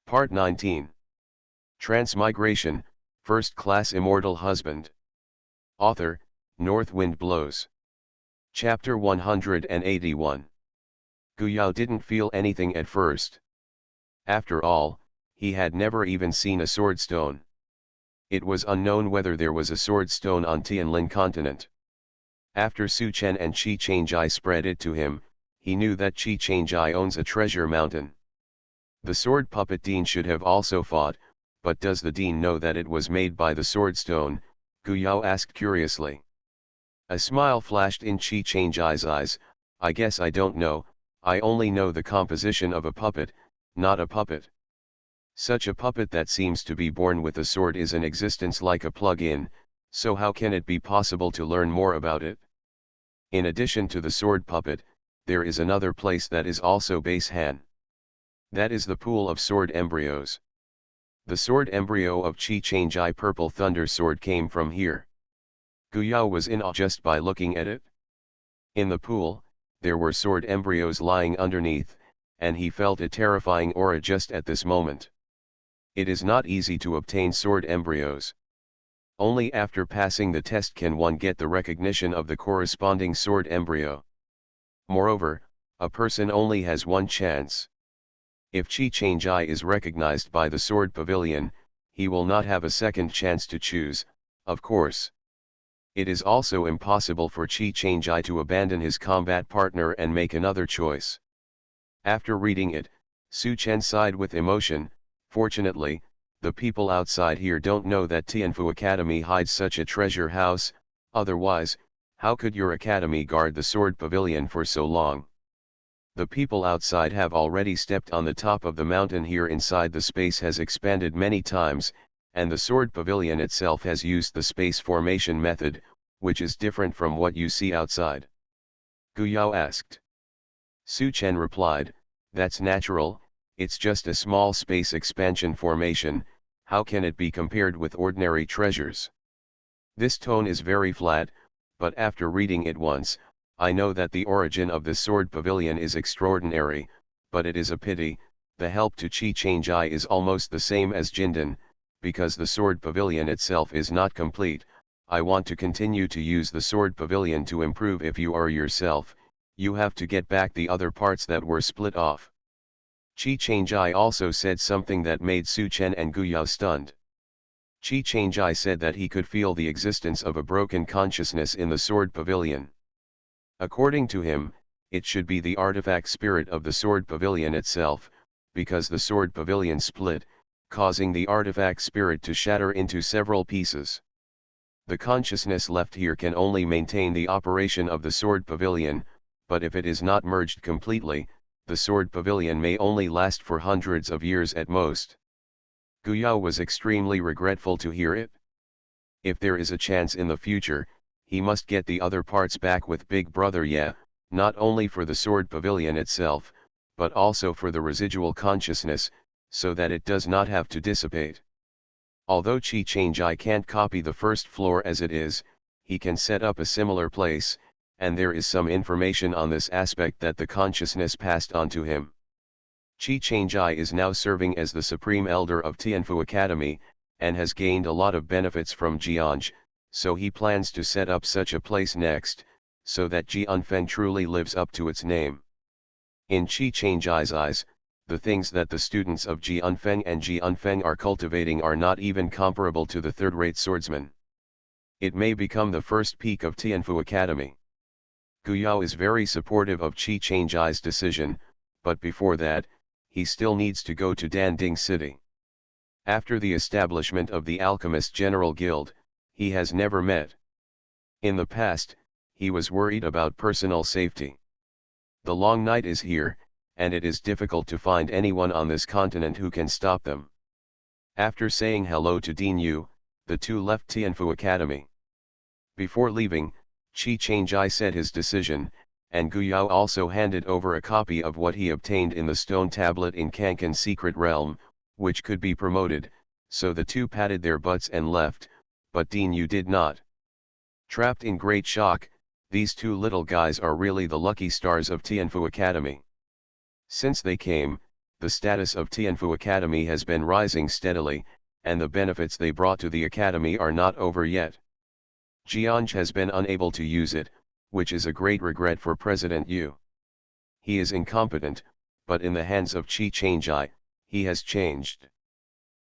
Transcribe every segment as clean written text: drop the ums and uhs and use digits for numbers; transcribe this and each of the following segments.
Part 19. Transmigration, First Class Immortal Husband. Author, North Wind Blows. Chapter 181. Guyao didn't feel anything at first. After all, he had never even seen a sword stone. It was unknown whether there was a sword stone on Tianlin continent. After Su Chen and Qi Changjai spread it to him, he knew that Qi Changjai owns a treasure mountain. The sword puppet Dean should have also fought, but does the Dean know that it was made by the sword stone? Guyao asked curiously. A smile flashed in Qi Changjai's eyes. I guess I don't know, I only know the composition of a puppet, not a puppet. Such a puppet that seems to be born with a sword is an existence like a plug-in, so how can it be possible to learn more about it? In addition to the sword puppet, there is another place that is also base Han. That is the pool of sword embryos. The sword embryo of Qi Changjai Purple Thunder Sword came from here. Guyao was in awe just by looking at it. In the pool, there were sword embryos lying underneath, and he felt a terrifying aura just at this moment. It is not easy to obtain sword embryos. Only after passing the test can one get the recognition of the corresponding sword embryo. Moreover, a person only has one chance. If Qi Changjai is recognized by the sword pavilion, he will not have a second chance to choose, of course. It is also impossible for Qi Changjai to abandon his combat partner and make another choice. After reading it, Su Chen sighed with emotion. Fortunately, the people outside here don't know that Tianfu Academy hides such a treasure house, otherwise, how could your academy guard the sword pavilion for so long? The people outside have already stepped on the top of the mountain here inside. The space has expanded many times, and the sword pavilion itself has used the space formation method, which is different from what you see outside. Guyao asked. Su Chen replied, that's natural, it's just a small space expansion formation, how can it be compared with ordinary treasures? This tone is very flat, but after reading it once, I know that the origin of the sword pavilion is extraordinary, but it is a pity, the help to Qi Changjai is almost the same as Jindan, because the sword pavilion itself is not complete. I want to continue to use the sword pavilion to improve. If you are yourself, you have to get back the other parts that were split off. Qi Changjai also said something that made Su Chen and Guyao stunned. Qi Changjai said that he could feel the existence of a broken consciousness in the sword pavilion. According to him, it should be the artifact spirit of the sword pavilion itself, because the sword pavilion split, causing the artifact spirit to shatter into several pieces. The consciousness left here can only maintain the operation of the sword pavilion, but if it is not merged completely, the sword pavilion may only last for hundreds of years at most. Guyao was extremely regretful to hear it. If there is a chance in the future, he must get the other parts back with Big Brother, not only for the sword pavilion itself, but also for the residual consciousness, so that it does not have to dissipate. Although Qi Changjai can't copy the first floor as it is, he can set up a similar place, and there is some information on this aspect that the consciousness passed on to him. Qi Changjai is now serving as the Supreme Elder of Tianfu Academy, and has gained a lot of benefits from Jianj, so he plans to set up such a place next, so that Jianfeng truly lives up to its name. In Qi Changjai's eyes, the things that the students of Jianfeng and Jianfeng are cultivating are not even comparable to the third-rate swordsman. It may become the first peak of Tianfu Academy. Guyao is very supportive of Qi Changjai's decision, but before that, he still needs to go to Danding City. After the establishment of the Alchemist General Guild, he has never met. In the past, he was worried about personal safety. The long night is here, and it is difficult to find anyone on this continent who can stop them. After saying hello to Dean Yu, the two left Tianfu Academy. Before leaving, Qi Changjai said his decision, and Guyao also handed over a copy of what he obtained in the stone tablet in Kankan's secret realm, which could be promoted, so the two patted their butts and left, but Dean Yu did not. Trapped in great shock, these two little guys are really the lucky stars of Tianfu Academy. Since they came, the status of Tianfu Academy has been rising steadily, and the benefits they brought to the academy are not over yet. Jianzhi has been unable to use it, which is a great regret for President Yu. He is incompetent, but in the hands of Qi Changjai, he has changed.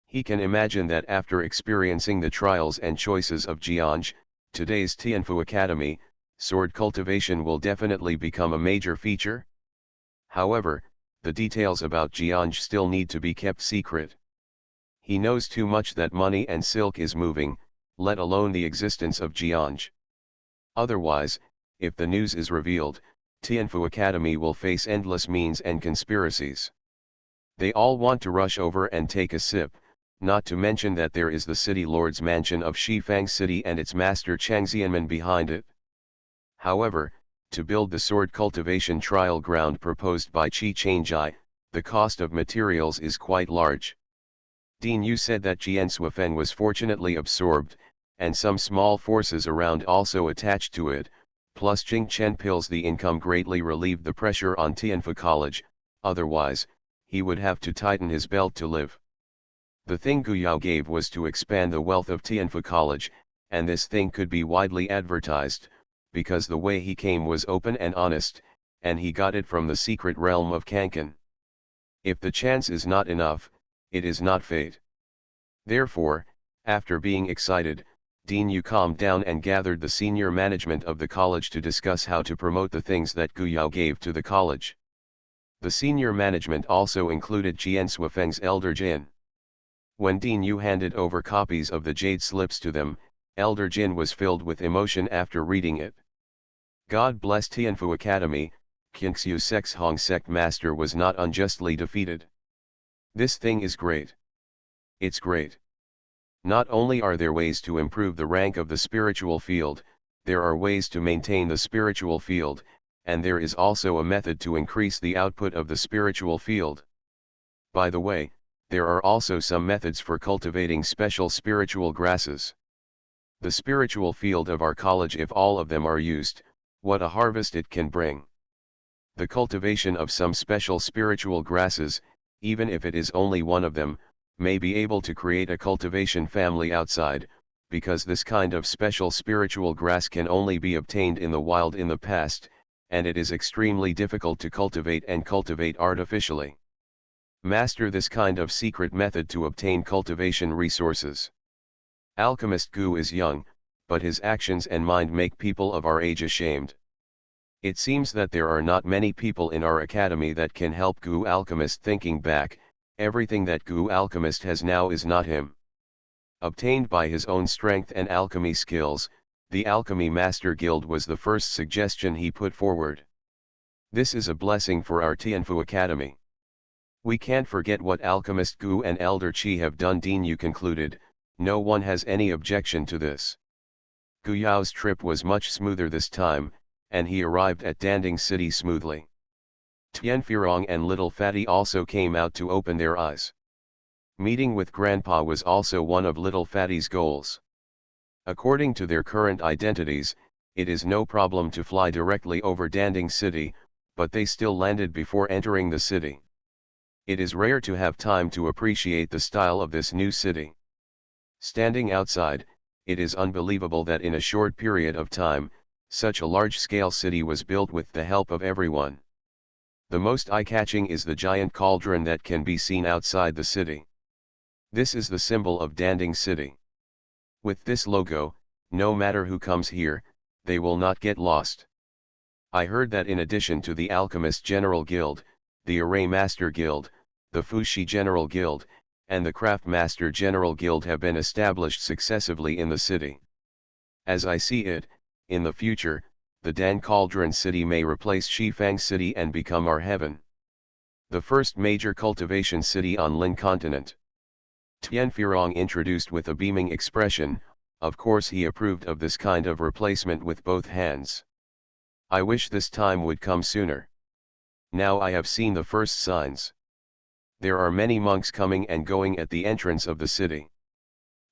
He can imagine that after experiencing the trials and choices of Jianzhi, today's Tianfu Academy, sword cultivation will definitely become a major feature. However, the details about Jianzhi still need to be kept secret. He knows too much that money and silk is moving, let alone the existence of Jianzhi. Otherwise, if the news is revealed, Tianfu Academy will face endless means and conspiracies. They all want to rush over and take a sip, not to mention that there is the city lord's mansion of Shifang City and its master Changxianmen behind it. However, to build the sword cultivation trial ground proposed by Qi Changjai, the cost of materials is quite large. Dean Yu said that Jian Suifeng was fortunately absorbed, and some small forces around also attached to it, plus Jing Chen pills the income greatly relieved the pressure on Tianfu College, otherwise, he would have to tighten his belt to live. The thing Gu Yao gave was to expand the wealth of Tianfu College, and this thing could be widely advertised, because the way he came was open and honest, and he got it from the secret realm of Kankan. If the chance is not enough, it is not fate. Therefore, after being excited, Dean Yu calmed down and gathered the senior management of the college to discuss how to promote the things that Gu Yao gave to the college. The senior management also included Jian Suifeng's elder Jin. When Dean Yu handed over copies of the jade slips to them, Elder Jin was filled with emotion after reading it. God bless Tianfu Academy, Qingxiu Sec's Hong Sect Master was not unjustly defeated. This thing is great. It's great. Not only are there ways to improve the rank of the spiritual field, there are ways to maintain the spiritual field, and there is also a method to increase the output of the spiritual field. By the way, there are also some methods for cultivating special spiritual grasses. The spiritual field of our college, if all of them are used, what a harvest it can bring. The cultivation of some special spiritual grasses, even if it is only one of them, may be able to create a cultivation family outside, because this kind of special spiritual grass can only be obtained in the wild in the past, and it is extremely difficult to cultivate and cultivate artificially. Master this kind of secret method to obtain cultivation resources. Alchemist Gu is young, but his actions and mind make people of our age ashamed. It seems that there are not many people in our academy that can help Gu Alchemist. Thinking back, everything that Gu Alchemist has now is not him. Obtained by his own strength and alchemy skills, the Alchemy Master Guild was the first suggestion he put forward. This is a blessing for our Tianfu Academy. We can't forget what Alchemist Gu and Elder Qi have done. Dean Yu concluded, no one has any objection to this. Gu Yao's trip was much smoother this time, and he arrived at Danding City smoothly. Tianfirong and Little Fatty also came out to open their eyes. Meeting with Grandpa was also one of Little Fatty's goals. According to their current identities, it is no problem to fly directly over Danding City, but they still landed before entering the city. It is rare to have time to appreciate the style of this new city. Standing outside, it is unbelievable that in a short period of time, such a large-scale city was built with the help of everyone. The most eye-catching is the giant cauldron that can be seen outside the city. This is the symbol of Danding City. With this logo, no matter who comes here, they will not get lost. I heard that in addition to the Alchemist General Guild, the Array Master Guild, the Fushi General Guild, and the Craft Master General Guild have been established successively in the city. As I see it, in the future, the Dan Cauldron City may replace Shifang City and become our heaven. The first major cultivation city on Lin continent. Tianfirong introduced with a beaming expression, of course he approved of this kind of replacement with both hands. I wish this time would come sooner. Now I have seen the first signs. There are many monks coming and going at the entrance of the city.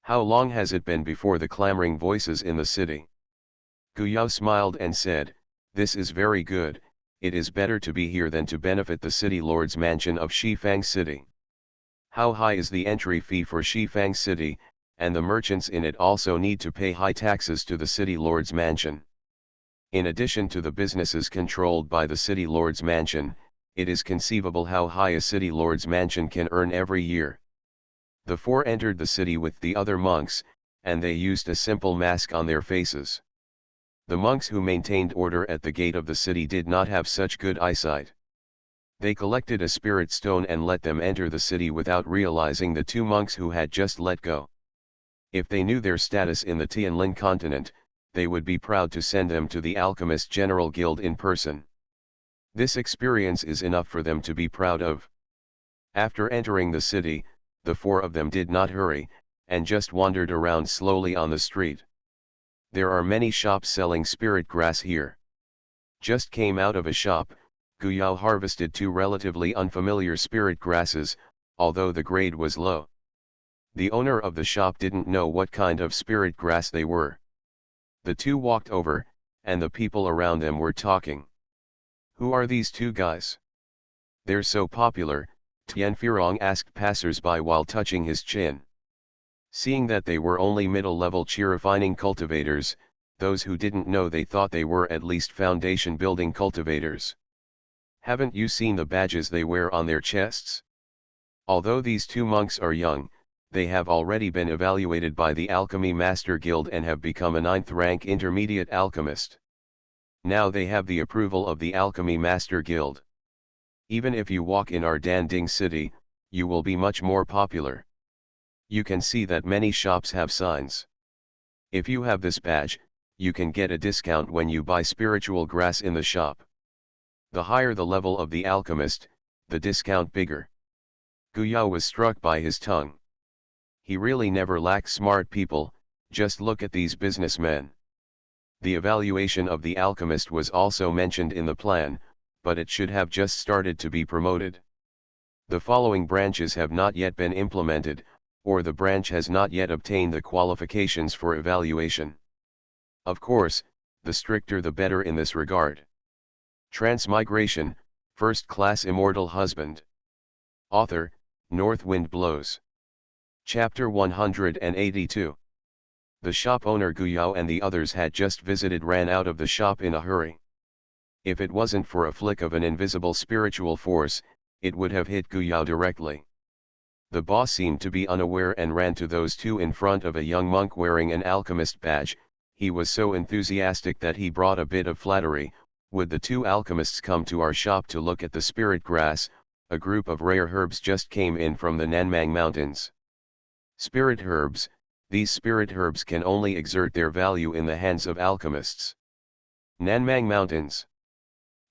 How long has it been before the clamoring voices in the city? Gu Yao smiled and said, this is very good, it is better to be here than to benefit the city lord's mansion of Shifang City. How high is the entry fee for Shifang City, and the merchants in it also need to pay high taxes to the city lord's mansion. In addition to the businesses controlled by the city lord's mansion, it is conceivable how high a city lord's mansion can earn every year. The four entered the city with the other monks, and they used a simple mask on their faces. The monks who maintained order at the gate of the city did not have such good eyesight. They collected a spirit stone and let them enter the city without realizing the two monks who had just let go. If they knew their status in the Tianlin continent, they would be proud to send them to the Alchemist General Guild in person. This experience is enough for them to be proud of. After entering the city, the four of them did not hurry, and just wandered around slowly on the street. There are many shops selling spirit grass here. Just came out of a shop, Guyao harvested two relatively unfamiliar spirit grasses, although the grade was low. The owner of the shop didn't know what kind of spirit grass they were. The two walked over, and the people around them were talking. Who are these two guys? They're so popular, Tian Firong asked passers-by while touching his chin. Seeing that they were only middle-level chi-refining cultivators, those who didn't know they thought they were at least foundation-building cultivators. Haven't you seen the badges they wear on their chests? Although these two monks are young, they have already been evaluated by the Alchemy Master Guild and have become a 9th rank intermediate alchemist. Now they have the approval of the Alchemy Master Guild. Even if you walk in our Danding city, you will be much more popular. You can see that many shops have signs. If you have this badge, you can get a discount when you buy spiritual grass in the shop. The higher the level of the alchemist, the discount bigger. Guyao was struck by his tongue. He really never lacks smart people, just look at these businessmen. The evaluation of the alchemist was also mentioned in the plan, but it should have just started to be promoted. The following branches have not yet been implemented, or the branch has not yet obtained the qualifications for evaluation. Of course, the stricter the better in this regard. Transmigration, First Class Immortal Husband. Author, North Wind Blows. Chapter 182. The shop owner Guyao and the others had just visited ran out of the shop in a hurry. If it wasn't for a flick of an invisible spiritual force, it would have hit Guyao directly. The boss seemed to be unaware and ran to those two in front of a young monk wearing an alchemist badge. He was so enthusiastic that he brought a bit of flattery. Would the two alchemists come to our shop to look at the spirit grass? A group of rare herbs just came in from the Nanmang Mountains. Spirit herbs, these spirit herbs can only exert their value in the hands of alchemists. Nanmang Mountains.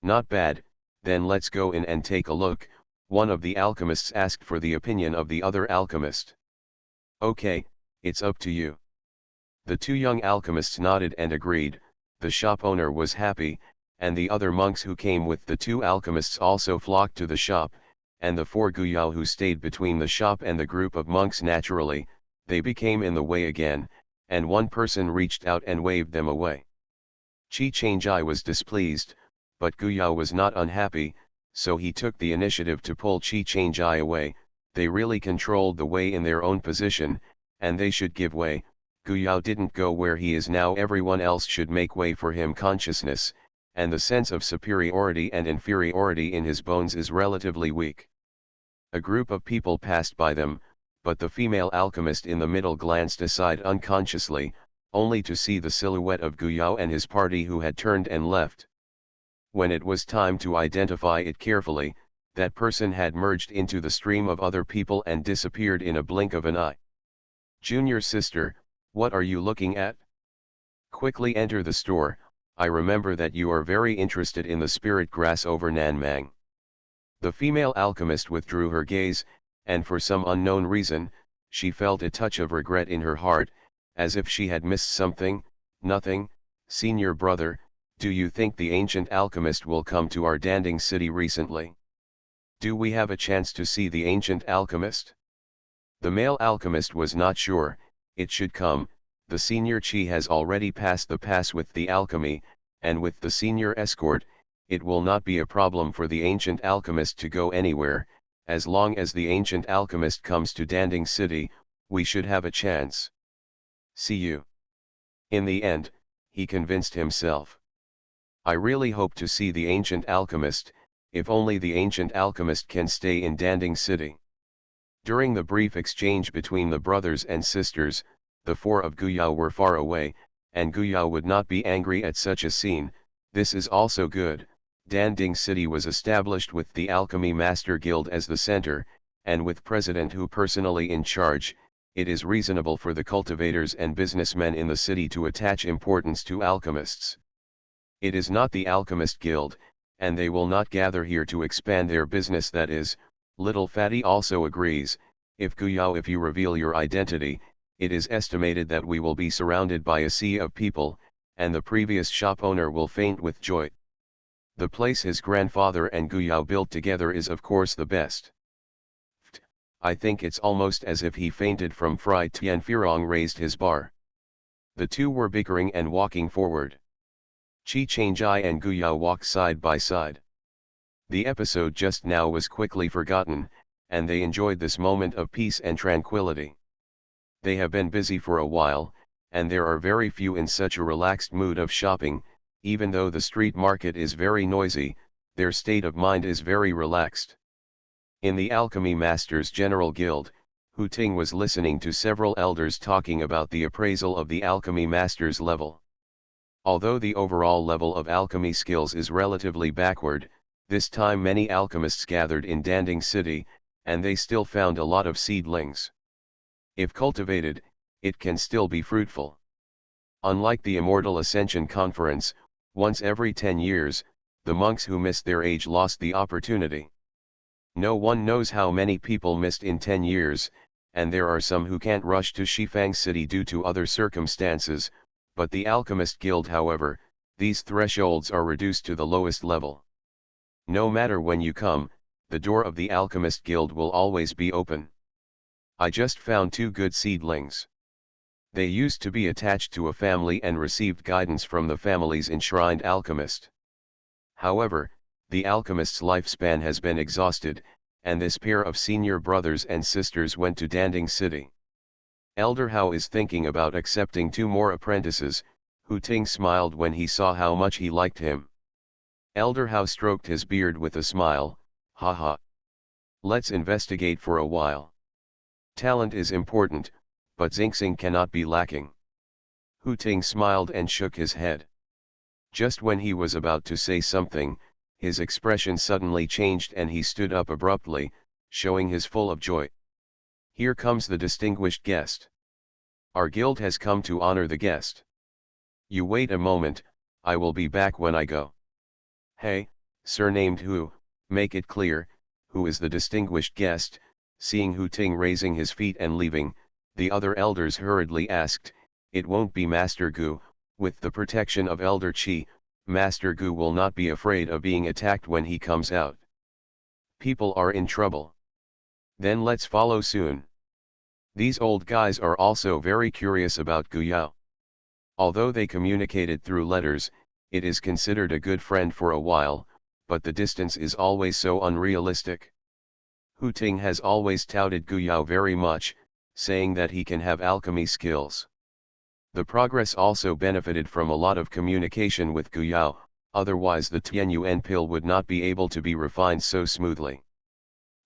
Not bad, then let's go in and take a look, one of the alchemists asked for the opinion of the other alchemist. Okay, it's up to you. The two young alchemists nodded and agreed. The shop owner was happy, and the other monks who came with the two alchemists also flocked to the shop, and the four Guyao who stayed between the shop and the group of monks naturally, they became in the way again, and one person reached out and waved them away. Chi Changjai was displeased, but Guyao was not unhappy, so he took the initiative to pull Chi Changjai away. They really controlled the way in their own position, and they should give way. Guyao didn't go where he is now, everyone else should make way for him. Consciousness, and the sense of superiority and inferiority in his bones is relatively weak. A group of people passed by them, but the female alchemist in the middle glanced aside unconsciously, only to see the silhouette of Guyao and his party who had turned and left. When it was time to identify it carefully, that person had merged into the stream of other people and disappeared in a blink of an eye. Junior sister, what are you looking at? Quickly enter the store. I remember that you are very interested in the spirit grass over Nanmang. The female alchemist withdrew her gaze, and for some unknown reason, she felt a touch of regret in her heart, as if she had missed something. Nothing, senior brother. Do you think the ancient alchemist will come to our Danding city recently? Do we have a chance to see the ancient alchemist? The male alchemist was not sure. It should come. The senior chi has already passed the pass with the alchemy, and with the senior escort, it will not be a problem for the ancient alchemist to go anywhere. As long as the ancient alchemist comes to Danding City, we should have a chance. See you. In the end, he convinced himself. I really hope to see the ancient alchemist, if only the ancient alchemist can stay in Danding City. During the brief exchange between the brothers and sisters, the four of Guyao were far away, and Guyao would not be angry at such a scene. This is also good. Danding City was established with the Alchemy Master Guild as the center, and with President Hu personally in charge. It is reasonable for the cultivators and businessmen in the city to attach importance to alchemists. It is not the Alchemist Guild, and they will not gather here to expand their business. That is, Little Fatty also agrees. If you reveal your identity, it is estimated that we will be surrounded by a sea of people, and the previous shop owner will faint with joy. The place his grandfather and Guyao built together is of course the best. I think it's almost as if he fainted from fright. Tianfirong raised his bar. The two were bickering and walking forward. Qi Changjai and Guyao walked side by side. The episode just now was quickly forgotten, and they enjoyed this moment of peace and tranquility. They have been busy for a while, and there are very few in such a relaxed mood of shopping. Even though the street market is very noisy, their state of mind is very relaxed. In the Alchemy Masters General Guild, Hu Ting was listening to several elders talking about the appraisal of the Alchemy Masters level. Although the overall level of alchemy skills is relatively backward, this time many alchemists gathered in Danding City, and they still found a lot of seedlings. If cultivated, it can still be fruitful. Unlike the Immortal Ascension Conference, once every 10 years, the monks who missed their age lost the opportunity. No one knows how many people missed in 10 years, and there are some who can't rush to Shifang City due to other circumstances, but the Alchemist Guild, however, these thresholds are reduced to the lowest level. No matter when you come, the door of the Alchemist Guild will always be open. I just found 2 good seedlings. They used to be attached to a family and received guidance from the family's enshrined alchemist. However, the alchemist's lifespan has been exhausted, and this pair of senior brothers and sisters went to Danding City. Elder Hao is thinking about accepting 2 more apprentices. Hu Ting smiled when he saw how much he liked him. Elder Hao stroked his beard with a smile. Haha. Let's investigate for a while. Talent is important, but Xingxing cannot be lacking. Hu Ting smiled and shook his head. Just when he was about to say something, his expression suddenly changed and he stood up abruptly, showing his full of joy. Here comes the distinguished guest. Our guild has come to honor the guest. You wait a moment, I will be back when I go. Hey, surnamed Hu, make it clear, who is the distinguished guest? Seeing Hu Ting raising his feet and leaving, the other elders hurriedly asked, It won't be Master Gu. With the protection of Elder Qi, Master Gu will not be afraid of being attacked when he comes out. People are in trouble. Then let's follow soon. These old guys are also very curious about Guyao. Although they communicated through letters, it is considered a good friend for a while, but the distance is always so unrealistic. Hu Ting has always touted Guyao very much, saying that he can have alchemy skills. The progress also benefited from a lot of communication with Guyao, otherwise the Tianyuan pill would not be able to be refined so smoothly.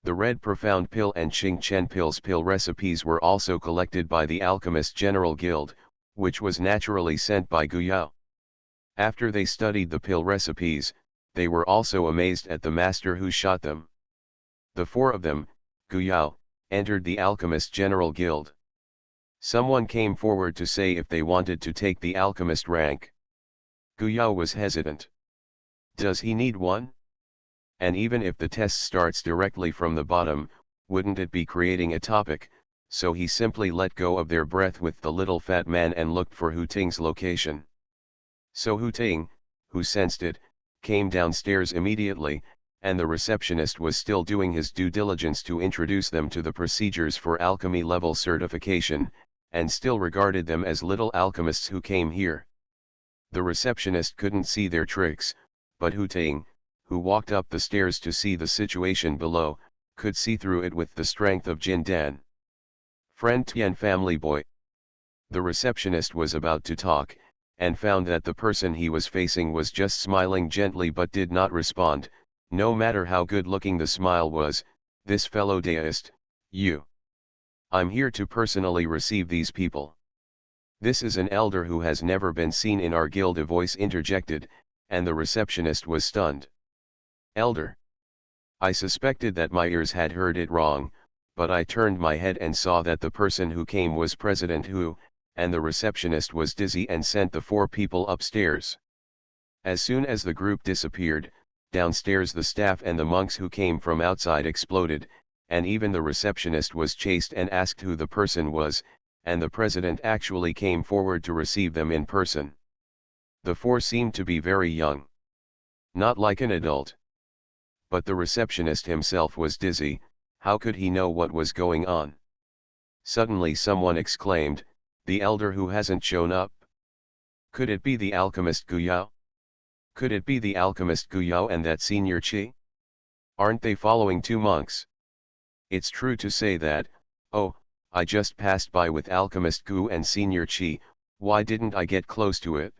The Red Profound Pill and Xing Chen Pill's pill recipes were also collected by the Alchemist General Guild, which was naturally sent by Guyao. After they studied the pill recipes, they were also amazed at the master who shot them. The 4 of them, Guyao, entered the Alchemist General Guild. Someone came forward to say if they wanted to take the alchemist rank. Guyao was hesitant. Does he need one? And even if the test starts directly from the bottom, wouldn't it be creating a topic? So he simply let go of their breath with the little fat man and looked for Hu Ting's location. So Hu Ting, who sensed it, came downstairs immediately, and the receptionist was still doing his due diligence to introduce them to the procedures for alchemy level certification, and still regarded them as little alchemists who came here. The receptionist couldn't see their tricks, but Hu Ting, who walked up the stairs to see the situation below, could see through it with the strength of Jin Dan. Friend Tian family boy. The receptionist was about to talk, and found that the person he was facing was just smiling gently but did not respond, no matter how good looking the smile was. This fellow deist, you. I'm here to personally receive these people. This is an elder who has never been seen in our guild, a voice interjected, and the receptionist was stunned. Elder. I suspected that my ears had heard it wrong, but I turned my head and saw that the person who came was President Hu, and the receptionist was dizzy and sent the 4 people upstairs. As soon as the group disappeared, downstairs the staff and the monks who came from outside exploded, and even the receptionist was chased and asked who the person was, and the president actually came forward to receive them in person. The 4 seemed to be very young. Not like an adult. But the receptionist himself was dizzy. How could he know what was going on? Suddenly someone exclaimed, the elder who hasn't shown up? Could it be the alchemist Guyao? Could it be the alchemist Guyao and that senior Qi? Aren't they following 2 monks? It's true to say that, oh, I just passed by with alchemist Gu and senior Qi, why didn't I get close to it?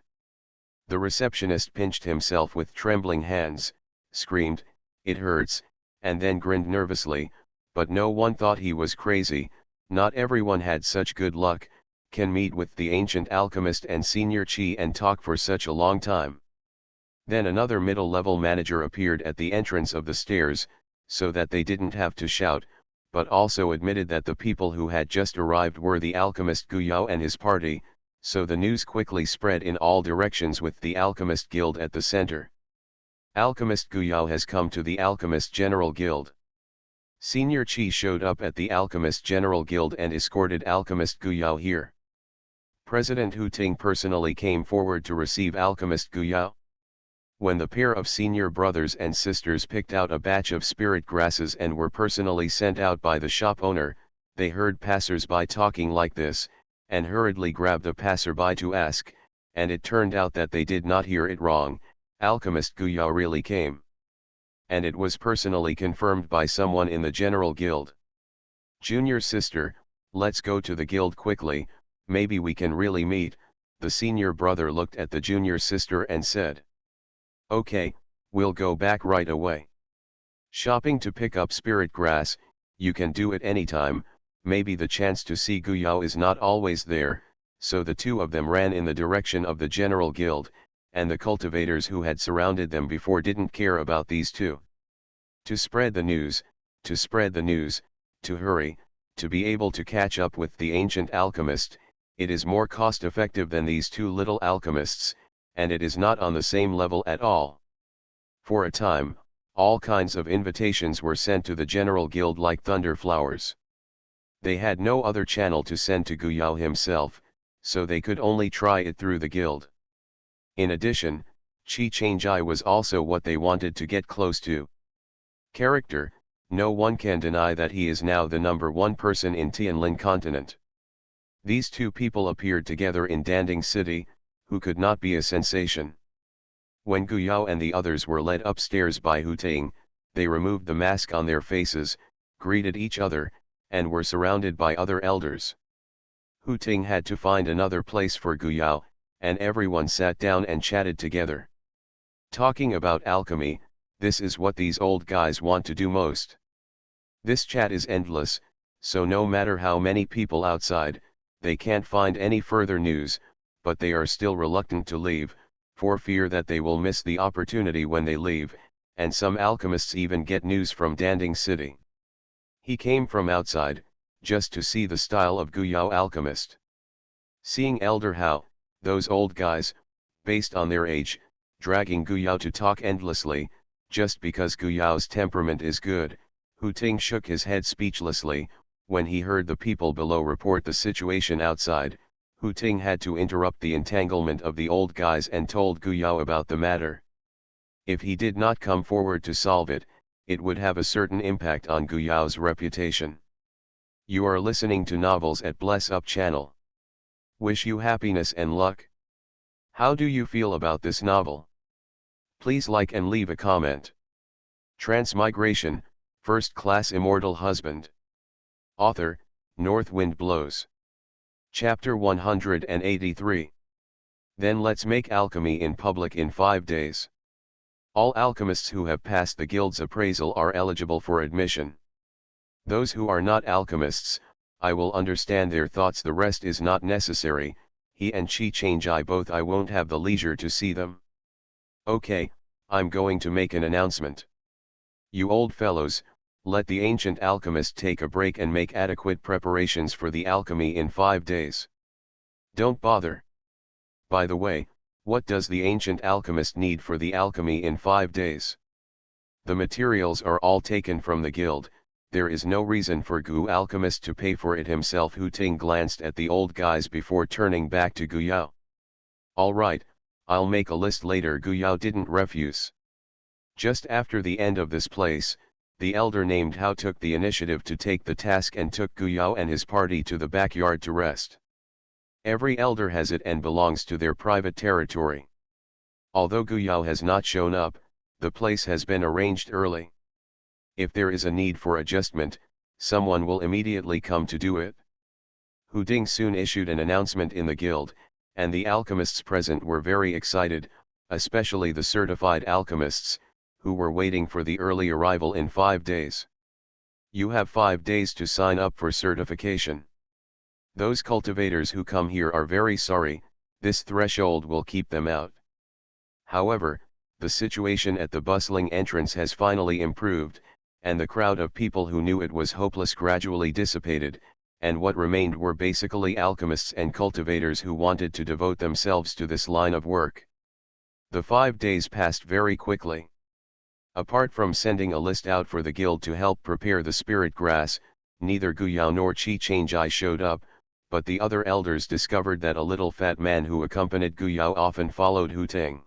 The receptionist pinched himself with trembling hands, screamed, it hurts, and then grinned nervously, but no one thought he was crazy. Not everyone had such good luck, can meet with the ancient alchemist and senior Qi and talk for such a long time. Then another middle-level manager appeared at the entrance of the stairs, so that they didn't have to shout, but also admitted that the people who had just arrived were the alchemist Guyao and his party, so the news quickly spread in all directions with the Alchemist Guild at the center. Alchemist Guyao has come to the Alchemist General Guild. Senior Qi showed up at the Alchemist General Guild and escorted Alchemist Guyao here. President Hu Ting personally came forward to receive Alchemist Guyao. When the pair of senior brothers and sisters picked out a batch of spirit grasses and were personally sent out by the shop owner, they heard passers-by talking like this, and hurriedly grabbed a passerby to ask, and it turned out that they did not hear it wrong, Alchemist Guyao really came. And it was personally confirmed by someone in the General Guild. Junior sister, let's go to the guild quickly, maybe we can really meet. The senior brother looked at the junior sister and said. Okay, we'll go back right away. Shopping to pick up spirit grass, you can do it anytime, maybe the chance to see Guyao is not always there, so the 2 of them ran in the direction of the General Guild, and the cultivators who had surrounded them before didn't care about these 2. To spread the news, to hurry, to be able to catch up with the ancient alchemist, it is more cost-effective than these 2 little alchemists, and it is not on the same level at all. For a time, all kinds of invitations were sent to the General Guild like thunder flowers. They had no other channel to send to Guyao himself, so they could only try it through the guild. In addition, Qi Changjai was also what they wanted to get close to. Character, no one can deny that he is now the #1 person in Tianlin continent. These 2 people appeared together in Danding City, who could not be a sensation. When Guyao and the others were led upstairs by Hu Ting, they removed the mask on their faces, greeted each other, and were surrounded by other elders. Hu Ting had to find another place for Guyao, and everyone sat down and chatted together. Talking about alchemy, this is what these old guys want to do most. This chat is endless, so no matter how many people outside, they can't find any further news, but they are still reluctant to leave, for fear that they will miss the opportunity when they leave, and some alchemists even get news from Danding City. He came from outside, just to see the style of Guyao alchemist. Seeing Elder Hao, those old guys, based on their age, dragging Guyao to talk endlessly, just because Guyao's temperament is good, Hu Ting shook his head speechlessly. When he heard the people below report the situation outside, Hu Ting had to interrupt the entanglement of the old guys and told Guyao about the matter. If he did not come forward to solve it, it would have a certain impact on Guyao's reputation. You are listening to Novels at Bless Up channel. Wish you happiness and luck. How do you feel about this novel? Please like and leave a comment. Transmigration, First Class Immortal Husband. Author, North Wind Blows. Chapter 183. Then let's make alchemy in public in 5 days. All alchemists who have passed the guild's appraisal are eligible for admission. Those who are not alchemists, I will understand their thoughts, the rest is not necessary. He and she change, I both, I won't have the leisure to see them. Okay, I'm going to make an announcement. You old fellows, let the ancient alchemist take a break and make adequate preparations for the alchemy in 5 days. Don't bother. By the way, what does the ancient alchemist need for the alchemy in 5 days? The materials are all taken from the guild, there is no reason for Gu alchemist to pay for it himself. Hu Ting glanced at the old guys before turning back to Gu Yao. Alright, I'll make a list later. Gu Yao didn't refuse. Just after the end of this place, the elder named Hao took the initiative to take the task and took Gu Yao and his party to the backyard to rest. Every elder has it and belongs to their private territory. Although Gu Yao has not shown up, the place has been arranged early. If there is a need for adjustment, someone will immediately come to do it. Hu Ding soon issued an announcement in the guild, and the alchemists present were very excited, especially the certified alchemists, who were waiting for the early arrival in 5 days. You have 5 days to sign up for certification. Those cultivators who come here are very sorry, this threshold will keep them out. However, the situation at the bustling entrance has finally improved, and the crowd of people who knew it was hopeless gradually dissipated, and what remained were basically alchemists and cultivators who wanted to devote themselves to this line of work. The 5 days passed very quickly. Apart from sending a list out for the guild to help prepare the spirit grass, neither Gu Yao nor Qi Changjai showed up, but the other elders discovered that a little fat man who accompanied Gu Yao often followed Hu Ting.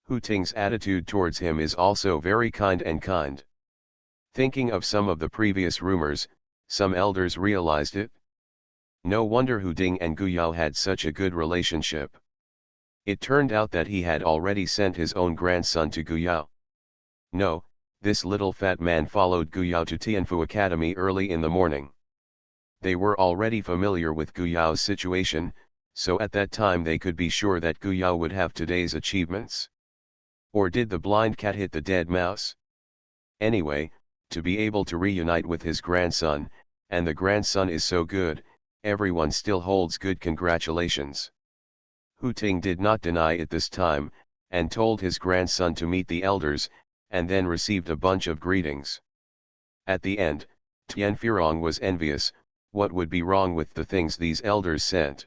Hu Ting's attitude towards him is also very kind and kind. Thinking of some of the previous rumors, some elders realized it. No wonder Hu Ting and Gu Yao had such a good relationship. It turned out that he had already sent his own grandson to Gu Yao. No, this little fat man followed Gu Yao to Tianfu Academy early in the morning. They were already familiar with Gu Yao's situation, so at that time they could be sure that Gu Yao would have today's achievements. Or did the blind cat hit the dead mouse? Anyway, to be able to reunite with his grandson, and the grandson is so good, everyone still holds good congratulations. Hu Ting did not deny it this time, and told his grandson to meet the elders, and then received a bunch of greetings. At the end, Tian Firong was envious. What would be wrong with the things these elders sent?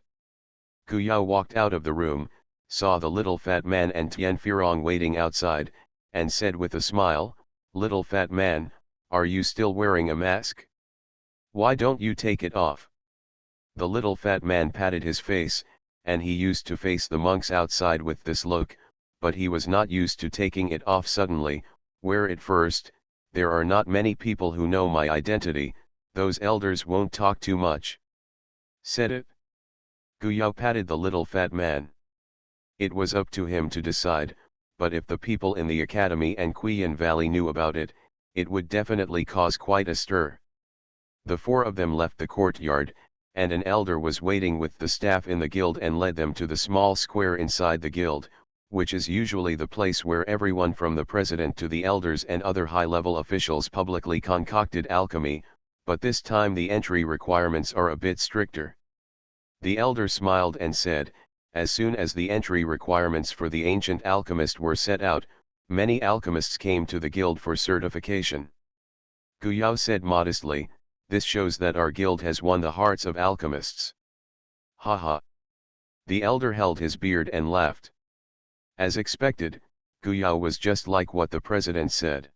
Gu Yao walked out of the room, saw the little fat man and Tian Firong waiting outside, and said with a smile, "Little fat man, are you still wearing a mask? Why don't you take it off?" The little fat man patted his face, and he used to face the monks outside with this look, but he was not used to taking it off suddenly. Wear it first, there are not many people who know my identity, those elders won't talk too much. Said it. Gu Yao patted the little fat man. It was up to him to decide, but if the people in the academy and Qian Valley knew about it, it would definitely cause quite a stir. The 4 of them left the courtyard, and an elder was waiting with the staff in the guild and led them to the small square inside the guild, which is usually the place where everyone from the president to the elders and other high-level officials publicly concocted alchemy, but this time the entry requirements are a bit stricter. The elder smiled and said, as soon as the entry requirements for the ancient alchemist were set out, many alchemists came to the guild for certification. Gu Yao said modestly, "This shows that our guild has won the hearts of alchemists." Haha. The elder held his beard and laughed. As expected, Gu Yao was just like what the president said.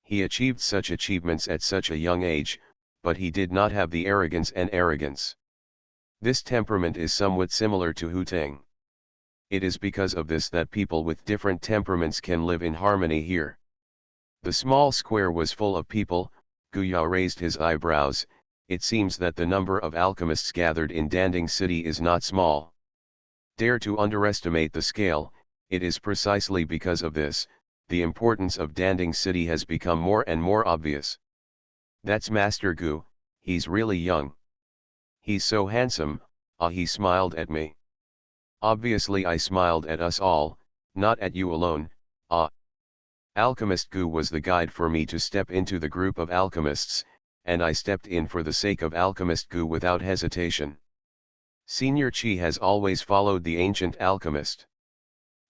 He achieved such achievements at such a young age, but he did not have the arrogance and arrogance. This temperament is somewhat similar to Hu Ting. It is because of this that people with different temperaments can live in harmony here. The small square was full of people. Gu Yao raised his eyebrows. It seems that the number of alchemists gathered in Danding City is not small. Dare to underestimate the scale. It is precisely because of this, the importance of Danding City has become more and more obvious. That's Master Gu, he's really young. He's so handsome, he smiled at me. Obviously I smiled at us all, not at you alone, Alchemist Gu was the guide for me to step into the group of alchemists, and I stepped in for the sake of Alchemist Gu without hesitation. Senior Qi has always followed the ancient alchemist.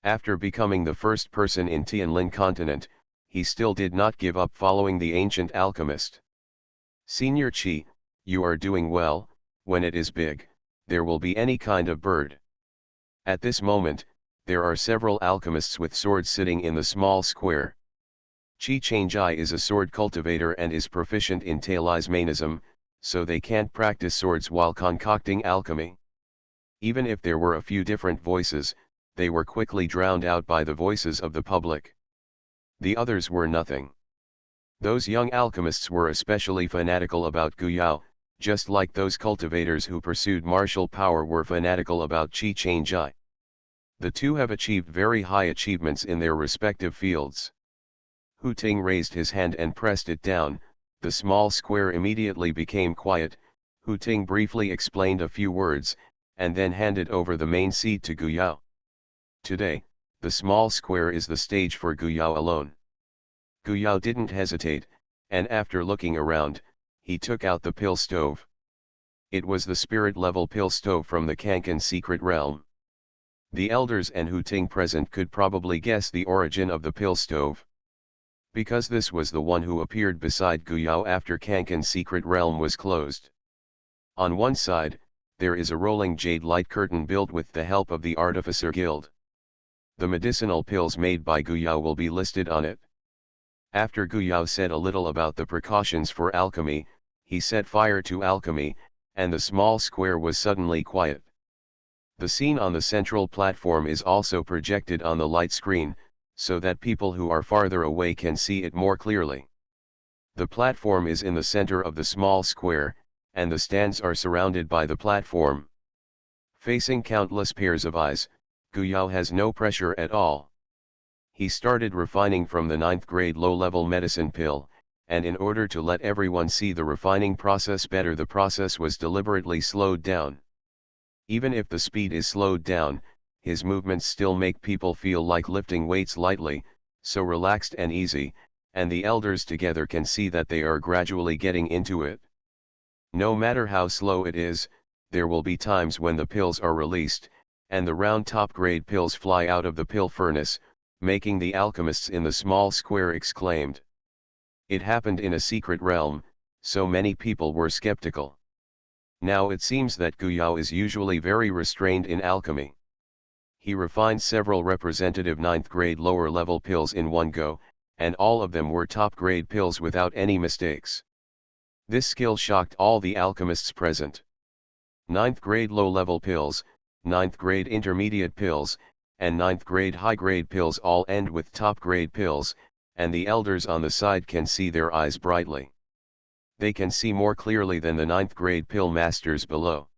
After becoming the first person in Tianlin continent, he still did not give up following the ancient alchemist. Senior Qi, you are doing well. When it is big, there will be any kind of bird. At this moment, there are several alchemists with swords sitting in the small square. Qi Changjai is a sword cultivator and is proficient in talismanism, so they can't practice swords while concocting alchemy. Even if there were a few different voices, they were quickly drowned out by the voices of the public. The others were nothing. Those young alchemists were especially fanatical about Guyao, just like those cultivators who pursued martial power were fanatical about Qi Changjai. The two have achieved very high achievements in their respective fields. Hu Ting raised his hand and pressed it down, the small square immediately became quiet. Hu Ting briefly explained a few words, and then handed over the main seat to Guyao. Today, the small square is the stage for Guyao alone. Guyao didn't hesitate, and after looking around, he took out the pill stove. It was the spirit-level pill stove from the Kankan secret realm. The elders and Hu Ting present could probably guess the origin of the pill stove. Because this was the one who appeared beside Guyao after Kankan's secret realm was closed. On one side, there is a rolling jade light curtain built with the help of the Artificer Guild. The medicinal pills made by Guyao will be listed on it. After Guyao said a little about the precautions for alchemy, he set fire to alchemy, and the small square was suddenly quiet. The scene on the central platform is also projected on the light screen, so that people who are farther away can see it more clearly. The platform is in the center of the small square, and the stands are surrounded by the platform. Facing countless pairs of eyes, Guyao has no pressure at all. He started refining from the 9th grade low-level medicine pill, and in order to let everyone see the refining process better, the process was deliberately slowed down. Even if the speed is slowed down, his movements still make people feel like lifting weights lightly, so relaxed and easy, and the elders together can see that they are gradually getting into it. No matter how slow it is, there will be times when the pills are released, and the round top-grade pills fly out of the pill furnace, making the alchemists in the small square exclaimed. It happened in a secret realm, so many people were skeptical. Now it seems that Guyao is usually very restrained in alchemy. He refined several representative 9th grade lower level pills in one go, and all of them were top grade pills without any mistakes. This skill shocked all the alchemists present. 9th grade low level pills, 9th grade intermediate pills, and 9th grade high grade pills all end with top grade pills, and the elders on the side can see their eyes brightly. They can see more clearly than the 9th grade pill masters below.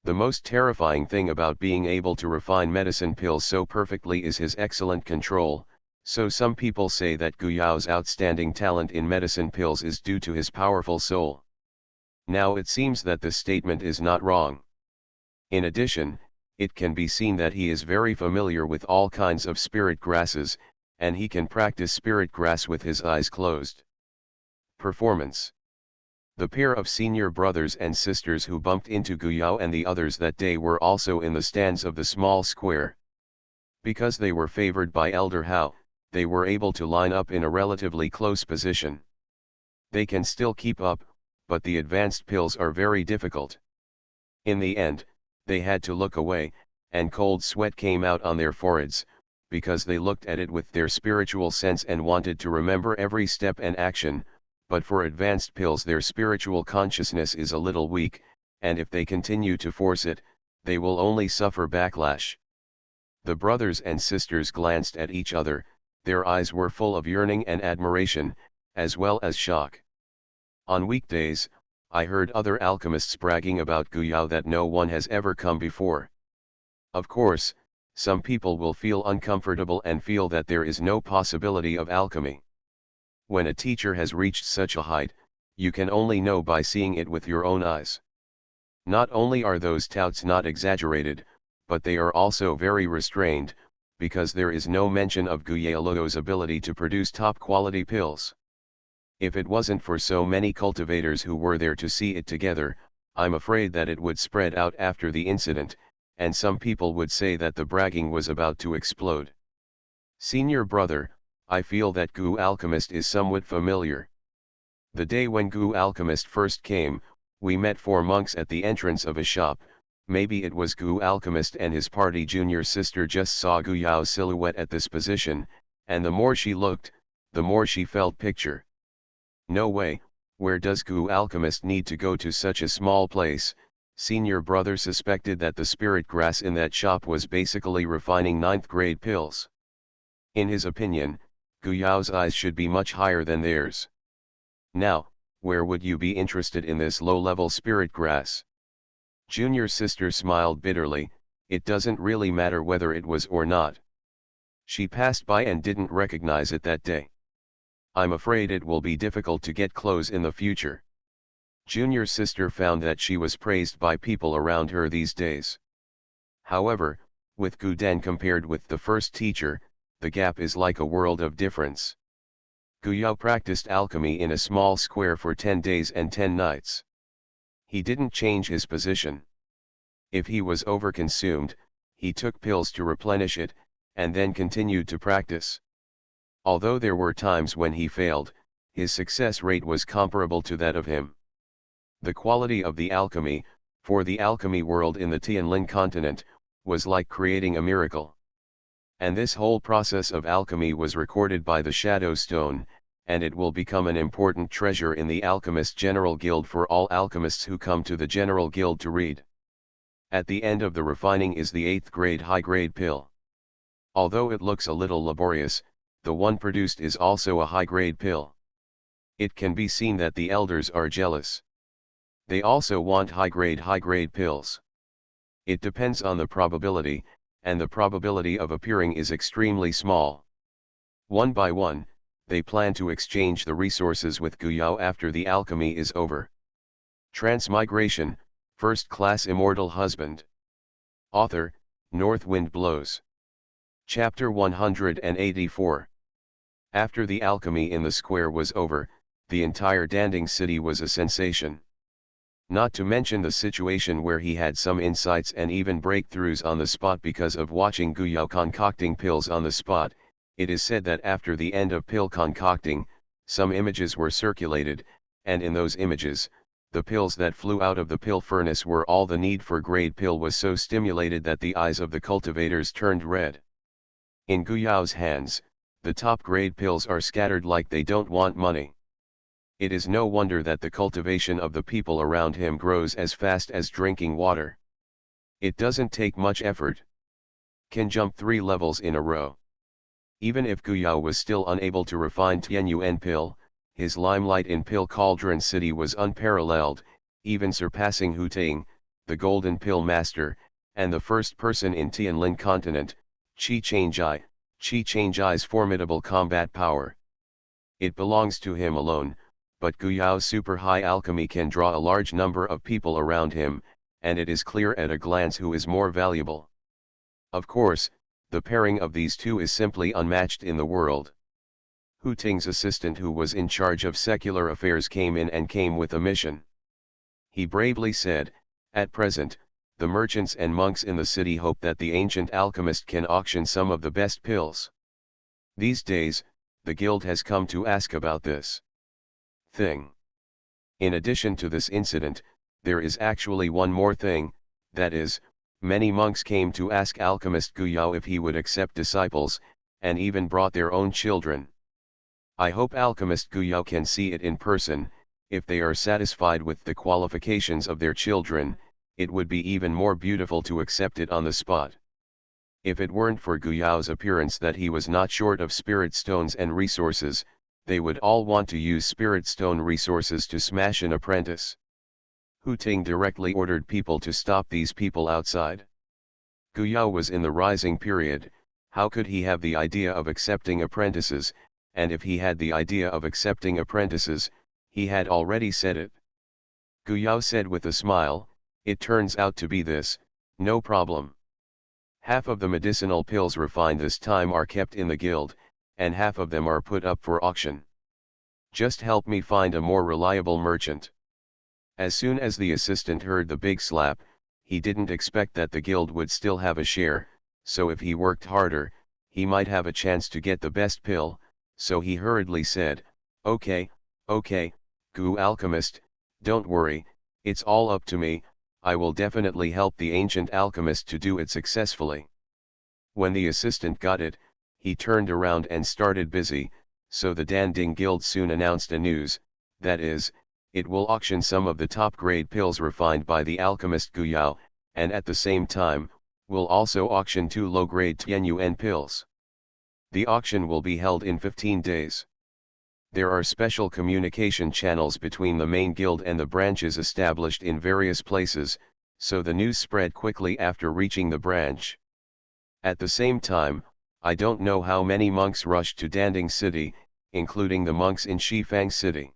The most terrifying thing about being able to refine medicine pills so perfectly is his excellent control, so some people say that Guyao's outstanding talent in medicine pills is due to his powerful soul. Now it seems that this statement is not wrong. In addition, it can be seen that he is very familiar with all kinds of spirit grasses, and he can practice spirit grass with his eyes closed. Performance. The pair of senior brothers and sisters who bumped into Guyao and the others that day were also in the stands of the small square. Because they were favored by Elder Hao, they were able to line up in a relatively close position. They can still keep up, but the advanced pills are very difficult. In the end, they had to look away, and cold sweat came out on their foreheads, because they looked at it with their spiritual sense and wanted to remember every step and action, but for advanced pills their spiritual consciousness is a little weak, and if they continue to force it, they will only suffer backlash. The brothers and sisters glanced at each other, their eyes were full of yearning and admiration, as well as shock. On weekdays, I heard other alchemists bragging about Guyao that no one has ever come before. Of course, Some people will feel uncomfortable and feel that there is no possibility of alchemy. When a teacher has reached such a height, you can only know by seeing it with your own eyes. Not only are those touts not exaggerated, but they are also very restrained, because there is no mention of Yaoi's ability to produce top-quality pills. If it wasn't for so many cultivators who were there to see it together, I'm afraid that it would spread out after the incident, and some people would say that the bragging was about to explode. Senior brother, I feel that Gu Alchemist is somewhat familiar. The day when Gu Alchemist first came, we met 4 monks at the entrance of a shop. Maybe it was Gu Alchemist and his party. Junior sister just saw Gu Yao's silhouette at this position, and the more she looked, the more she felt picture. No way, where does Gu Alchemist need to go to such a small place? Senior brother suspected that the spirit grass in that shop was basically refining 9th grade pills. In his opinion, Gu Yao's eyes should be much higher than theirs. Now, where would you be interested in this low-level spirit grass? Junior sister smiled bitterly. It doesn't really matter whether it was or not. She passed by and didn't recognize it that day. I'm afraid it will be difficult to get clothes in the future. Junior sister found that she was praised by people around her these days. However, with Gu Den compared with the first teacher, the gap is like a world of difference. Gu Yao practiced alchemy in a small square for 10 days and 10 nights. He didn't change his position. If he was overconsumed, he took pills to replenish it, and then continued to practice. Although there were times when he failed, his success rate was comparable to that of him. The quality of the alchemy, for the alchemy world in the Tianlin continent, was like creating a miracle. And this whole process of alchemy was recorded by the Shadow Stone, and it will become an important treasure in the Alchemist General Guild for all alchemists who come to the General Guild to read. At the end of the refining is the 8th grade high-grade pill. Although it looks a little laborious, the one produced is also a high-grade pill. It can be seen that the elders are jealous. They also want high-grade pills. It depends on the probability, and the probability of appearing is extremely small. One by one, they plan to exchange the resources with Gu Yao after the alchemy is over. Transmigration, First Class Immortal Husband. Author, North Wind Blows. Chapter 184. After the alchemy in the square was over, the entire Danding city was a sensation. Not to mention the situation where he had some insights and even breakthroughs on the spot because of watching Gu Yao concocting pills on the spot. It is said that after the end of pill concocting, some images were circulated, and in those images, the pills that flew out of the pill furnace were all the need for grade pill was so stimulated that the eyes of the cultivators turned red. In Gu Yao's hands, the top grade pills are scattered like they don't want money. It is no wonder that the cultivation of the people around him grows as fast as drinking water. It doesn't take much effort. Can jump 3 levels in a row. Even if Gu Yao was still unable to refine Tianyuan pill, his limelight in Pill Cauldron City was unparalleled, even surpassing Hu Ting, the Golden Pill Master, and the first person in Tianlin continent, Qi Changjai's formidable combat power. It belongs to him alone, but Gu Yao's super high alchemy can draw a large number of people around him, and it is clear at a glance who is more valuable. Of course, the pairing of these two is simply unmatched in the world. Hu Ting's assistant who was in charge of secular affairs came with a mission. He bravely said, "At present, the merchants and monks in the city hope that the ancient alchemist can auction some of the best pills. These days, the guild has come to ask about this thing." In addition to this incident, there is actually one more thing, that is, many monks came to ask alchemist Gu Yao if he would accept disciples, and even brought their own children. I hope alchemist Gu Yao can see it in person. If they are satisfied with the qualifications of their children, it would be even more beautiful to accept it on the spot. If it weren't for Gu Yao's appearance that he was not short of spirit stones and resources, they would all want to use spirit stone resources to smash an apprentice. Hu Ting directly ordered people to stop these people outside. Guyao was in the rising period. How could he have the idea of accepting apprentices, and if he had the idea of accepting apprentices, he had already said it. Guyao said with a smile, "It turns out to be this, no problem. Half of the medicinal pills refined this time are kept in the guild, and half of them are put up for auction. Just help me find a more reliable merchant." As soon as the assistant heard the big slap, he didn't expect that the guild would still have a share, so if he worked harder, he might have a chance to get the best pill, so he hurriedly said, okay, Gu alchemist, don't worry, it's all up to me, I will definitely help the ancient alchemist to do it successfully. When the assistant got it, he turned around and started busy, so the Danding Guild soon announced a news, that is, it will auction some of the top-grade pills refined by the alchemist Guyao, and at the same time, will also auction 2 low-grade Tianyuan pills. The auction will be held in 15 days. There are special communication channels between the main guild and the branches established in various places, so the news spread quickly after reaching the branch. At the same time, I don't know how many monks rushed to Danding City, including the monks in Shifang City.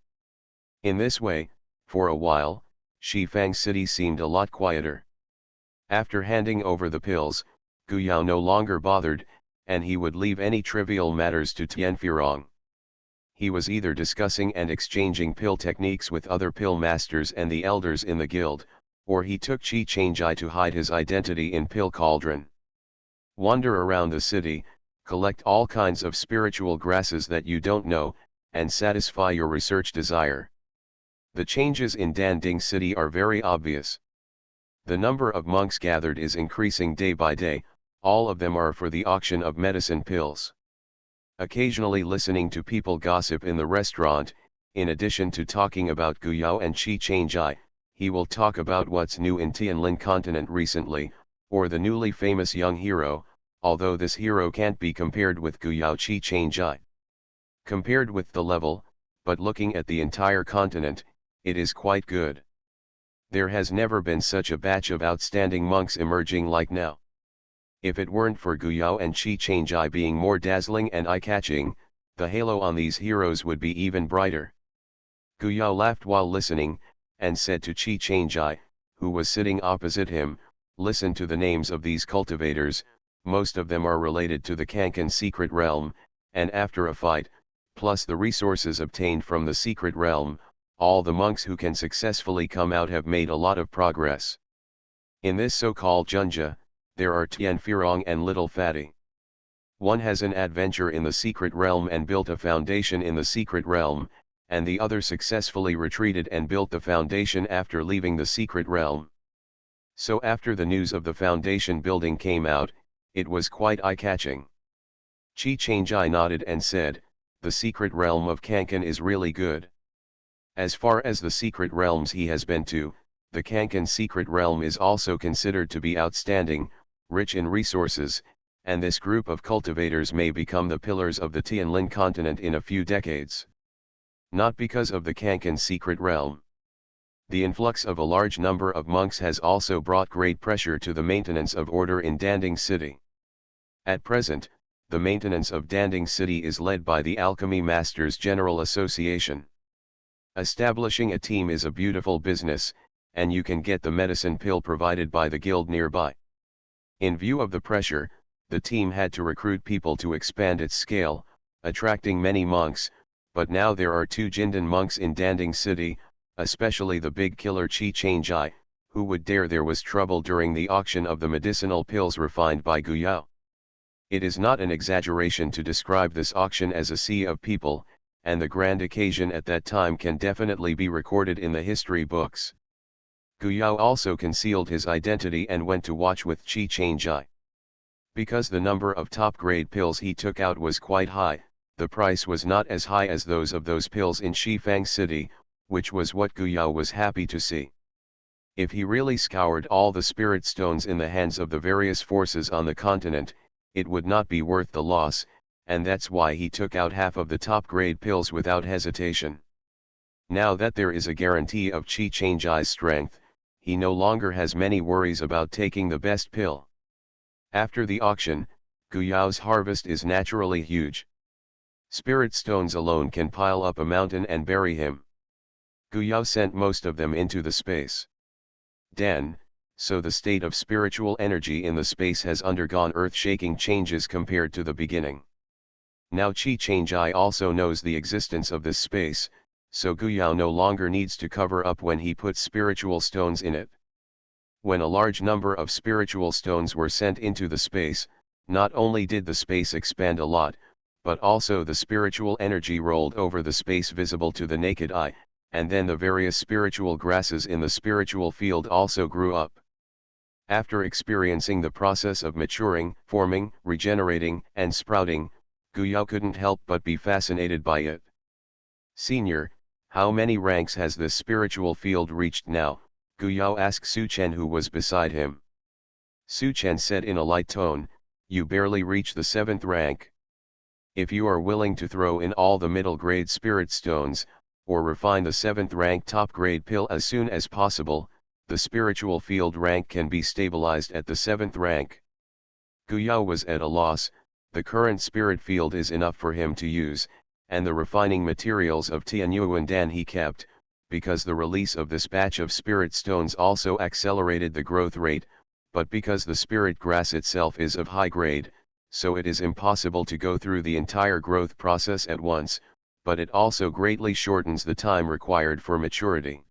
In this way, for a while, Shifang City seemed a lot quieter. After handing over the pills, Guyao no longer bothered, and he would leave any trivial matters to Tianfirong. He was either discussing and exchanging pill techniques with other pill masters and the elders in the guild, or he took Qi Changjai to hide his identity in Pill Cauldron. Wander around the city, collect all kinds of spiritual grasses that you don't know, and satisfy your research desire. The changes in Danding City are very obvious. The number of monks gathered is increasing day by day, all of them are for the auction of medicine pills. Occasionally listening to people gossip in the restaurant, in addition to talking about Guyao and Qi Changjai, he will talk about what's new in Tianlin continent recently, or the newly famous young hero, although this hero can't be compared with Guyao Qi Changjai. Compared with the level, but looking at the entire continent, it is quite good. There has never been such a batch of outstanding monks emerging like now. If it weren't for Guyao and Qi Changjai being more dazzling and eye-catching, the halo on these heroes would be even brighter. Guyao laughed while listening, and said to Qi Changjai, who was sitting opposite him, "Listen to the names of these cultivators, most of them are related to the Kankan secret realm, and after a fight, plus the resources obtained from the secret realm, all the monks who can successfully come out have made a lot of progress. In this so-called Junja, there are Tianfirong and Little Fatty. One has an adventure in the secret realm and built a foundation in the secret realm, and the other successfully retreated and built the foundation after leaving the secret realm. So after the news of the foundation building came out, it was quite eye-catching." Qi Changjai nodded and said, "The secret realm of Kankan is really good. As far as the secret realms he has been to, the Kankan secret realm is also considered to be outstanding, rich in resources, and this group of cultivators may become the pillars of the Tianlin continent in a few decades. Not because of the Kankan secret realm. The influx of a large number of monks has also brought great pressure to the maintenance of order in Danding City. At present, the maintenance of Danding City is led by the Alchemy Masters General Association. Establishing a team is a beautiful business, and you can get the medicine pill provided by the guild nearby. In view of the pressure, the team had to recruit people to expand its scale, attracting many monks, but now there are 2 Jindan monks in Danding City, especially the big killer Qi Changjai, who would dare there was trouble during the auction of the medicinal pills refined by Guyao. It is not an exaggeration to describe this auction as a sea of people, and the grand occasion at that time can definitely be recorded in the history books. Guyao also concealed his identity and went to watch with Qi Changjai. Because the number of top-grade pills he took out was quite high, the price was not as high as those of those pills in Shifang City, which was what Guyao was happy to see. If he really scoured all the spirit stones in the hands of the various forces on the continent, it would not be worth the loss, and that's why he took out half of the top-grade pills without hesitation. Now that there is a guarantee of Qi Changjai's strength, he no longer has many worries about taking the best pill. After the auction, Guyao's harvest is naturally huge. Spirit stones alone can pile up a mountain and bury him. Guyao sent most of them into the space. Dan, so the state of spiritual energy in the space has undergone earth-shaking changes compared to the beginning. Now Chi-Change-I also knows the existence of this space, so Guyao no longer needs to cover up when he puts spiritual stones in it. When a large number of spiritual stones were sent into the space, not only did the space expand a lot, but also the spiritual energy rolled over the space visible to the naked eye, and then the various spiritual grasses in the spiritual field also grew up. After experiencing the process of maturing, forming, regenerating, and sprouting, Guyao couldn't help but be fascinated by it. "Senior, how many ranks has this spiritual field reached now?" Guyao asked Su Chen, who was beside him. Su Chen said in a light tone, "You barely reach the 7th rank. If you are willing to throw in all the middle grade spirit stones, or refine the 7th rank top grade pill as soon as possible, the spiritual field rank can be stabilized at the 7th rank." Guyao was at a loss. The current spirit field is enough for him to use, and the refining materials of Tianyuan Dan he kept, because the release of this batch of spirit stones also accelerated the growth rate, but because the spirit grass itself is of high grade, so it is impossible to go through the entire growth process at once, but it also greatly shortens the time required for maturity.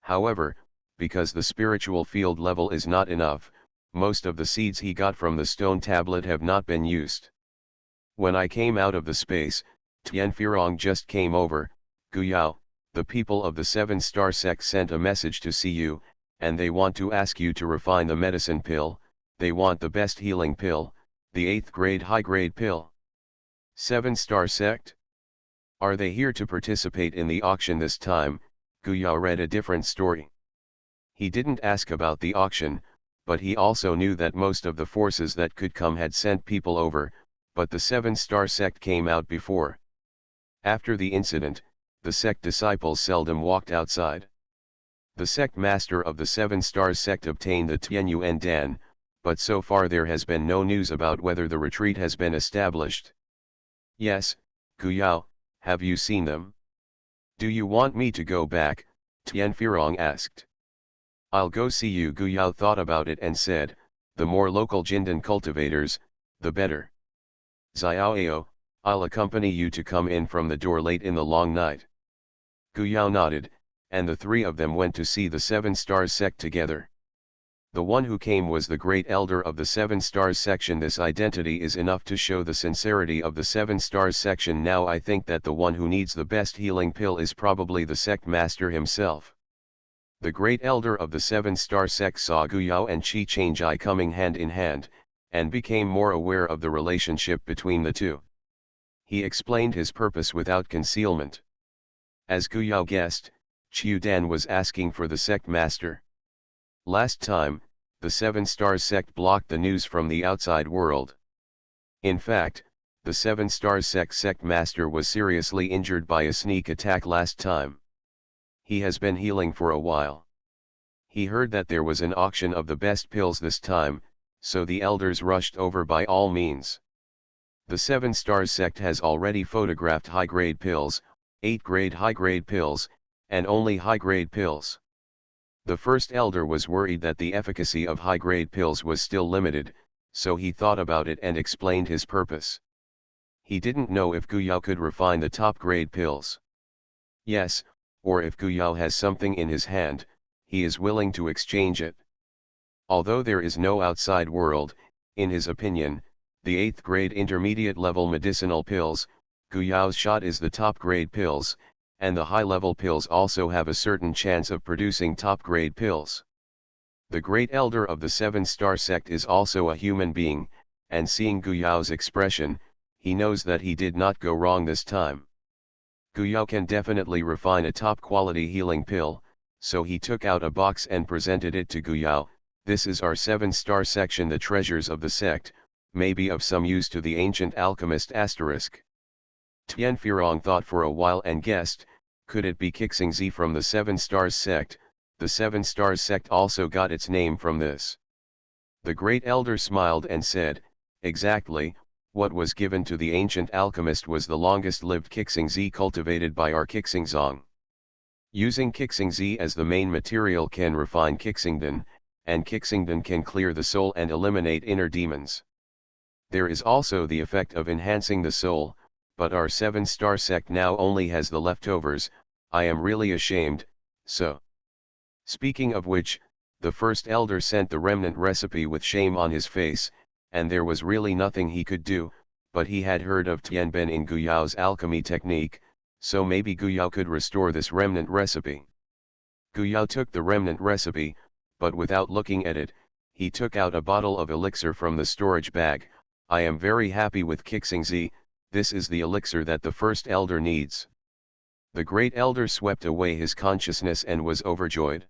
However, because the spiritual field level is not enough, most of the seeds he got from the stone tablet have not been used. "When I came out of the space, Tianfirong just came over. Guyao, the people of the 7-star sect sent a message to see you, and they want to ask you to refine the medicine pill. They want the best healing pill, the 8th grade high grade pill." 7-star sect? Are they here to participate in the auction this time? Guyao read a different story. He didn't ask about the auction, but he also knew that most of the forces that could come had sent people over, but the 7-star sect came out before. After the incident, the sect disciples seldom walked outside. The sect master of the 7-star sect obtained the Tianyuan Dan, but so far there has been no news about whether the retreat has been established. "Yes, Guyao, have you seen them? Do you want me to go back?" Tianfirong asked. "I'll go see you." Guyao thought about it and said, "The more local Jindan cultivators, the better. Xiaoao, I'll accompany you to come in from the door late in the long night." Guyao nodded, and the three of them went to see the 7-star sect together. The one who came was the great elder of the 7-star section. This identity is enough to show the sincerity of the 7-star section. Now I think that the one who needs the best healing pill is probably the sect master himself. The great elder of the 7-star sect saw Guyao and Chi-Change-I coming hand in hand, and became more aware of the relationship between the two. He explained his purpose without concealment. As Guyao guessed, Chiu Dan was asking for the sect master. Last time, the 7-star sect blocked the news from the outside world. In fact, the 7-star sect master was seriously injured by a sneak attack last time. He has been healing for a while. He heard that there was an auction of the best pills this time, so the elders rushed over by all means. The 7-star sect has already photographed high-grade pills, 8-grade high-grade pills, and only high-grade pills. The first elder was worried that the efficacy of high-grade pills was still limited, so he thought about it and explained his purpose. He didn't know if Guyao could refine the top-grade pills. Yes, or if Guyao has something in his hand, he is willing to exchange it. Although there is no outside world, in his opinion, the 8th grade intermediate level medicinal pills, Guyao's shot is the top grade pills, and the high level pills also have a certain chance of producing top grade pills. The great elder of the 7-star sect is also a human being, and seeing Guyao's expression, he knows that he did not go wrong this time. Guyao can definitely refine a top-quality healing pill, so he took out a box and presented it to Guyao. "This is our 7-star section, the treasures of the sect, may be of some use to the ancient alchemist asterisk." Tianfirong thought for a while and guessed, could it be Kixingzi from the 7-star sect? The 7-star sect also got its name from this. The great elder smiled and said, exactly, what was given to the ancient alchemist was the longest-lived Qixingzi cultivated by our Qixingzong. Using Qixingzi as the main material can refine Qixingdan, and Qixingdan can clear the soul and eliminate inner demons. There is also the effect of enhancing the soul, but our 7-star sect now only has the leftovers. I am really ashamed, so. Speaking of which, the first elder sent the remnant recipe with shame on his face, and there was really nothing he could do, but he had heard of Tianben in Guyao's alchemy technique, so maybe Guyao could restore this remnant recipe. Guyao took the remnant recipe, but without looking at it, he took out a bottle of elixir from the storage bag. I am very happy with Qixingzi, this is the elixir that the first elder needs. The great elder swept away his consciousness and was overjoyed.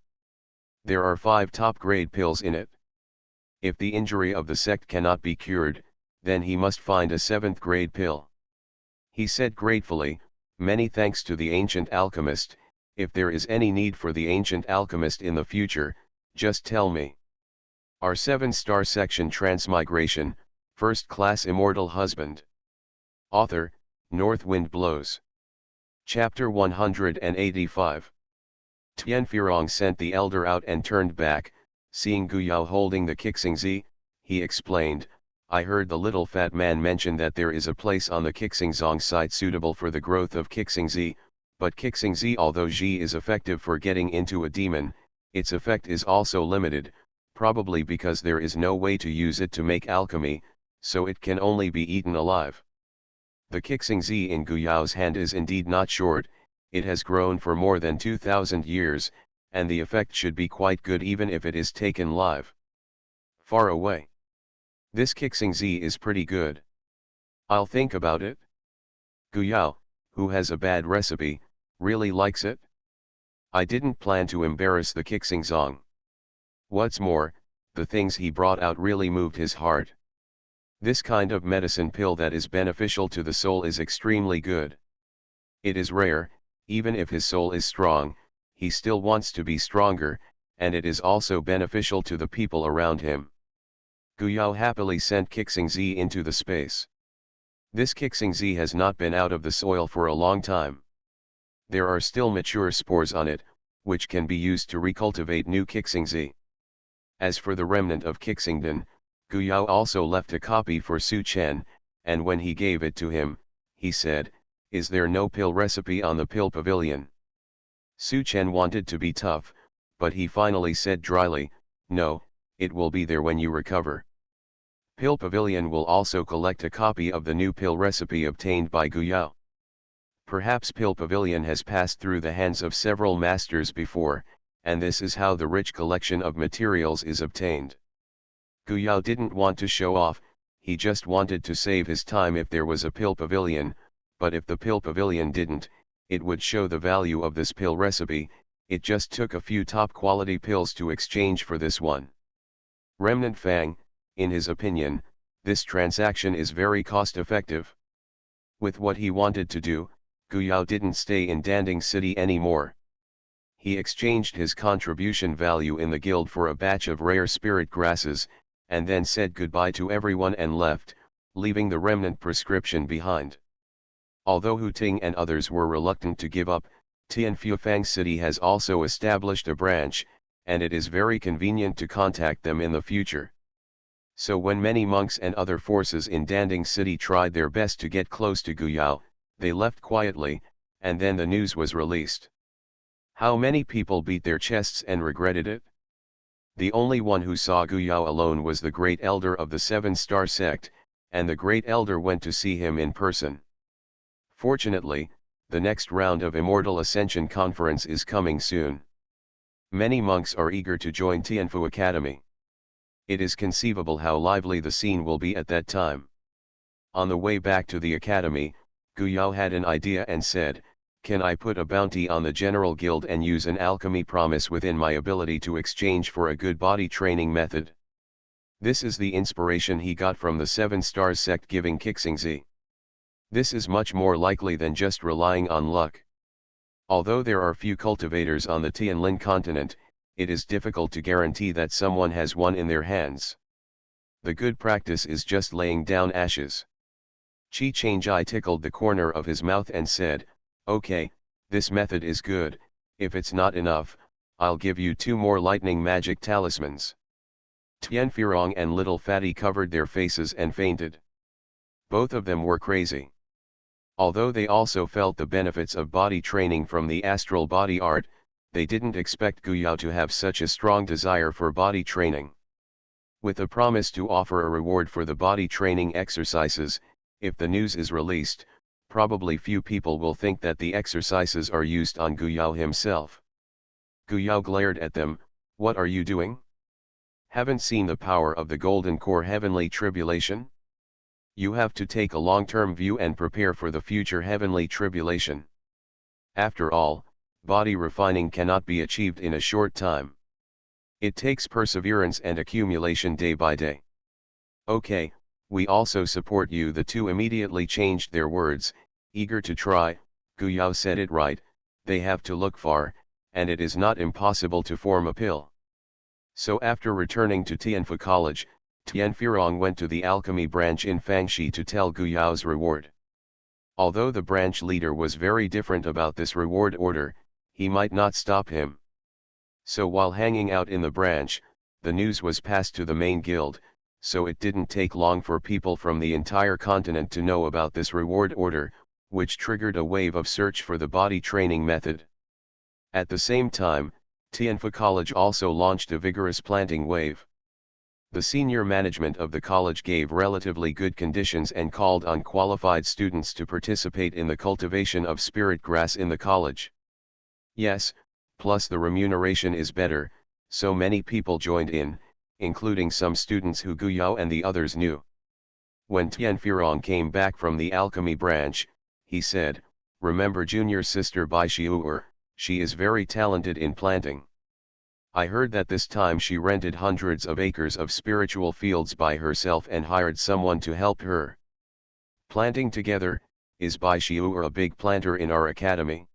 There are 5 top-grade pills in it. If the injury of the sect cannot be cured, then he must find a 7th-grade pill. He said gratefully, many thanks to the ancient alchemist. If there is any need for the ancient alchemist in the future, just tell me. Our 7-star section Transmigration, First Class Immortal Husband. Author, North Wind Blows. Chapter 185. Tianfirong sent the elder out and turned back, seeing Guyao holding the Qixingzi, he explained, I heard the little fat man mention that there is a place on the Qixingzong site suitable for the growth of Qixingzi, but Qixingzi, although Ji is effective for getting into a demon, its effect is also limited, probably because there is no way to use it to make alchemy, so it can only be eaten alive. The Qixingzi in Guyao's hand is indeed not short, it has grown for more than 2,000 years, and the effect should be quite good even if it is taken live. Far away. This Qixingzi is pretty good. I'll think about it. Guyao, who has a bad recipe, really likes it. I didn't plan to embarrass the Qixingzong. What's more, the things he brought out really moved his heart. This kind of medicine pill that is beneficial to the soul is extremely good. It is rare, even if his soul is strong, he still wants to be stronger, and it is also beneficial to the people around him. Guyao happily sent Qixingzi into the space. This Qixingzi has not been out of the soil for a long time. There are still mature spores on it, which can be used to recultivate new Qixingzi. As for the remnant of Qixingdan, Guyao also left a copy for Su Chen, and when he gave it to him, he said, is there no pill recipe on the pill pavilion? Su Chen wanted to be tough, but he finally said dryly, no, it will be there when you recover. Pill Pavilion will also collect a copy of the new pill recipe obtained by Guyao. Perhaps Pill Pavilion has passed through the hands of several masters before, and this is how the rich collection of materials is obtained. Guyao didn't want to show off, he just wanted to save his time if there was a Pill Pavilion, but if the Pill Pavilion didn't, it would show the value of this pill recipe. It just took a few top quality pills to exchange for this one. Remnant Fang, in his opinion, this transaction is very cost effective. With what he wanted to do, Guyao didn't stay in Danding City anymore. He exchanged his contribution value in the guild for a batch of rare spirit grasses, and then said goodbye to everyone and left, leaving the remnant prescription behind. Although Hu Ting and others were reluctant to give up, Tianfufang City has also established a branch, and it is very convenient to contact them in the future. So when many monks and other forces in Danding City tried their best to get close to Guyao, they left quietly, and then the news was released. How many people beat their chests and regretted it? The only one who saw Guyao alone was the great elder of the 7-star sect, and the great elder went to see him in person. Fortunately, the next round of Immortal Ascension Conference is coming soon. Many monks are eager to join Tianfu Academy. It is conceivable how lively the scene will be at that time. On the way back to the academy, Guyao had an idea and said, can I put a bounty on the General Guild and use an alchemy promise within my ability to exchange for a good body training method? This is the inspiration he got from the 7-star sect giving Qixingzi. This is much more likely than just relying on luck. Although there are few cultivators on the Tianlin continent, it is difficult to guarantee that someone has one in their hands. The good practice is just laying down ashes. Chi Chang'ai tickled the corner of his mouth and said, "Okay, this method is good. If it's not enough, I'll give you 2 more lightning magic talismans." Tianfirong and Little Fatty covered their faces and fainted. Both of them were crazy. Although they also felt the benefits of body training from the astral body art, they didn't expect Gu Yao to have such a strong desire for body training. With a promise to offer a reward for the body training exercises, if the news is released, probably few people will think that the exercises are used on Gu Yao himself. Gu Yao glared at them. "What are you doing? Haven't seen the power of the Golden Core Heavenly Tribulation? You have to take a long-term view and prepare for the future Heavenly Tribulation. After all, body refining cannot be achieved in a short time. It takes perseverance and accumulation day by day." "Okay, we also support you." The two immediately changed their words, eager to try. Gu Yao said it right, they have to look far, and it is not impossible to form a pill. So after returning to Tianfu College, Tianfirong went to the alchemy branch in Fangxi to tell Gu Yao's reward. Although the branch leader was very different about this reward order, he might not stop him. So while hanging out in the branch, the news was passed to the main guild, so it didn't take long for people from the entire continent to know about this reward order, which triggered a wave of search for the body training method. At the same time, Tianfu College also launched a vigorous planting wave. The senior management of the college gave relatively good conditions and called on qualified students to participate in the cultivation of spirit grass in the college. Yes, plus the remuneration is better, so many people joined in, including some students who Gu Yao and the others knew. When Tianfirong came back from the alchemy branch, he said, "Remember junior sister Bai Xiu'er, she is very talented in planting. I heard that this time she rented hundreds of acres of spiritual fields by herself and hired someone to help her. Planting together, is Bai Xiu'er a big planter in our academy?"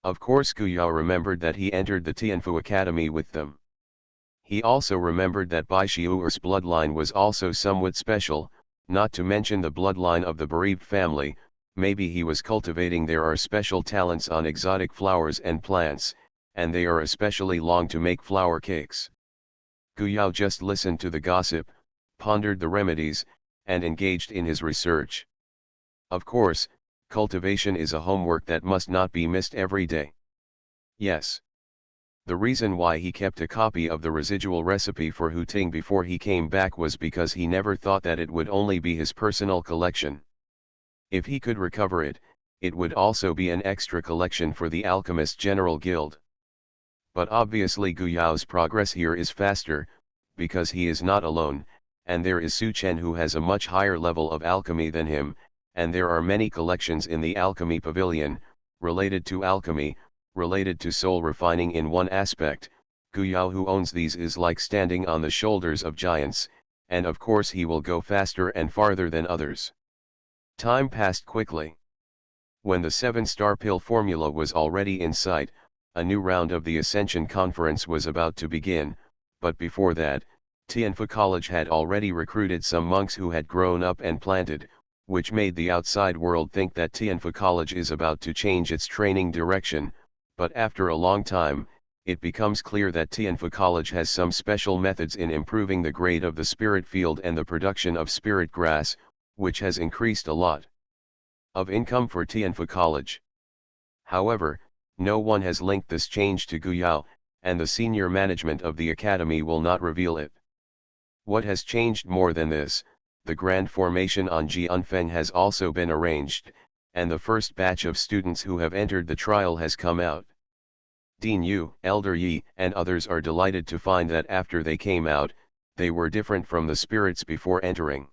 Of course Gu Yao remembered that he entered the Tianfu Academy with them. He also remembered that Bai Xiu'er's bloodline was also somewhat special, not to mention the bloodline of the bereaved family. Maybe he was cultivating. There are special talents on exotic flowers and plants, and they are especially long to make flower cakes. Gu Yao just listened to the gossip, pondered the remedies, and engaged in his research. Of course, cultivation is a homework that must not be missed every day. Yes. The reason why he kept a copy of the residual recipe for Hu Ting before he came back was because he never thought that it would only be his personal collection. If he could recover it, it would also be an extra collection for the Alchemist General Guild. But obviously Gu Yao's progress here is faster, because he is not alone, and there is Su Chen who has a much higher level of alchemy than him, and there are many collections in the Alchemy Pavilion, related to alchemy, related to soul refining in one aspect. Gu Yao who owns these is like standing on the shoulders of giants, and of course he will go faster and farther than others. Time passed quickly. When the 7-star pill formula was already in sight, a new round of the Ascension Conference was about to begin, but before that, Tianfu College had already recruited some monks who had grown up and planted, which made the outside world think that Tianfu College is about to change its training direction, but after a long time, it becomes clear that Tianfu College has some special methods in improving the grade of the spirit field and the production of spirit grass, which has increased a lot of income for Tianfu College. However, no one has linked this change to Gu Yao, and the senior management of the academy will not reveal it. What has changed more than this? The grand formation on Jianfeng has also been arranged, and the first batch of students who have entered the trial has come out. Dean Yu, Elder Yi, and others are delighted to find that after they came out, they were different from the spirits before entering.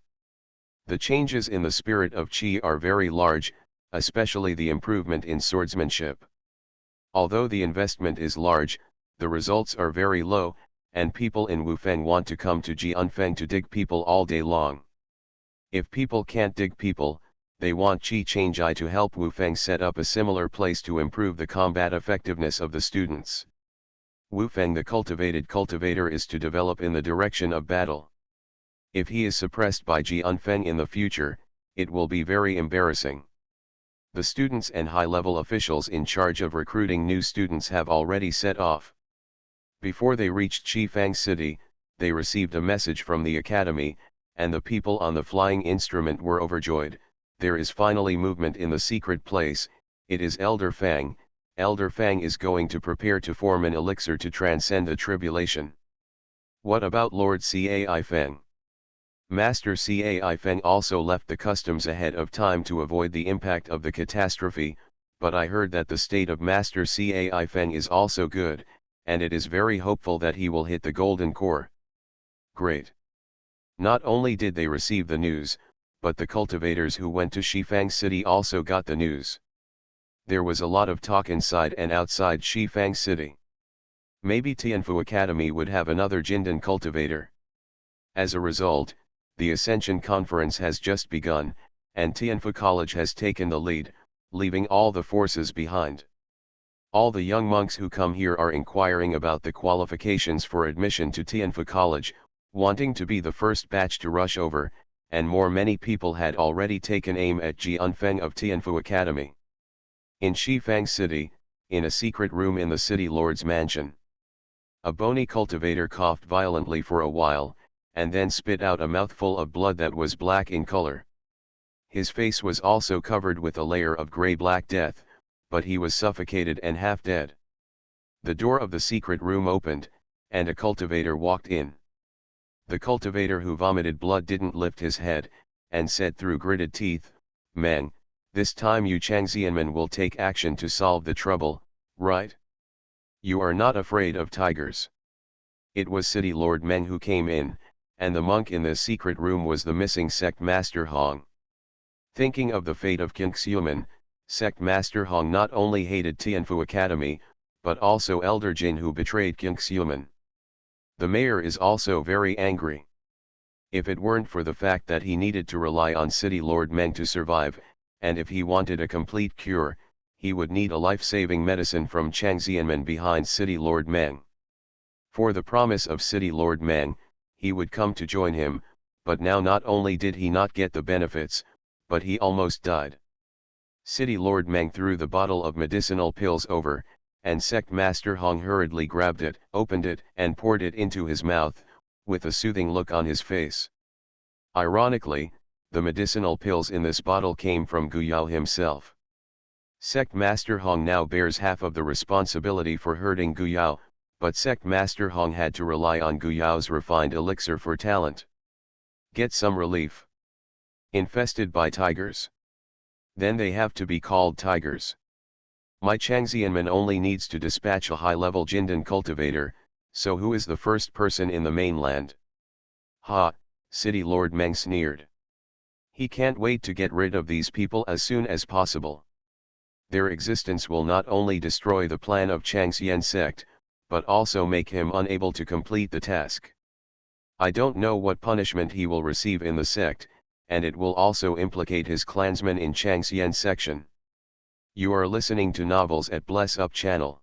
The changes in the spirit of Qi are very large, especially the improvement in swordsmanship. Although the investment is large, the results are very low, and people in Wufeng want to come to Jianfeng to dig people all day long. If people can't dig people, they want Qi Chang'ai to help Wufeng set up a similar place to improve the combat effectiveness of the students. Wufeng the cultivated cultivator is to develop in the direction of battle. If he is suppressed by Ji Unfeng in the future, it will be very embarrassing. The students and high-level officials in charge of recruiting new students have already set off. Before they reached Shifang City, they received a message from the academy, and the people on the flying instrument were overjoyed. There is finally movement in the secret place. It is Elder Fang. Elder Fang is going to prepare to form an elixir to transcend the tribulation. What about Lord Cai Feng? Master Cai Feng also left the customs ahead of time to avoid the impact of the catastrophe, but I heard that the state of Master Cai Feng is also good, and it is very hopeful that he will hit the golden core. Great. Not only did they receive the news, but the cultivators who went to Shifang City also got the news. There was a lot of talk inside and outside Shifang City. Maybe Tianfu Academy would have another Jindan cultivator. As a result, the Ascension Conference has just begun, and Tianfu College has taken the lead, leaving all the forces behind. All the young monks who come here are inquiring about the qualifications for admission to Tianfu College, wanting to be the first batch to rush over, and many people had already taken aim at Ji Unfeng of Tianfu Academy. In Shifang City, in a secret room in the city lord's mansion, a bony cultivator coughed violently for a while, and then spit out a mouthful of blood that was black in color. His face was also covered with a layer of gray-black death, but he was suffocated and half dead. The door of the secret room opened, and a cultivator walked in. The cultivator who vomited blood didn't lift his head, and said through gritted teeth, "Meng, this time you Changxianmen will take action to solve the trouble, right? You are not afraid of tigers." It was City Lord Meng who came in, and the monk in the secret room was the missing sect master Hong. Thinking of the fate of Qingxiumen, sect master Hong not only hated Tianfu Academy, but also Elder Jin who betrayed Qingxiumen. The mayor is also very angry. If it weren't for the fact that he needed to rely on City Lord Meng to survive, and if he wanted a complete cure, he would need a life-saving medicine from Changxianmen behind City Lord Meng. For the promise of City Lord Meng, he would come to join him, but now not only did he not get the benefits, but he almost died. City Lord Meng threw the bottle of medicinal pills over, and Sect Master Hong hurriedly grabbed it, opened it, and poured it into his mouth, with a soothing look on his face. Ironically, the medicinal pills in this bottle came from Guyao himself. Sect Master Hong now bears half of the responsibility for hurting Guyao, but Sect Master Hong had to rely on Guyao's refined elixir for talent. Get some relief. Infested by tigers. Then they have to be called tigers. My Changxianmen only needs to dispatch a high-level Jindan cultivator, so who is the first person in the mainland? Ha, City Lord Meng sneered. He can't wait to get rid of these people as soon as possible. Their existence will not only destroy the plan of Changxian sect, but also make him unable to complete the task. I don't know what punishment he will receive in the sect, and it will also implicate his clansmen in Changxian section. You are listening to Novels at Bless Up channel.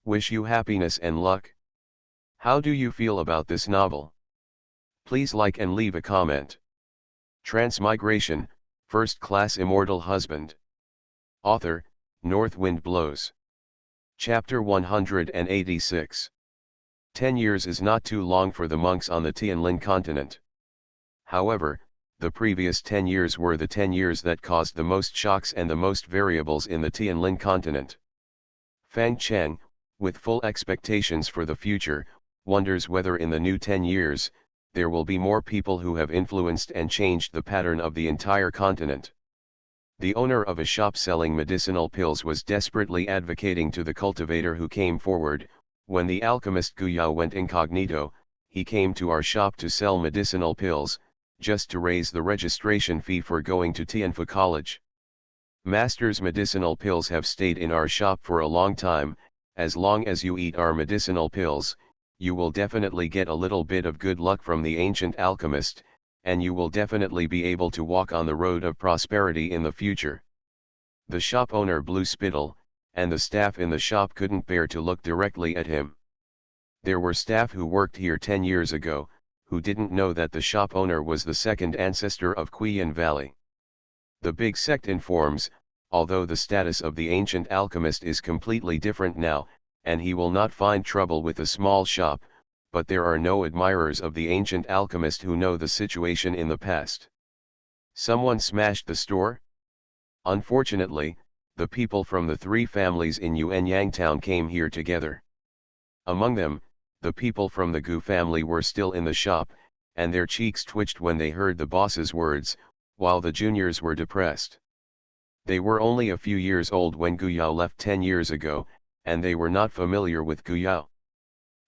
Wish you happiness and luck. How do you feel about this novel? Please like and leave a comment. Transmigration, First Class Immortal Husband. Author, North Wind Blows. Chapter 186. 10 years is not too long for the monks on the Tianlin continent. However, the previous 10 years were the 10 years that caused the most shocks and the most variables in the Tianlin continent. Fang Cheng, with full expectations for the future, wonders whether in the new 10 years, there will be more people who have influenced and changed the pattern of the entire continent. The owner of a shop selling medicinal pills was desperately advocating to the cultivator who came forward. When the alchemist Guyao went incognito, he came to our shop to sell medicinal pills, just to raise the registration fee for going to Tianfu College. Master's medicinal pills have stayed in our shop for a long time. As long as you eat our medicinal pills, you will definitely get a little bit of good luck from the ancient alchemist, and you will definitely be able to walk on the road of prosperity in the future. The shop owner blew spittle, and the staff in the shop couldn't bear to look directly at him. There were staff who worked here 10 years ago, who didn't know that the shop owner was the second ancestor of Qian Valley. The big sect informs, although the status of the ancient alchemist is completely different now, and he will not find trouble with a small shop, but there are no admirers of the ancient alchemist who know the situation in the past. Someone smashed the store? Unfortunately, the people from the three families in Yuanyang town came here together. Among them, the people from the Gu family were still in the shop, and their cheeks twitched when they heard the boss's words, while the juniors were depressed. They were only a few years old when Gu Yao left 10 years ago, and they were not familiar with Gu Yao.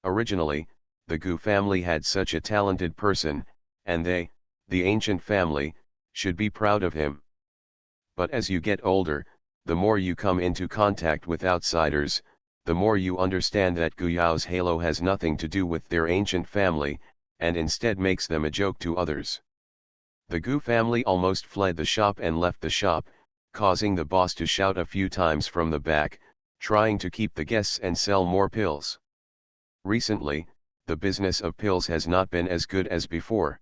Originally, the Gu family had such a talented person, and they, the ancient family, should be proud of him. But as you get older, the more you come into contact with outsiders, the more you understand that Gu Yao's halo has nothing to do with their ancient family, and instead makes them a joke to others. The Gu family almost fled the shop and left the shop, causing the boss to shout a few times from the back, trying to keep the guests and sell more pills. Recently, the business of pills has not been as good as before.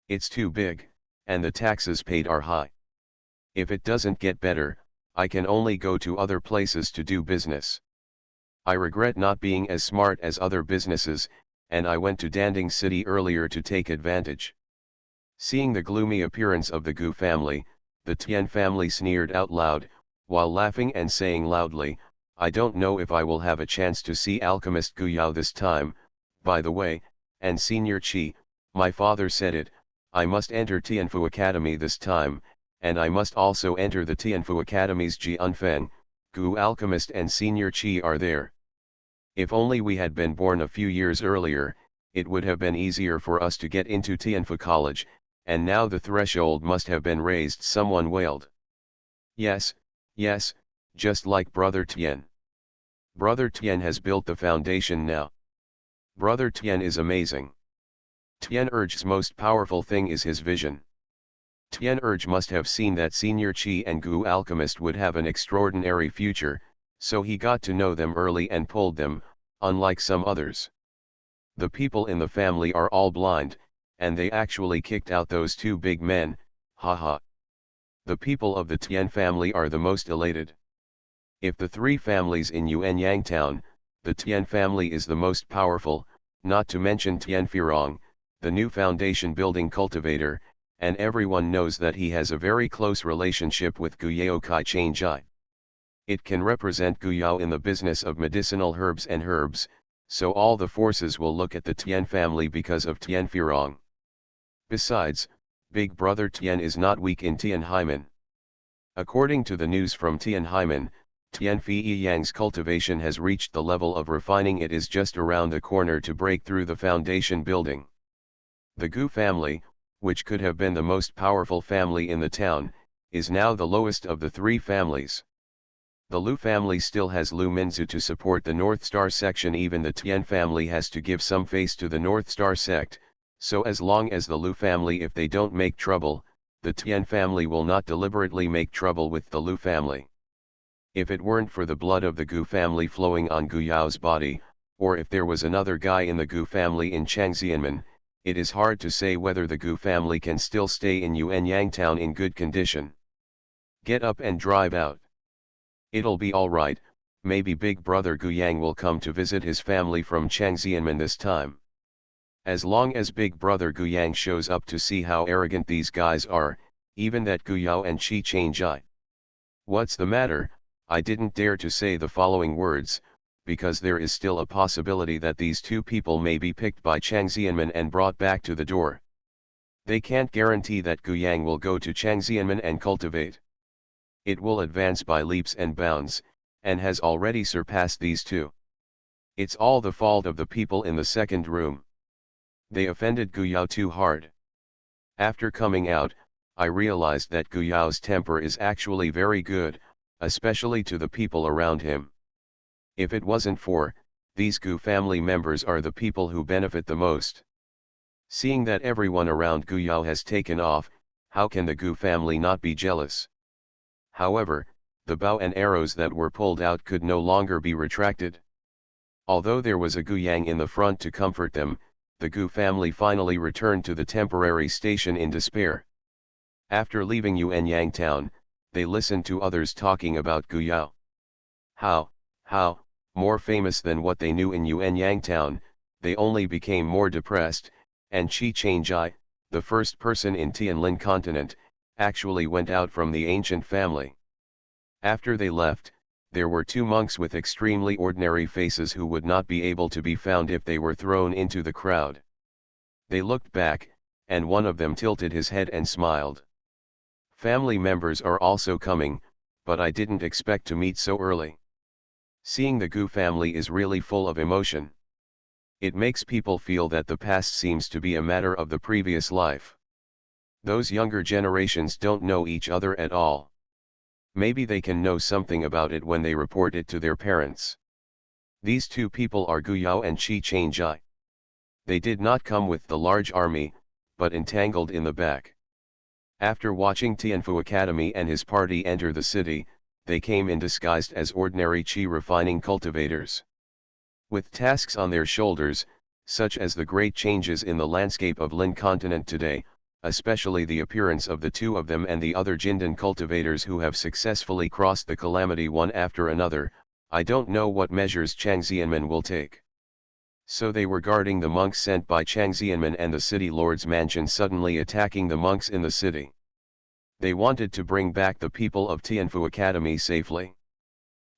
It's too big, and the taxes paid are high. If it doesn't get better, I can only go to other places to do business. I regret not being as smart as other businesses, and I went to Danding City earlier to take advantage. Seeing the gloomy appearance of the Gu family, the Tian family sneered out loud, while laughing and saying loudly, "I don't know if I will have a chance to see alchemist Gu Yao this time, by the way, and Senior Qi, my father said it, I must enter Tianfu Academy this time, and I must also enter the Tianfu Academy's Ji Unfeng, Gu alchemist and Senior Qi are there. If only we had been born a few years earlier, it would have been easier for us to get into Tianfu College, and now the threshold must have been raised," someone wailed. Yes, yes, just like Brother Tian. Brother Tian has built the foundation now. Brother Tian is amazing. Tian Erge's most powerful thing is his vision. Tian Erge must have seen that Senior Qi and Gu alchemist would have an extraordinary future, so he got to know them early and pulled them, unlike some others. The people in the family are all blind, and they actually kicked out those two big men, haha. The people of the Tian family are the most elated. If the three families in Yuanyang town, the Tian family is the most powerful, not to mention Tian Firong, the new foundation building cultivator, and everyone knows that he has a very close relationship with Gu Yao Kai Changji. It can represent Gu Yao in the business of medicinal herbs, so all the forces will look at the Tian family because of Tian Firong. Besides, Big Brother Tian is not weak in Tianhaimen. According to the news from Tianhaimen, Tianfi Yang's cultivation has reached the level of refining. It is just around the corner to break through the foundation building. The Gu family, which could have been the most powerful family in the town, is now the lowest of the three families. The Lu family still has Lu Minzu to support the North Star section. Even the Tian family has to give some face to the North Star sect, so as long as the Lu family, if they don't make trouble, the Tian family will not deliberately make trouble with the Lu family. If it weren't for the blood of the Gu family flowing on Gu Yao's body, or if there was another guy in the Gu family in Changxianmen, it is hard to say whether the Gu family can still stay in Yuanyang town in good condition. Get up and drive out. It'll be alright, maybe Big Brother Gu Yang will come to visit his family from Changxianmen this time. As long as Big Brother Gu Yang shows up to see how arrogant these guys are, even that Gu Yao and Qi Changjai. What's the matter? I didn't dare to say the following words, because there is still a possibility that these two people may be picked by Changxianmen and brought back to the door. They can't guarantee that Gu Yang will go to Changxianmen and cultivate. It will advance by leaps and bounds, and has already surpassed these two. It's all the fault of the people in the second room. They offended Gu Yao too hard. After coming out, I realized that Gu Yao's temper is actually very good, especially to the people around him. If it wasn't for, these Gu family members are the people who benefit the most. Seeing that everyone around Gu Yao has taken off, how can the Gu family not be jealous? However, the bow and arrows that were pulled out could no longer be retracted. Although there was a Gu Yang in the front to comfort them, the Gu family finally returned to the temporary station in despair. After leaving Yuanyang town, they listened to others talking about Gu Yao. How, more famous than what they knew in Yuanyang town, they only became more depressed, and Qi Changjai, the first person in Tianlin continent, actually went out from the ancient family. After they left, there were two monks with extremely ordinary faces who would not be able to be found if they were thrown into the crowd. They looked back, and one of them tilted his head and smiled. Family members are also coming, but I didn't expect to meet so early. Seeing the Gu family is really full of emotion. It makes people feel that the past seems to be a matter of the previous life. Those younger generations don't know each other at all. Maybe they can know something about it when they report it to their parents. These two people are Gu Yao and Qi Changjai. They did not come with the large army, but entangled in the back. After watching Tianfu Academy and his party enter the city, they came in disguised as ordinary Qi refining cultivators. With tasks on their shoulders, such as the great changes in the landscape of Lin continent today, especially the appearance of the two of them and the other Jindan cultivators who have successfully crossed the calamity one after another, I don't know what measures Chang Xianmen will take. So they were guarding the monks sent by Chang Xianmen and the city lord's mansion suddenly attacking the monks in the city. They wanted to bring back the people of Tianfu Academy safely.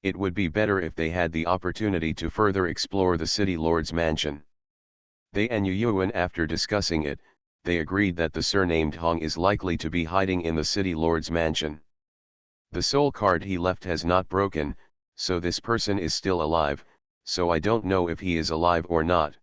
It would be better if they had the opportunity to further explore the city lord's mansion. They and Yu Yuan, after discussing it, they agreed that the surnamed Hong is likely to be hiding in the city lord's mansion. The soul card he left has not broken, so this person is still alive, so I don't know if he is alive or not.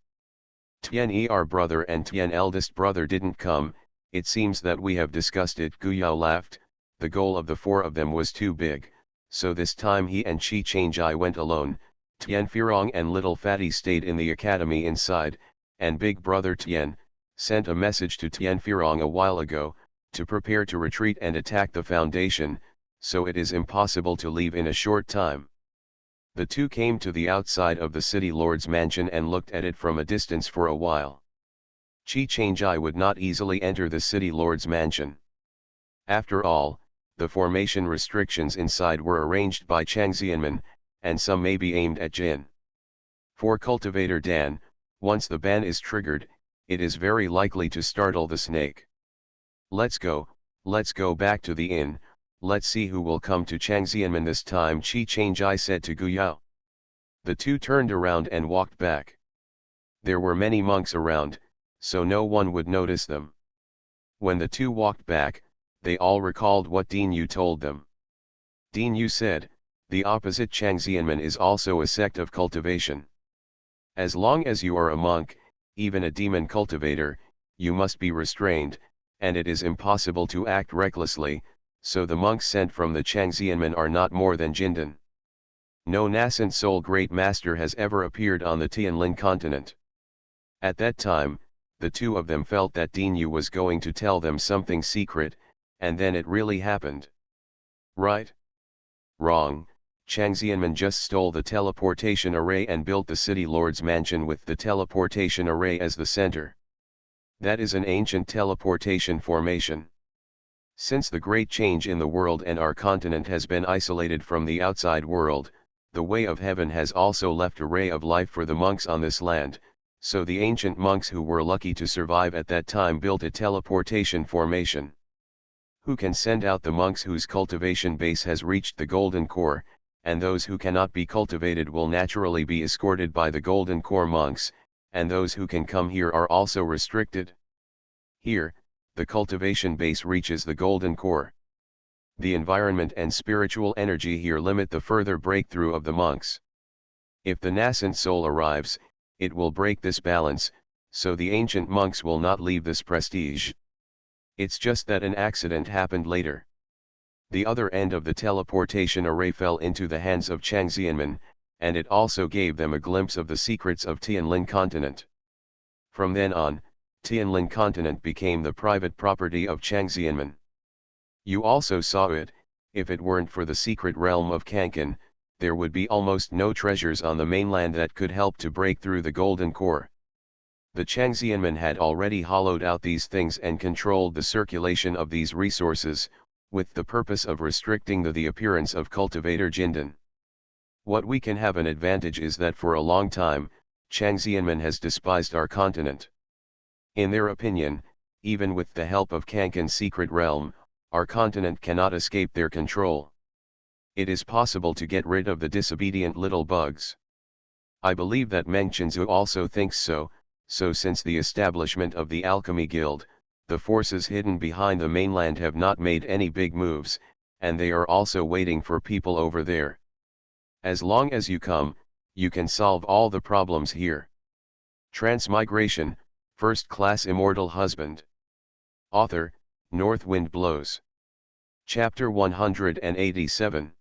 Tian Er brother and Tian eldest brother didn't come. It seems that we have discussed it. Gu Yao laughed. The goal of the four of them was too big, so this time he and Qi Changjai went alone. Tian Firong and little Fatty stayed in the academy inside, and big brother Tian sent a message to Tian Firong a while ago, to prepare to retreat and attack the foundation, so it is impossible to leave in a short time. The two came to the outside of the city lord's mansion and looked at it from a distance for a while. Qi Changjai would not easily enter the city lord's mansion. After all, the formation restrictions inside were arranged by Chang Xianmen, and some may be aimed at Jin. For cultivator Dan, once the ban is triggered, it is very likely to startle the snake. Let's go back to the inn, let's see who will come to Chang Xianmen this time, Qi Changjai said to Gu Yao. The two turned around and walked back. There were many monks around, so no one would notice them. When the two walked back, they all recalled what Dean Yu told them. Dean Yu said, the opposite Chang Xianmen is also a sect of cultivation. As long as you are a monk, even a demon cultivator, you must be restrained, and it is impossible to act recklessly, so the monks sent from the Chang Xianmen are not more than Jindan. No nascent soul great master has ever appeared on the Tianlin continent. At that time, the two of them felt that Dean Yu was going to tell them something secret, and then it really happened. Right? Wrong. Chang Xianmen just stole the teleportation array and built the city lord's mansion with the teleportation array as the center. That is an ancient teleportation formation. Since the great change in the world and our continent has been isolated from the outside world, the way of heaven has also left a ray of life for the monks on this land, so the ancient monks who were lucky to survive at that time built a teleportation formation. Who can send out the monks whose cultivation base has reached the golden core, and those who cannot be cultivated will naturally be escorted by the golden core monks, and those who can come here are also restricted. Here, the cultivation base reaches the golden core. The environment and spiritual energy here limit the further breakthrough of the monks. If the nascent soul arrives, it will break this balance, so the ancient monks will not leave this prestige. It's just that an accident happened later. The other end of the teleportation array fell into the hands of Chang Xianmen, and it also gave them a glimpse of the secrets of Tianlin continent. From then on, Tianlin continent became the private property of Chang Xianmen. You also saw it. If it weren't for the secret realm of Kankan, there would be almost no treasures on the mainland that could help to break through the golden core. The Changxianmen had already hollowed out these things and controlled the circulation of these resources, with the purpose of restricting the appearance of cultivator Jindan. What we can have an advantage is that for a long time, Changxianmen has despised our continent. In their opinion, even with the help of Kankan's secret realm, our continent cannot escape their control. It is possible to get rid of the disobedient little bugs. I believe that Meng Qinzu also thinks so, so since the establishment of the Alchemy Guild, the forces hidden behind the mainland have not made any big moves, and they are also waiting for people over there. As long as you come, you can solve all the problems here. Transmigration, First Class Immortal Husband. Author, North Wind Blows. Chapter 187.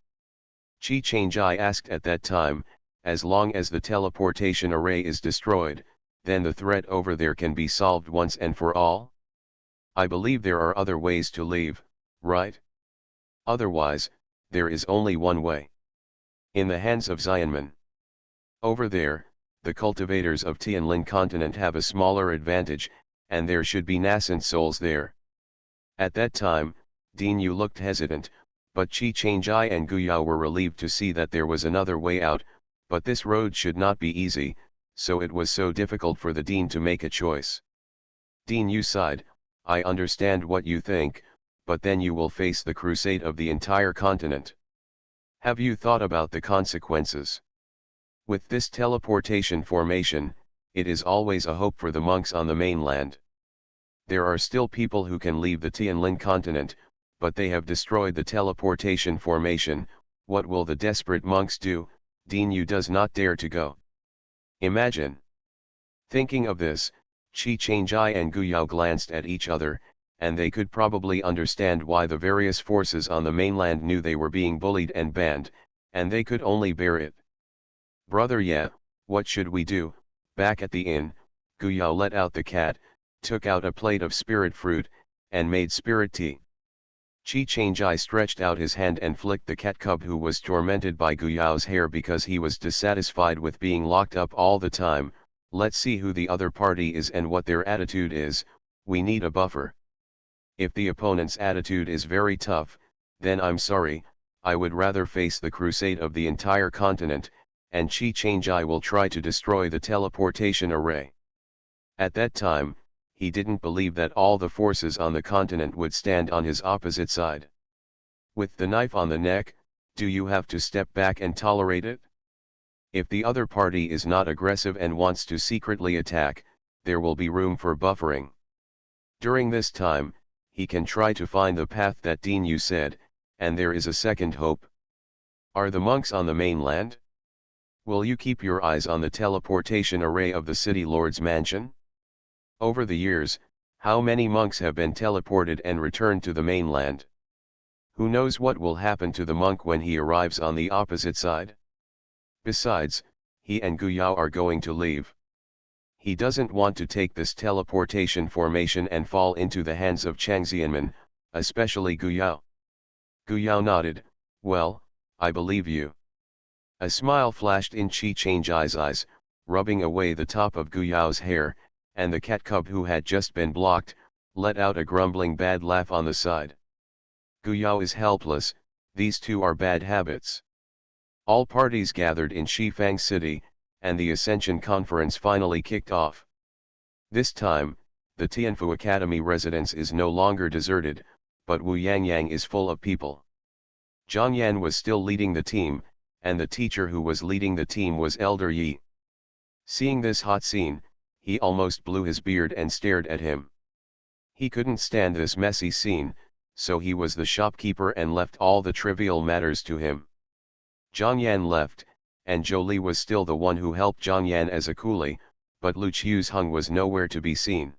Chi Changjai asked at that time, as long as the teleportation array is destroyed, then the threat over there can be solved once and for all? I believe there are other ways to leave, right? Otherwise, there is only one way. In the hands of Xianmen. Over there, the cultivators of Tianlin continent have a smaller advantage, and there should be nascent souls there. At that time, Dean Yu looked hesitant, but Chi Changjai and Guyao were relieved to see that there was another way out, but this road should not be easy, so it was so difficult for the Dean to make a choice. Dean Yu sighed, I understand what you think, but then you will face the crusade of the entire continent. Have you thought about the consequences? With this teleportation formation, it is always a hope for the monks on the mainland. There are still people who can leave the Tianlin continent, but they have destroyed the teleportation formation. What will the desperate monks do? Dean Yu does not dare to go. Imagine. Thinking of this, Chi Changjai and Guyao glanced at each other, and they could probably understand why the various forces on the mainland knew they were being bullied and banned, and they could only bear it. Brother, yeah, what should we do? Back at the inn, Guyao let out the cat, took out a plate of spirit fruit, and made spirit tea. Chi Changjai stretched out his hand and flicked the cat cub who was tormented by Guyao's hair because he was dissatisfied with being locked up all the time. Let's see who the other party is and what their attitude is. We need a buffer. If the opponent's attitude is very tough, then I'm sorry, I would rather face the crusade of the entire continent, and Chi Changjai will try to destroy the teleportation array. At that time, he didn't believe that all the forces on the continent would stand on his opposite side. With the knife on the neck, do you have to step back and tolerate it? If the other party is not aggressive and wants to secretly attack, there will be room for buffering. During this time, he can try to find the path that Dean Yu said, and there is a second hope. Are the monks on the mainland? Will you keep your eyes on the teleportation array of the city lord's mansion? Over the years, how many monks have been teleported and returned to the mainland? Who knows what will happen to the monk when he arrives on the opposite side? Besides, he and Guyao are going to leave. He doesn't want to take this teleportation formation and fall into the hands of Changxianmen, especially Guyao. Guyao nodded, well, I believe you. A smile flashed in Chi Changjai's eyes, rubbing away the top of Guyao's hair, and the cat cub who had just been blocked, let out a grumbling bad laugh on the side. Guyao is helpless, these two are bad habits. All parties gathered in Shifang City, and the Ascension Conference finally kicked off. This time, the Tianfu Academy residence is no longer deserted, but Wu Yangyang is full of people. Zhang Yan was still leading the team, and the teacher who was leading the team was Elder Yi. Seeing this hot scene, he almost blew his beard and stared at him. He couldn't stand this messy scene, so he was the shopkeeper and left all the trivial matters to him. Zhang Yan left, and Zhou Li was still the one who helped Zhang Yan as a coolie, but Lu Qiu's Hung was nowhere to be seen.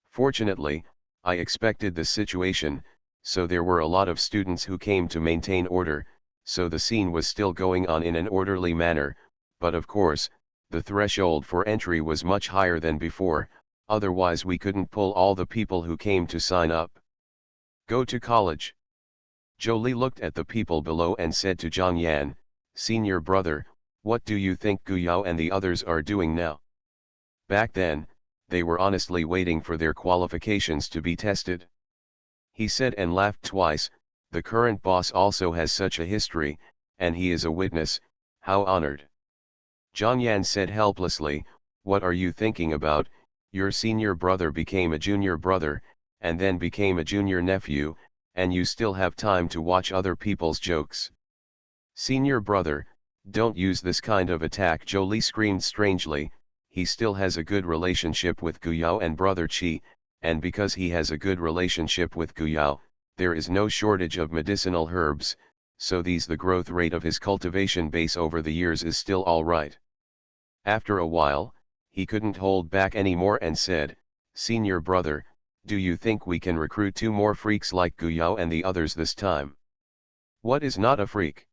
Fortunately, I expected this situation, so there were a lot of students who came to maintain order, so the scene was still going on in an orderly manner, but of course, the threshold for entry was much higher than before, otherwise we couldn't pull all the people who came to sign up. Go to college. Zhou Li looked at the people below and said to Zhang Yan, Senior brother, what do you think Guyao and the others are doing now? Back then, they were honestly waiting for their qualifications to be tested. He said and laughed twice, the current boss also has such a history, and he is a witness, how honored. Zhang Yan said helplessly, what are you thinking about? Your senior brother became a junior brother, and then became a junior nephew, and you still have time to watch other people's jokes. Senior brother, don't use this kind of attack, Jolie screamed strangely. He still has a good relationship with Guyao and brother Qi, and because he has a good relationship with Guyao, there is no shortage of medicinal herbs, so the growth rate of his cultivation base over the years is still alright. After a while, he couldn't hold back anymore and said, Senior brother, do you think we can recruit 2 more freaks like Guyao and the others this time? What is not a freak?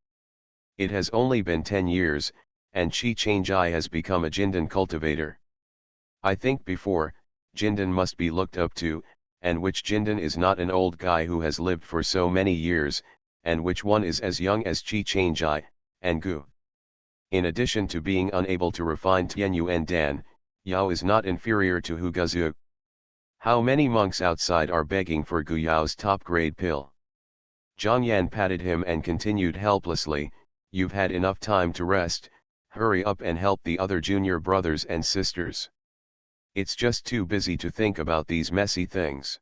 It has only been 10 years, and Qi Changjai has become a Jindan cultivator. I think before, Jindan must be looked up to, and which Jindan is not an old guy who has lived for so many years, and which one is as young as Qi Changjai, and Gu. In addition to being unable to refine Tianyu and Dan, Yao is not inferior to Hu Guzu. How many monks outside are begging for Gu Yao's top-grade pill? Zhang Yan patted him and continued helplessly, you've had enough time to rest, hurry up and help the other junior brothers and sisters. It's just too busy to think about these messy things.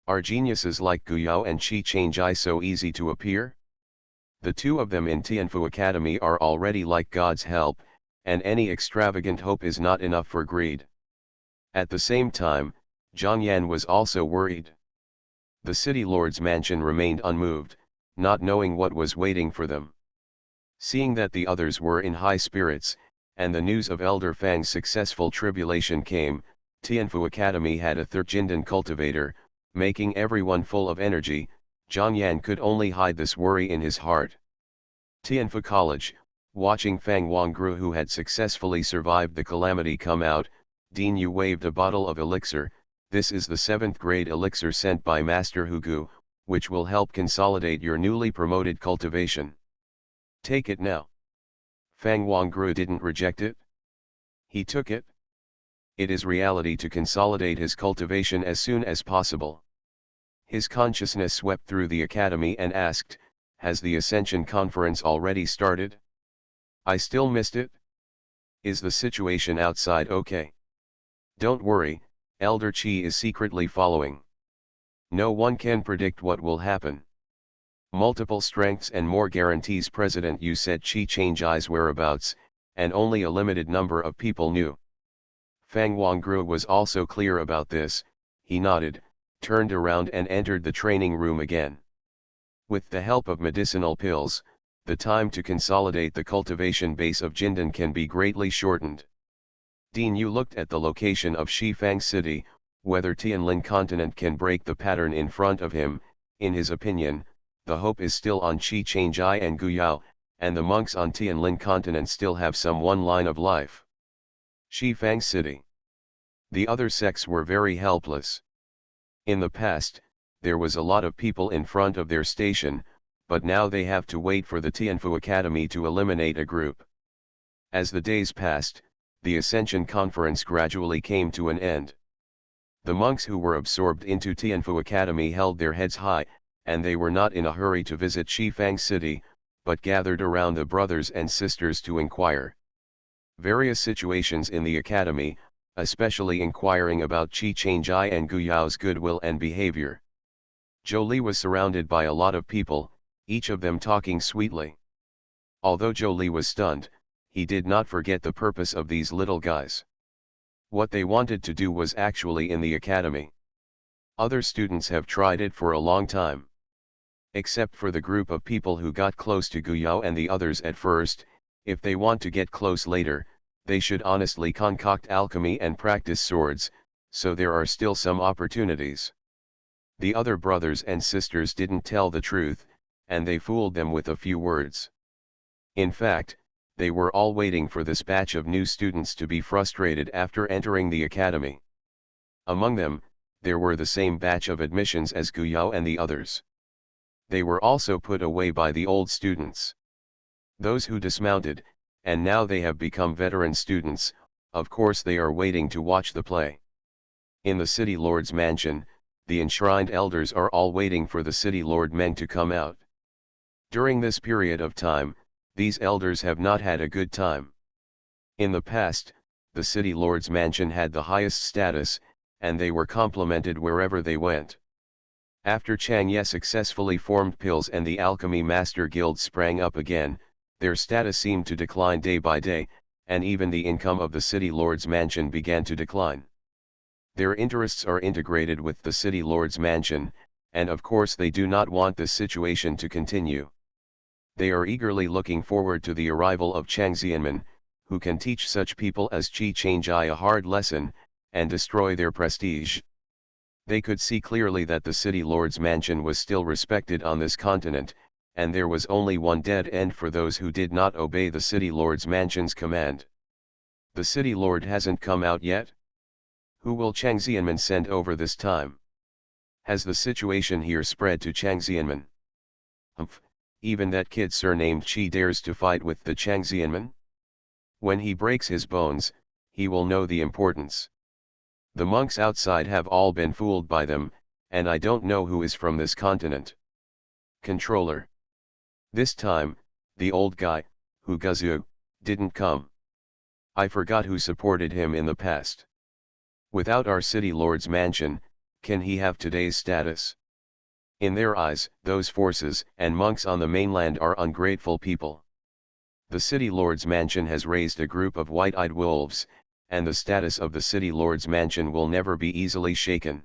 Are geniuses like Guyao and Qi Changjai so easy to appear? The 2 of them in Tianfu Academy are already like God's help, and any extravagant hope is not enough for greed. At the same time, Zhang Yan was also worried. The city lord's mansion remained unmoved, not knowing what was waiting for them. Seeing that the others were in high spirits, and the news of Elder Fang's successful tribulation came, Tianfu Academy had a 3rd Jindan cultivator, making everyone full of energy. Zhang Yan could only hide this worry in his heart. Tianfu College, watching Fang Wangru who had successfully survived the calamity come out, Dean Yu waved a bottle of elixir. This is the 7th grade elixir sent by Master Hugu, which will help consolidate your newly promoted cultivation. Take it now. Fang Wangru didn't reject it. He took it. It is reality to consolidate his cultivation as soon as possible. His consciousness swept through the academy and asked, has the Ascension Conference already started? I still missed it? Is the situation outside okay? Don't worry, Elder Qi is secretly following. No one can predict what will happen. Multiple strengths and more guarantees. President Yu said Qi Changjai's whereabouts, and only a limited number of people knew. Fang Wangru was also clear about this. He nodded, turned around and entered the training room again. With the help of medicinal pills, the time to consolidate the cultivation base of Jindan can be greatly shortened. Dean Yu looked at the location of Shifang City, whether Tianlin continent can break the pattern in front of him. In his opinion, the hope is still on Qi Changjai and Guyao, and the monks on Tianlin continent still have some one line of life. Shifang City. The other sects were very helpless. In the past, there was a lot of people in front of their station, but now they have to wait for the Tianfu Academy to eliminate a group. As the days passed, the Ascension Conference gradually came to an end. The monks who were absorbed into Tianfu Academy held their heads high, and they were not in a hurry to visit Shifang City, but gathered around the brothers and sisters to inquire. Various situations in the academy, especially inquiring about Qi Changjai and Guyao's goodwill and behavior. Jolie was surrounded by a lot of people, each of them talking sweetly. Although Jolie was stunned, he did not forget the purpose of these little guys. What they wanted to do was actually in the academy. Other students have tried it for a long time. Except for the group of people who got close to Guyao and the others at first, if they want to get close later, they should honestly concoct alchemy and practice swords, so there are still some opportunities. The other brothers and sisters didn't tell the truth, and they fooled them with a few words. In fact, they were all waiting for this batch of new students to be frustrated after entering the academy. Among them, there were the same batch of admissions as Guyao and the others. They were also put away by the old students. Those who dismounted, and now they have become veteran students, of course they are waiting to watch the play. In the city lord's mansion, the enshrined elders are all waiting for the city lord Meng to come out. During this period of time, these elders have not had a good time. In the past, the city lord's mansion had the highest status, and they were complimented wherever they went. After Chang Ye successfully formed pills and the Alchemy Master Guild sprang up again, their status seemed to decline day by day, and even the income of the city lord's mansion began to decline. Their interests are integrated with the city lord's mansion, and of course they do not want this situation to continue. They are eagerly looking forward to the arrival of Chang Xianmen, who can teach such people as Qi Changjai a hard lesson, and destroy their prestige. They could see clearly that the city lord's mansion was still respected on this continent, and there was only one dead end for those who did not obey the city lord's mansion's command. The city lord hasn't come out yet? Who will Chang Xianmen send over this time? Has the situation here spread to Chang Xianmen? Even that kid surnamed Qi dares to fight with the Chang Xianmen? When he breaks his bones, he will know the importance. The monks outside have all been fooled by them, and I don't know who is from this continent. Controller. This time, the old guy, Hu Guzu, didn't come. I forgot who supported him in the past. Without our city lord's mansion, can he have today's status? In their eyes, those forces and monks on the mainland are ungrateful people. The city lord's mansion has raised a group of white-eyed wolves, and the status of the city lord's mansion will never be easily shaken.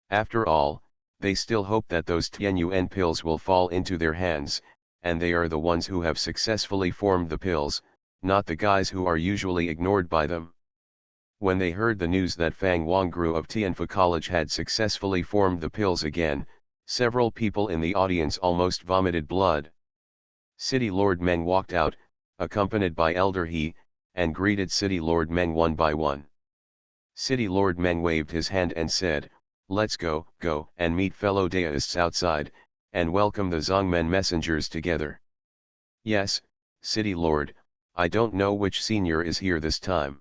After all, they still hope that those Tianyuan pills will fall into their hands, and they are the ones who have successfully formed the pills, not the guys who are usually ignored by them. When they heard the news that Fang Wangru of Tianfu College had successfully formed the pills again, several people in the audience almost vomited blood. City Lord Meng walked out, accompanied by Elder He, and greeted City Lord Meng one by one. City Lord Meng waved his hand and said, "Let's go, and meet fellow deists outside, and welcome the Zongmen messengers together." "Yes, City Lord, I don't know which senior is here this time.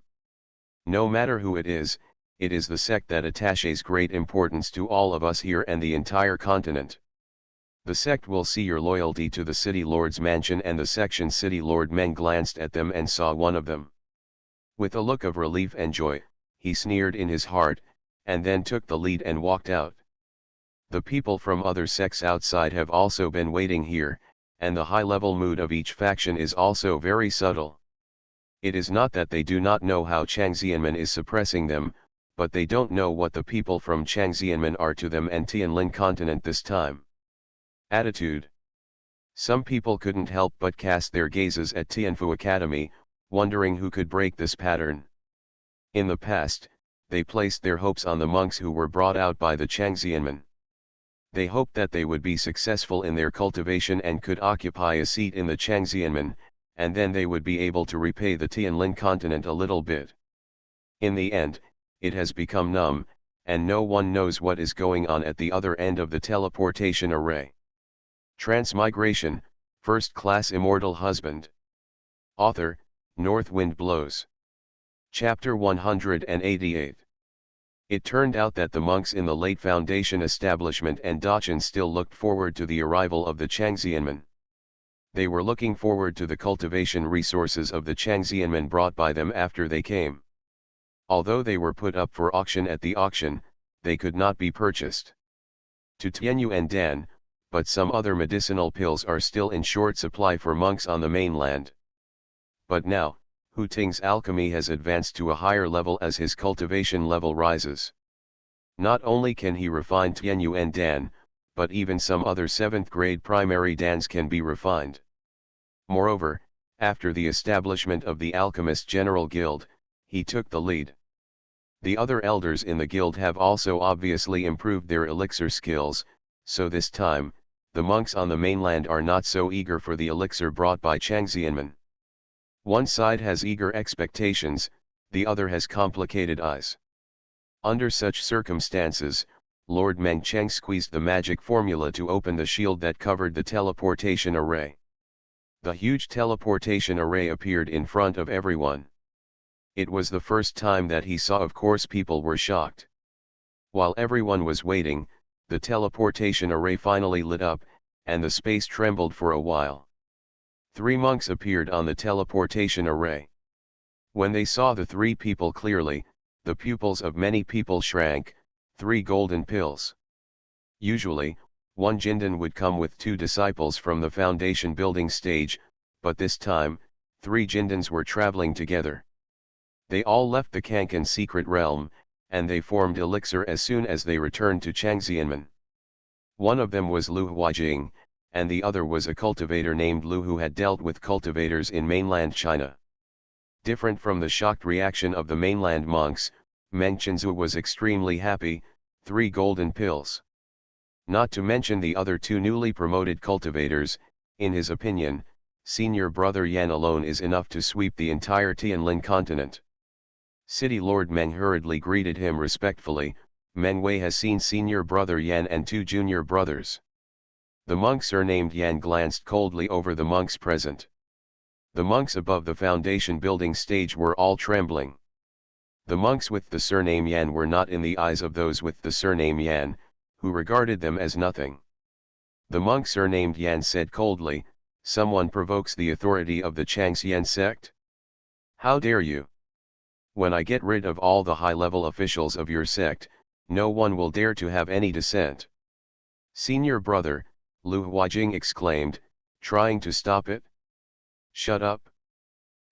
No matter who it is the sect that attaches great importance to all of us here and the entire continent. The sect will see your loyalty to the city lord's mansion." And the section city lord Meng glanced at them and saw one of them. With a look of relief and joy, he sneered in his heart, and then took the lead and walked out. The people from other sects outside have also been waiting here, and the high-level mood of each faction is also very subtle. It is not that they do not know how Chang Xianmen is suppressing them, but they don't know what the people from Chang Xianmen are to them and Tianlin continent this time. Attitude. Some people couldn't help but cast their gazes at Tianfu Academy, wondering who could break this pattern. In the past, they placed their hopes on the monks who were brought out by the Chang Xianmen. They hoped that they would be successful in their cultivation and could occupy a seat in the Chang Xianmen, and then they would be able to repay the Tianlin continent a little bit. In the end, it has become numb, and no one knows what is going on at the other end of the teleportation array. Transmigration, First Class Immortal Husband. Author, North Wind Blows. Chapter 188. It turned out that the monks in the late Foundation establishment and Dachan still looked forward to the arrival of the Chang Xianmen. They were looking forward to the cultivation resources of the Chang Xianmen brought by them after they came. Although they were put up for auction at the auction, they could not be purchased. To Tianyu and Dan, but some other medicinal pills are still in short supply for monks on the mainland. But now, Hu Ting's alchemy has advanced to a higher level as his cultivation level rises. Not only can he refine Tianyu and Dan, but even some other 7th grade primary dans can be refined. Moreover, after the establishment of the Alchemist General Guild, he took the lead. The other elders in the guild have also obviously improved their elixir skills, so this time, the monks on the mainland are not so eager for the elixir brought by Chang Xianmen. One side has eager expectations, the other has complicated eyes. Under such circumstances, Lord Meng Cheng squeezed the magic formula to open the shield that covered the teleportation array. The huge teleportation array appeared in front of everyone. It was the first time that he saw. Of course people were shocked. While everyone was waiting, the teleportation array finally lit up, and the space trembled for a while. 3 monks appeared on the teleportation array. When they saw the 3 people clearly, the pupils of many people shrank. 3 golden pills. Usually, one Jindan would come with 2 disciples from the foundation building stage, but this time, 3 Jindans were traveling together. They all left the Kankan secret realm, and they formed elixir as soon as they returned to Changxianmen. One of them was Lu Huajing, and the other was a cultivator named Lu who had dealt with cultivators in mainland China. Different from the shocked reaction of the mainland monks, Meng Chenzu was extremely happy. 3 golden pills. Not to mention the other 2 newly promoted cultivators. In his opinion, senior brother Yan alone is enough to sweep the entire Tianlin continent. City Lord Meng hurriedly greeted him respectfully. Meng Wei has seen senior brother Yan and 2 junior brothers. The monk surnamed Yan glanced coldly over the monks present. The monks above the foundation building stage were all trembling. The monks with the surname Yan were not in the eyes of those with the surname Yan, who regarded them as nothing. The monk surnamed Yan said coldly, "Someone provokes the authority of the Changxian sect? How dare you? When I get rid of all the high-level officials of your sect, no one will dare to have any dissent." "Senior brother," Lu Huajing exclaimed, trying to stop it. "Shut up.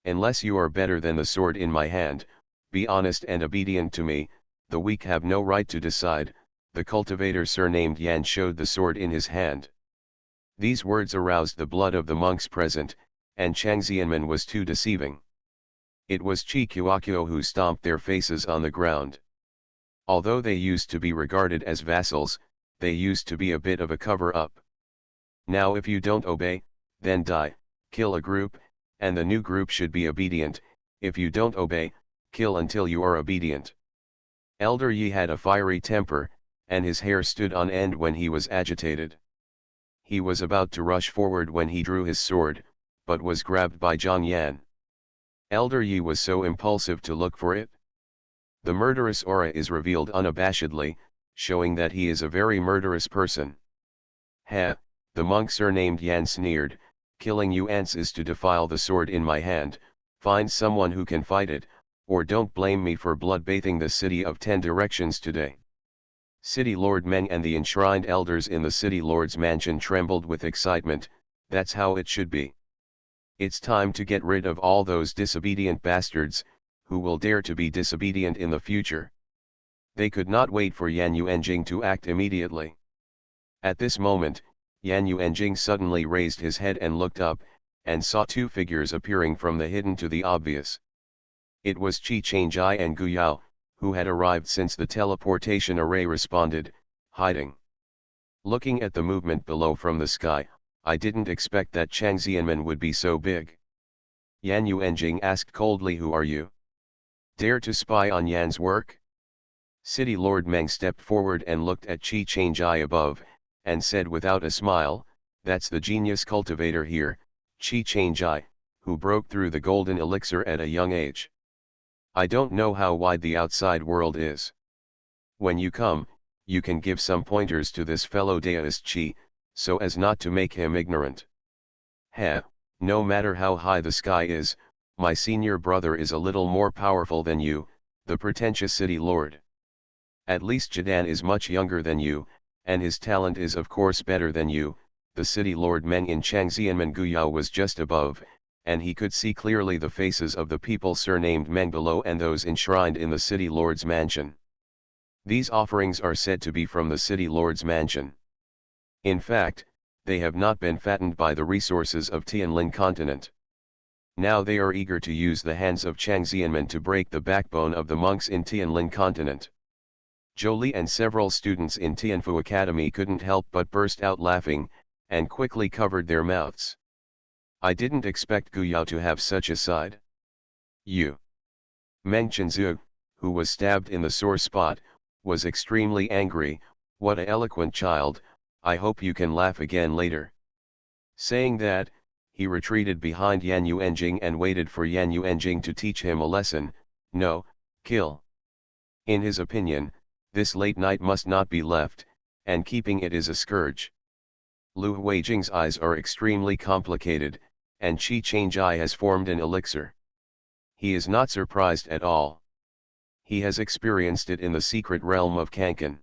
Unless you are better than the sword in my hand, be honest and obedient to me. The weak have no right to decide." The cultivator surnamed Yan showed the sword in his hand. These words aroused the blood of the monks present, and Changxianmen was too deceiving. It was Chi Kuokyo who stomped their faces on the ground. Although they used to be regarded as vassals, they used to be a bit of a cover-up. Now if you don't obey, then die, kill a group, and the new group should be obedient. If you don't obey, kill until you are obedient. Elder Yi had a fiery temper, and his hair stood on end when he was agitated. He was about to rush forward when he drew his sword, but was grabbed by Zhang Yan. Elder Yi was so impulsive to look for it. The murderous aura is revealed unabashedly, showing that he is a very murderous person. "Ha," the monk surnamed Yan sneered, "killing you ants is to defile the sword in my hand. Find someone who can fight it, or don't blame me for blood-bathing the city of 10 directions today." City Lord Meng and the enshrined elders in the City Lord's mansion trembled with excitement. That's how it should be. It's time to get rid of all those disobedient bastards, who will dare to be disobedient in the future. They could not wait for Yan Yuanjing to act immediately. At this moment, Yan Yuanjing suddenly raised his head and looked up, and saw 2 figures appearing from the hidden to the obvious. It was Qi Changjai and Gu Yao, who had arrived since the teleportation array responded, hiding. "Looking at the movement below from the sky, I didn't expect that Changxianmen would be so big." Yan Yuanjing asked coldly, "Who are you? Dare to spy on Yan's work?" City Lord Meng stepped forward and looked at Qi Changjai above, and said without a smile, "That's the genius cultivator here, Qi Changjai, who broke through the golden elixir at a young age. I don't know how wide the outside world is. When you come, you can give some pointers to this fellow Daoist Qi, so as not to make him ignorant. No matter how high the sky is, my senior brother is a little more powerful than you, the pretentious city lord. At least Jadan is much younger than you, and his talent is of course better than you." The city lord Meng in Changxianmen Guyao was just above, and he could see clearly the faces of the people surnamed Meng below and those enshrined in the city lord's mansion. These offerings are said to be from the city lord's mansion. In fact, they have not been fattened by the resources of Tianlin continent. Now they are eager to use the hands of Changxianmen to break the backbone of the monks in Tianlin continent. Jolie and several students in Tianfu Academy couldn't help but burst out laughing, and quickly covered their mouths. "I didn't expect Guyao to have such a side." "You." Meng Chenzu, who was stabbed in the sore spot, was extremely angry. "What a eloquent child, I hope you can laugh again later." Saying that, he retreated behind Yan Yuanjing and waited for Yan Yuanjing to teach him a lesson. No, kill. In his opinion, This late night must not be left, and keeping it is a scourge. Lu Huijing's eyes are extremely complicated, and Qi Changjai has formed an elixir. He is not surprised at all. He has experienced it in the secret realm of Kankan.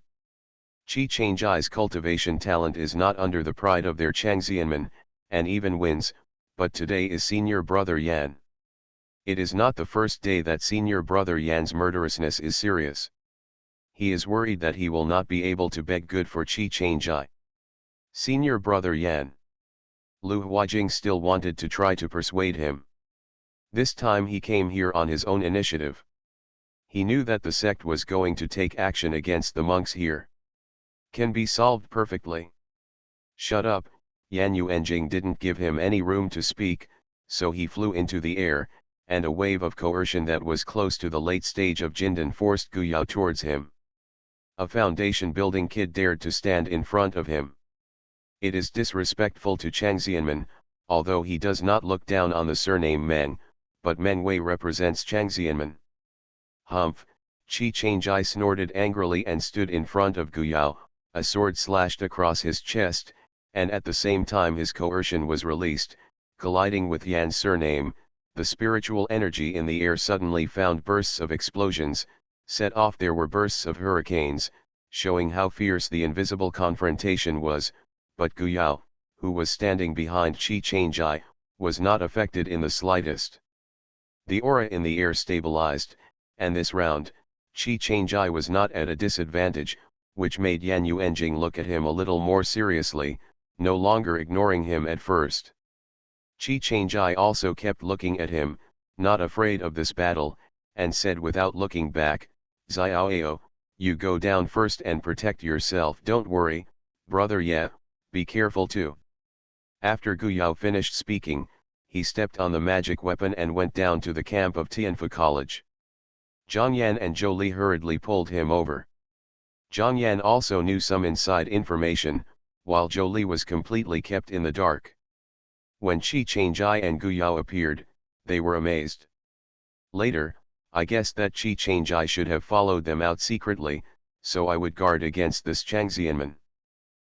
Qi Changjai's cultivation talent is not under the pride of their Changxianmen, and even wins, but today is senior brother Yan. It is not the first day that senior brother Yan's murderousness is serious. He is worried that he will not be able to beg good for Qi Changjai. Senior brother Yan. Lu Huijing still wanted to try to persuade him. This time he came here on his own initiative. He knew that the sect was going to take action against the monks here. Can be solved perfectly. Shut up, Yan Yuanjing didn't give him any room to speak, so he flew into the air, and a wave of coercion that was close to the late stage of Jindan forced Gu Yao towards him. A foundation building kid dared to stand in front of him. It is disrespectful to Changxianmen, although he does not look down on the surname Meng, but Meng Wei represents Changxianmen. Humph, Qi Changjai snorted angrily and stood in front of Gu Yao, a sword slashed across his chest, and at the same time his coercion was released, colliding with Yan's surname. The spiritual energy in the air suddenly found bursts of explosions, set off there were bursts of hurricanes, showing how fierce the invisible confrontation was, but Gu Yao, who was standing behind Qi Changjai, was not affected in the slightest. The aura in the air stabilized, and this round, Qi Changjai was not at a disadvantage, which made Yan Yuanjing look at him a little more seriously, no longer ignoring him at first. Qi Changjai also kept looking at him, not afraid of this battle, and said without looking back, "Xiaoao, you go down first and protect yourself. Don't worry, brother Ye, be careful too." After Gu Yao finished speaking, he stepped on the magic weapon and went down to the camp of Tianfu College. Zhang Yan and Zhou Li hurriedly pulled him over. Zhang Yan also knew some inside information, while Zhou Li was completely kept in the dark. When Qi Changjai and Gu Yao appeared, they were amazed. Later, I guessed that Qi Changjai should have followed them out secretly, so I would guard against this Changxianman.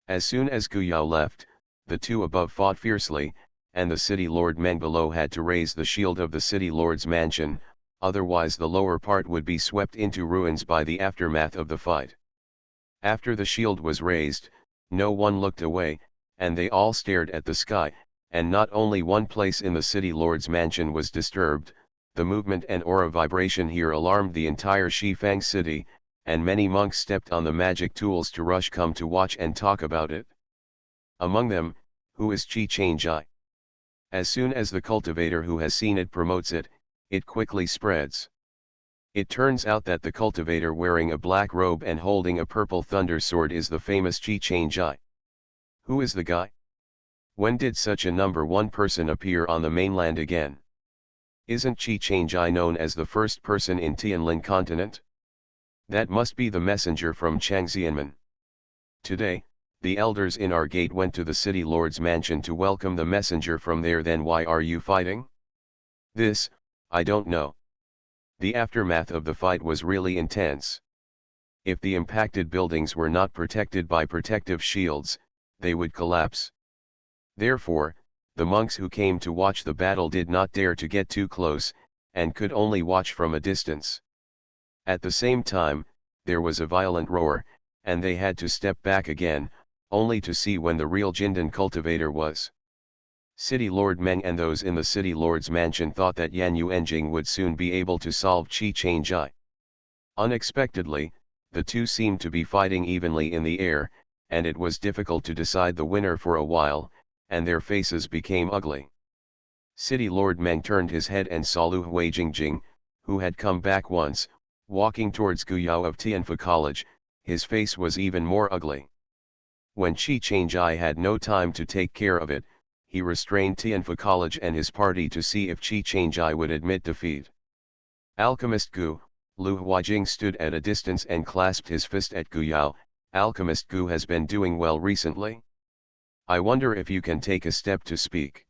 As soon as Gu Yao left, the two above fought fiercely, and the city lord Meng below had to raise the shield of the city lord's mansion, otherwise the lower part would be swept into ruins by the aftermath of the fight. After the shield was raised, no one looked away, and they all stared at the sky, and not only one place in the city lord's mansion was disturbed. The movement and aura vibration here alarmed the entire Shifang city, and many monks stepped on the magic tools to rush come to watch and talk about it. Among them, who is Qi Changjai? As soon as the cultivator who has seen it promotes it, it quickly spreads. It turns out that the cultivator wearing a black robe and holding a purple thunder sword is the famous Qi Changjai. Who is the guy? When did such a number one person appear on the mainland again? Isn't Qi Changjai known as the first person in Tianlin continent? That must be the messenger from Changxianmen. Today, the elders in our gate went to the city lord's mansion to welcome the messenger from there. Then why are you fighting? This, I don't know. The aftermath of the fight was really intense. If the impacted buildings were not protected by protective shields, they would collapse. Therefore, the monks who came to watch the battle did not dare to get too close, and could only watch from a distance. At the same time, there was a violent roar, and they had to step back again, only to see when the real Jindan cultivator was. City Lord Meng and those in the City Lord's mansion thought that Yan Yuanjing would soon be able to solve Qi Changjai. Unexpectedly, the two seemed to be fighting evenly in the air, and it was difficult to decide the winner for a while, and their faces became ugly. City Lord Meng turned his head and saw Lu Huijing, who had come back once, walking towards Gu Yao of Tianfu College. His face was even more ugly. When Qi Changjai had no time to take care of it, he restrained Tianfu College and his party to see if Qi Changjai would admit defeat. Alchemist Gu, Lu Huijing stood at a distance and clasped his fist at Gu Yao. Alchemist Gu has been doing well recently. I wonder if you can take a step to speak.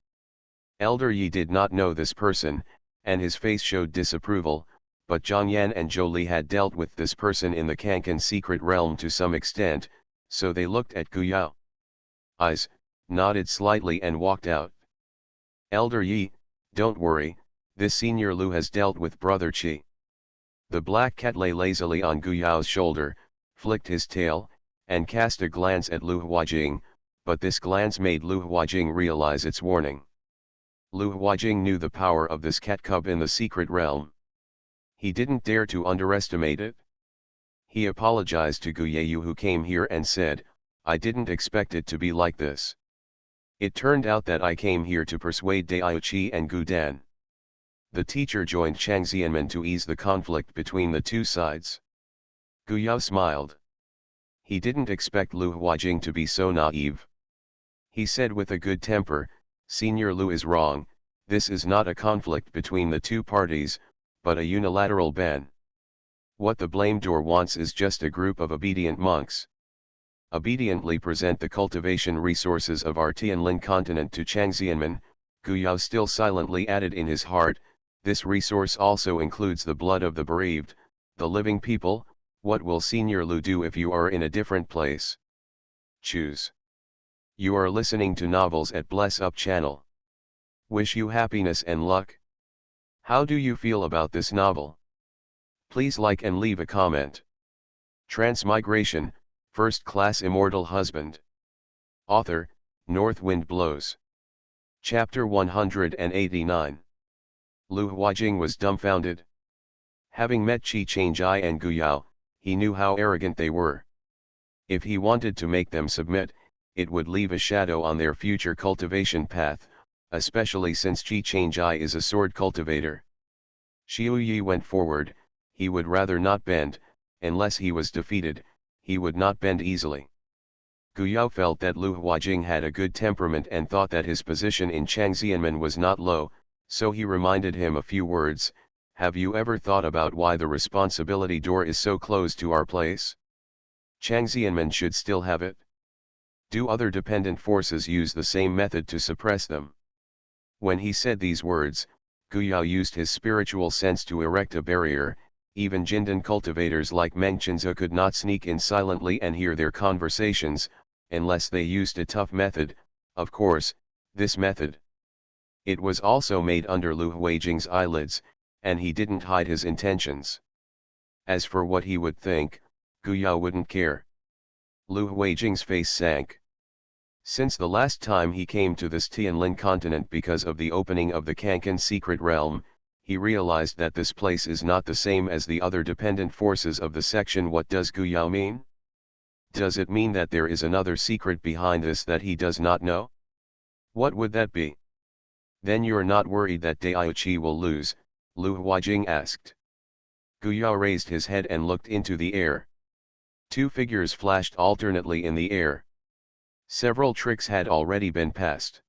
Elder Yi did not know this person, and his face showed disapproval, but Zhang Yan and Zhou Li had dealt with this person in the Kankan secret realm to some extent, so they looked at Gu Yao. Eyes, nodded slightly and walked out. Elder Yi, don't worry, this Senior Lu has dealt with Brother Qi. The black cat lay lazily on Gu Yao's shoulder, flicked his tail, and cast a glance at Lu Huajing, but this glance made Lu Huajing realize its warning. Lu Huajing knew the power of this cat cub in the secret realm. He didn't dare to underestimate it. He apologized to Gu Yayu who came here and said, I didn't expect it to be like this. It turned out that I came here to persuade Daiuchi and Gu Dan. The teacher joined Chang Xianmen to ease the conflict between the two sides. Gu Yao smiled. He didn't expect Lu Huajing to be so naive. He said with a good temper, Senior Lu is wrong, this is not a conflict between the two parties, but a unilateral ban. What the Blame Door wants is just a group of obedient monks. Obediently present the cultivation resources of our Tianlin continent to Chang Xianmen. Gu Yao still silently added in his heart, this resource also includes the blood of the bereaved, the living people. What will Senior Lu do if you are in a different place? Choose. You are listening to novels at Bless Up channel. Wish you happiness and luck. How do you feel about this novel? Please like and leave a comment. Transmigration, First Class Immortal Husband. Author, North Wind Blows. Chapter 189. Lu Huajing was dumbfounded. Having met Qi Changjai and Gu Yao, he knew how arrogant they were. If he wanted to make them submit, it would leave a shadow on their future cultivation path, especially since Qi Changjai is a sword cultivator. Xiu Yi went forward. He would rather not bend, unless he was defeated, he would not bend easily. Gu Yao felt that Lu Huajing had a good temperament and thought that his position in Chang Xianmen was not low, so he reminded him a few words. Have you ever thought about why the responsibility door is so close to our place? Chang Xianmen should still have it. Do other dependent forces use the same method to suppress them? When he said these words, Gu Yao used his spiritual sense to erect a barrier. Even Jindan cultivators like Meng Chenze could not sneak in silently and hear their conversations, unless they used a tough method, of course, this method. It was also made under Lu Huajing's eyelids, and he didn't hide his intentions. As for what he would think, Gu Yao wouldn't care. Lu Huajing's face sank. Since the last time he came to this Tianlin continent because of the opening of the Kankan secret realm, he realized that this place is not the same as the other dependent forces of the section. What does Gu Yao mean? Does it mean that there is another secret behind this that he does not know? What would that be? Then you're not worried that Daiuchi will lose? Lu Huajing asked. Gu Yao raised his head and looked into the air. Two figures flashed alternately in the air. Several tricks had already been passed.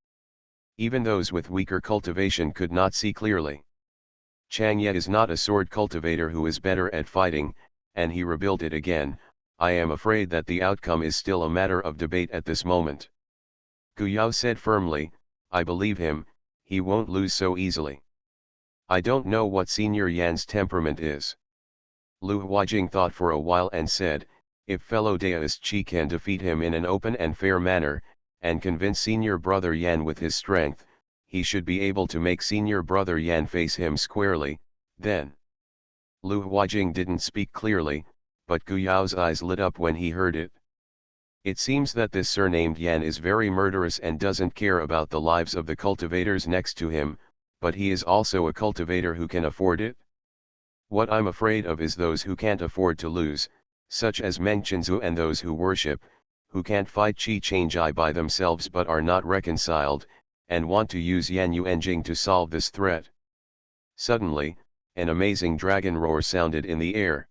Even those with weaker cultivation could not see clearly. Chang Ye is not a sword cultivator who is better at fighting, and he rebuilt it again. I am afraid that the outcome is still a matter of debate at this moment. Gu Yao said firmly, I believe him, he won't lose so easily. I don't know what Senior Yan's temperament is. Lu Huajing thought for a while and said, if fellow Daoist Qi can defeat him in an open and fair manner, and convince Senior Brother Yan with his strength, he should be able to make Senior Brother Yan face him squarely, then. Lu Huajing didn't speak clearly, but Gu Yao's eyes lit up when he heard it. It seems that this surnamed Yan is very murderous and doesn't care about the lives of the cultivators next to him, but he is also a cultivator who can afford it. What I'm afraid of is those who can't afford to lose, such as Meng Chenzu and those who worship, who can't fight Qi Changjai by themselves but are not reconciled, and want to use Yan Yuanjing to solve this threat. Suddenly, an amazing dragon roar sounded in the air.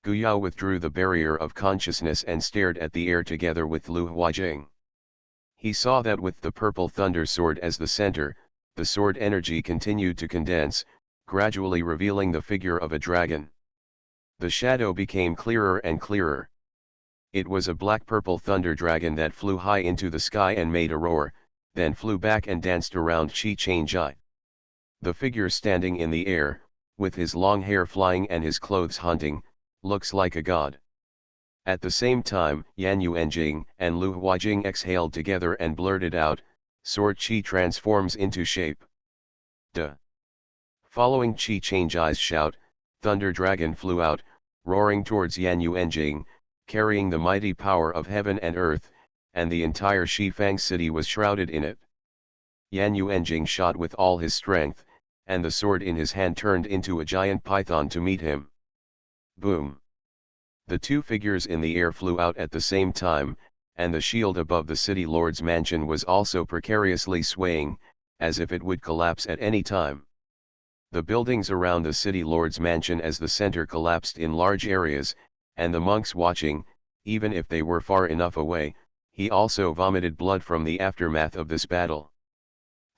Gu Yao withdrew the barrier of consciousness and stared at the air together with Lu Huajing. He saw that with the purple thunder sword as the center, the sword energy continued to condense, gradually revealing the figure of a dragon. The shadow became clearer and clearer. It was a black-purple thunder dragon that flew high into the sky and made a roar, then flew back and danced around Qi Changjai. The figure standing in the air, with his long hair flying and his clothes hunting, looks like a god. At the same time, Yan Yuanjing and Lu Huajing exhaled together and blurted out, sword Qi transforms into shape. Duh. Following Qi Changjai's shout, Thunder Dragon flew out, roaring towards Yan Yuanjing, carrying the mighty power of heaven and earth, and the entire Shifang city was shrouded in it. Yan Yuanjing shot with all his strength, and the sword in his hand turned into a giant python to meet him. Boom! The two figures in the air flew out at the same time, and the shield above the city lord's mansion was also precariously swaying, as if it would collapse at any time. The buildings around the city lord's mansion as the center collapsed in large areas, and the monks watching, even if they were far enough away, he also vomited blood from the aftermath of this battle.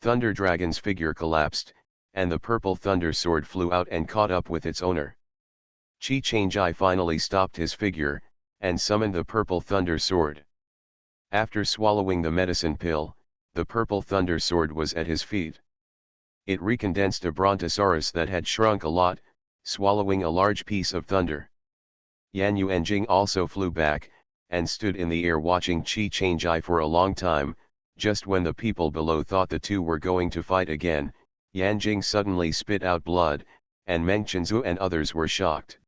Thunder Dragon's figure collapsed, and the purple thunder sword flew out and caught up with its owner. Qi Changjai finally stopped his figure, and summoned the purple thunder sword. After swallowing the medicine pill, the purple thunder sword was at his feet. It recondensed a brontosaurus that had shrunk a lot, swallowing a large piece of thunder. Yan Yuanjing also flew back, and stood in the air watching Qi Changjai for a long time. Just when the people below thought the two were going to fight again, Yanjing suddenly spit out blood, and Meng Chenzu and others were shocked.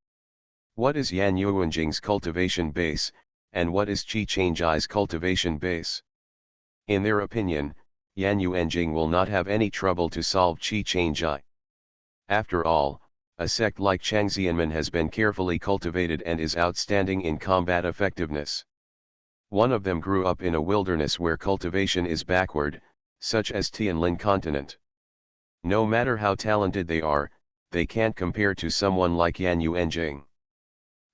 What is Yan Yuanjing's cultivation base, and what is Qi Changjai's cultivation base? In their opinion, Yan Yuanjing will not have any trouble to solve Qi Changjai. After all, a sect like Changxianmen has been carefully cultivated and is outstanding in combat effectiveness. One of them grew up in a wilderness where cultivation is backward, such as Tianlin continent. No matter how talented they are, they can't compare to someone like Yan Yuanjing.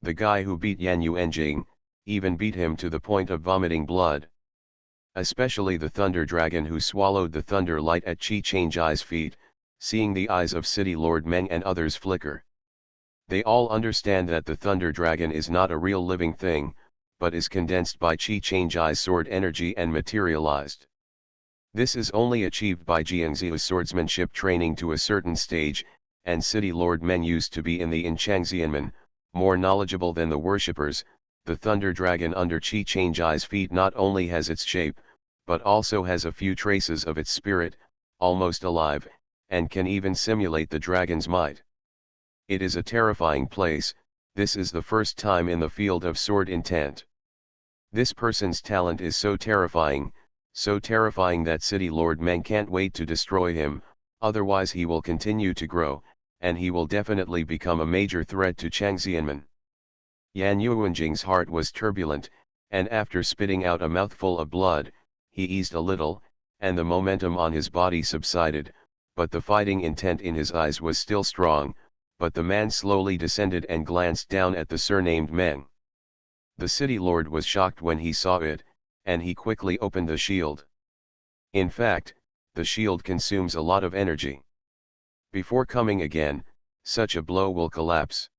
The guy who beat Yan Yuanjing, even beat him to the point of vomiting blood. Especially the Thunder Dragon who swallowed the thunder light at Qi Changjai's feet, seeing the eyes of City Lord Meng and others flicker. They all understand that the Thunder Dragon is not a real living thing, but is condensed by Qi Changjai's sword energy and materialized. This is only achieved by Jiangzi's swordsmanship training to a certain stage, and City Lord Meng used to be in the Changxianmen, more knowledgeable than the worshippers. The Thunder Dragon under Qi Changjai's feet not only has its shape, but also has a few traces of its spirit, almost alive, and can even simulate the dragon's might. It is a terrifying place. This is the first time in the field of sword intent. This person's talent is so terrifying that City Lord Meng can't wait to destroy him, otherwise he will continue to grow, and he will definitely become a major threat to Changxianmen. Yan Yuanjing's heart was turbulent, and after spitting out a mouthful of blood, he eased a little, and the momentum on his body subsided, but the fighting intent in his eyes was still strong. But the man slowly descended and glanced down at the surnamed Meng. The city lord was shocked when he saw it, and he quickly opened the shield. In fact, the shield consumes a lot of energy. Before coming again, such a blow will collapse.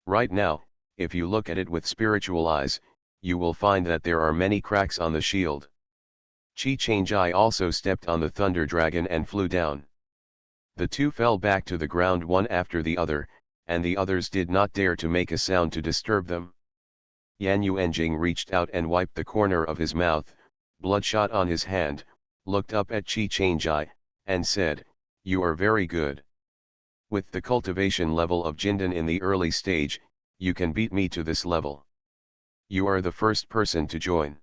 Right now, if you look at it with spiritual eyes, you will find that there are many cracks on the shield. Qi Changjai also stepped on the Thunder Dragon and flew down. The two fell back to the ground one after the other, and the others did not dare to make a sound to disturb them. Yan Yuanjing reached out and wiped the corner of his mouth, bloodshot on his hand, looked up at Qi Changjai, and said, "You are very good. With the cultivation level of Jindan in the early stage, you can beat me to this level. You are the first person to join.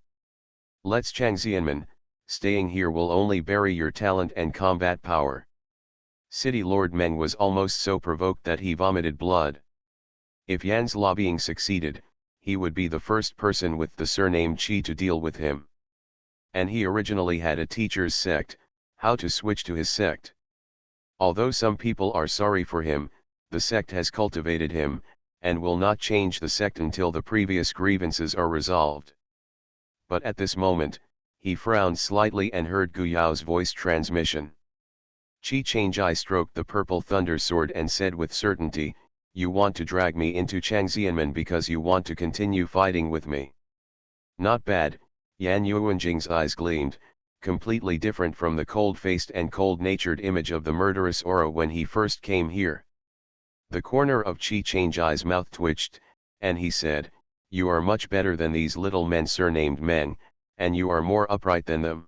Let's Changxianmen, staying here will only bury your talent and combat power." City Lord Meng was almost so provoked that he vomited blood. If Yan's lobbying succeeded, he would be the first person with the surname Qi to deal with him. And he originally had a teacher's sect. How to switch to his sect? Although some people are sorry for him, the sect has cultivated him, and will not change the sect until the previous grievances are resolved. But at this moment, he frowned slightly and heard Gu Yao's voice transmission. Qi Changjai stroked the purple thunder sword and said with certainty, "You want to drag me into Changxianmen because you want to continue fighting with me." Not bad. Yan Yuanjing's eyes gleamed, completely different from the cold-faced and cold-natured image of the murderous aura when he first came here. The corner of Chi Changai's mouth twitched, and he said, "You are much better than these little men surnamed Meng, and you are more upright than them.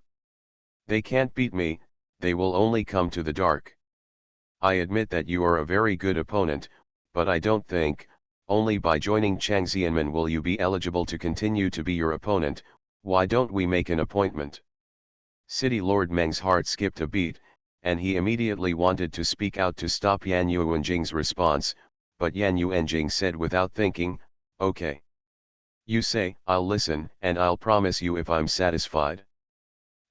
They can't beat me, they will only come to the dark. I admit that you are a very good opponent, but I don't think, only by joining Chang Xianmen will you be eligible to continue to be your opponent. Why don't we make an appointment?" City Lord Meng's heart skipped a beat, and he immediately wanted to speak out to stop Yan Yuanjing's response, but Yan Yuanjing said without thinking, "Okay. You say, I'll listen, and I'll promise you if I'm satisfied."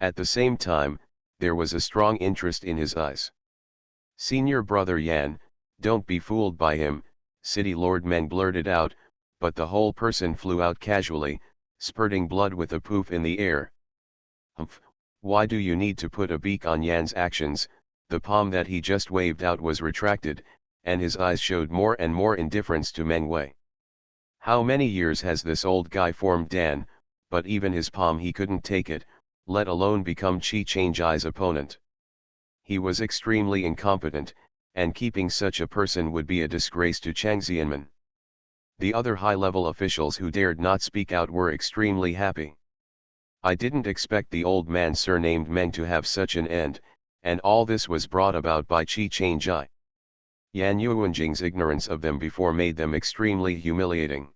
At the same time, there was a strong interest in his eyes. "Senior brother Yan, don't be fooled by him," City Lord Meng blurted out, but the whole person flew out casually, spurting blood with a poof in the air. "Humph, why do you need to put a beak on Yan's actions?" The palm that he just waved out was retracted, and his eyes showed more and more indifference to Meng Wei. How many years has this old guy formed Dan, but even his palm he couldn't take it, let alone become Chi Changai's opponent. He was extremely incompetent, and keeping such a person would be a disgrace to Chang Xianmen. The other high-level officials who dared not speak out were extremely happy. "I didn't expect the old man surnamed Meng to have such an end, and all this was brought about by Chi Changai." Yan Yuanjing's ignorance of them before made them extremely humiliating.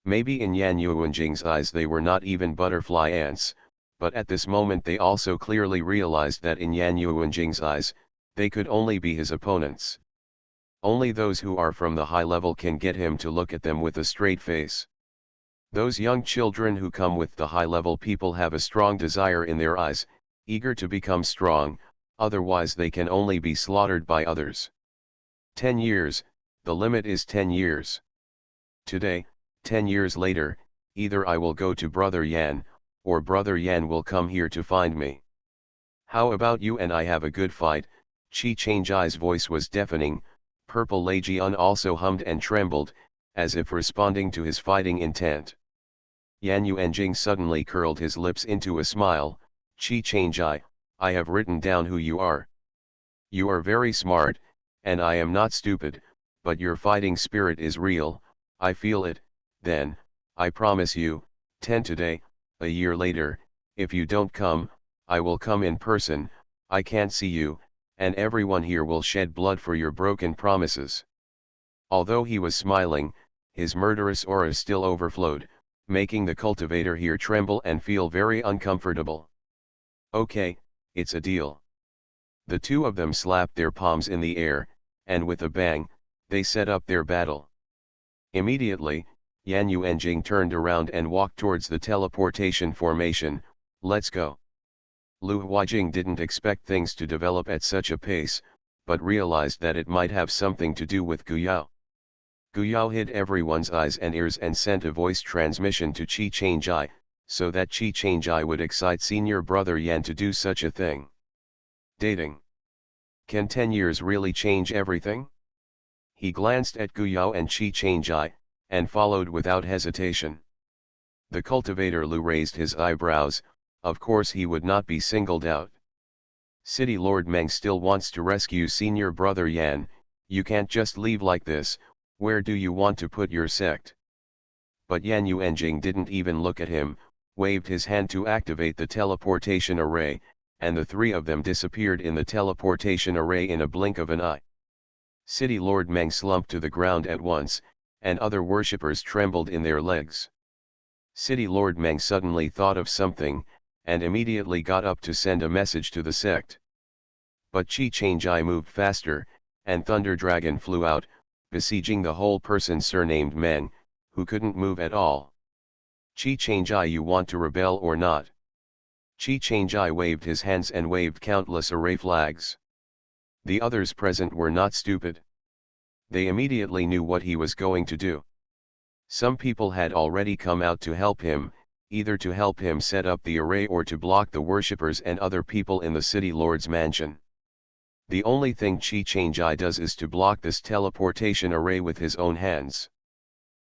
Maybe in Yan Yuanjing's eyes they were not even butterfly ants, but at this moment they also clearly realized that in Yan Yuanjing's eyes, they could only be his opponents. Only those who are from the high level can get him to look at them with a straight face. Those young children who come with the high level people have a strong desire in their eyes, eager to become strong, otherwise they can only be slaughtered by others. 10 years, the limit is 10 years. Today, 10 years later, either I will go to Brother Yan, or Brother Yan will come here to find me. How about you and I have a good fight? Chi Changai's voice was deafening. Purple Legion also hummed and trembled, as if responding to his fighting intent. Yan Yuanjing suddenly curled his lips into a smile. "Chi Changai, I have written down who you are. You are very smart, and I am not stupid, but your fighting spirit is real, I feel it. Then, I promise you, 10 today, a year later, if you don't come, I will come in person, I can't see you, and everyone here will shed blood for your broken promises." Although he was smiling, his murderous aura still overflowed, making the cultivator here tremble and feel very uncomfortable. "Okay, it's a deal." The two of them slapped their palms in the air, and with a bang, they set up their battle. Immediately, Yan Yuanjing turned around and walked towards the teleportation formation. "Let's go." Lu Huajing didn't expect things to develop at such a pace, but realized that it might have something to do with Guyao. Guyao hid everyone's eyes and ears and sent a voice transmission to Chi Changai, so that Chi Changai would excite senior brother Yan to do such a thing. Dating. Can 10 years really change everything? He glanced at Guyao and Chi Changai, and followed without hesitation. The cultivator Lu raised his eyebrows. Of course he would not be singled out. City Lord Meng still wants to rescue senior brother Yan. You can't just leave like this. Where do you want to put your sect? But Yan Yuanjing didn't even look at him, waved his hand to activate the teleportation array, and the three of them disappeared in the teleportation array in a blink of an eye. City Lord Meng slumped to the ground at once, and other worshippers trembled in their legs. City Lord Meng suddenly thought of something, and immediately got up to send a message to the sect. But Chi Changai moved faster, and Thunder Dragon flew out, besieging the whole person surnamed Meng, who couldn't move at all. "Chi Changai, you want to rebel or not?" Chi Changai waved his hands and waved countless array flags. The others present were not stupid. They immediately knew what he was going to do. Some people had already come out to help him, either to help him set up the array or to block the worshippers and other people in the city lord's mansion. The only thing Chi Changai does is to block this teleportation array with his own hands.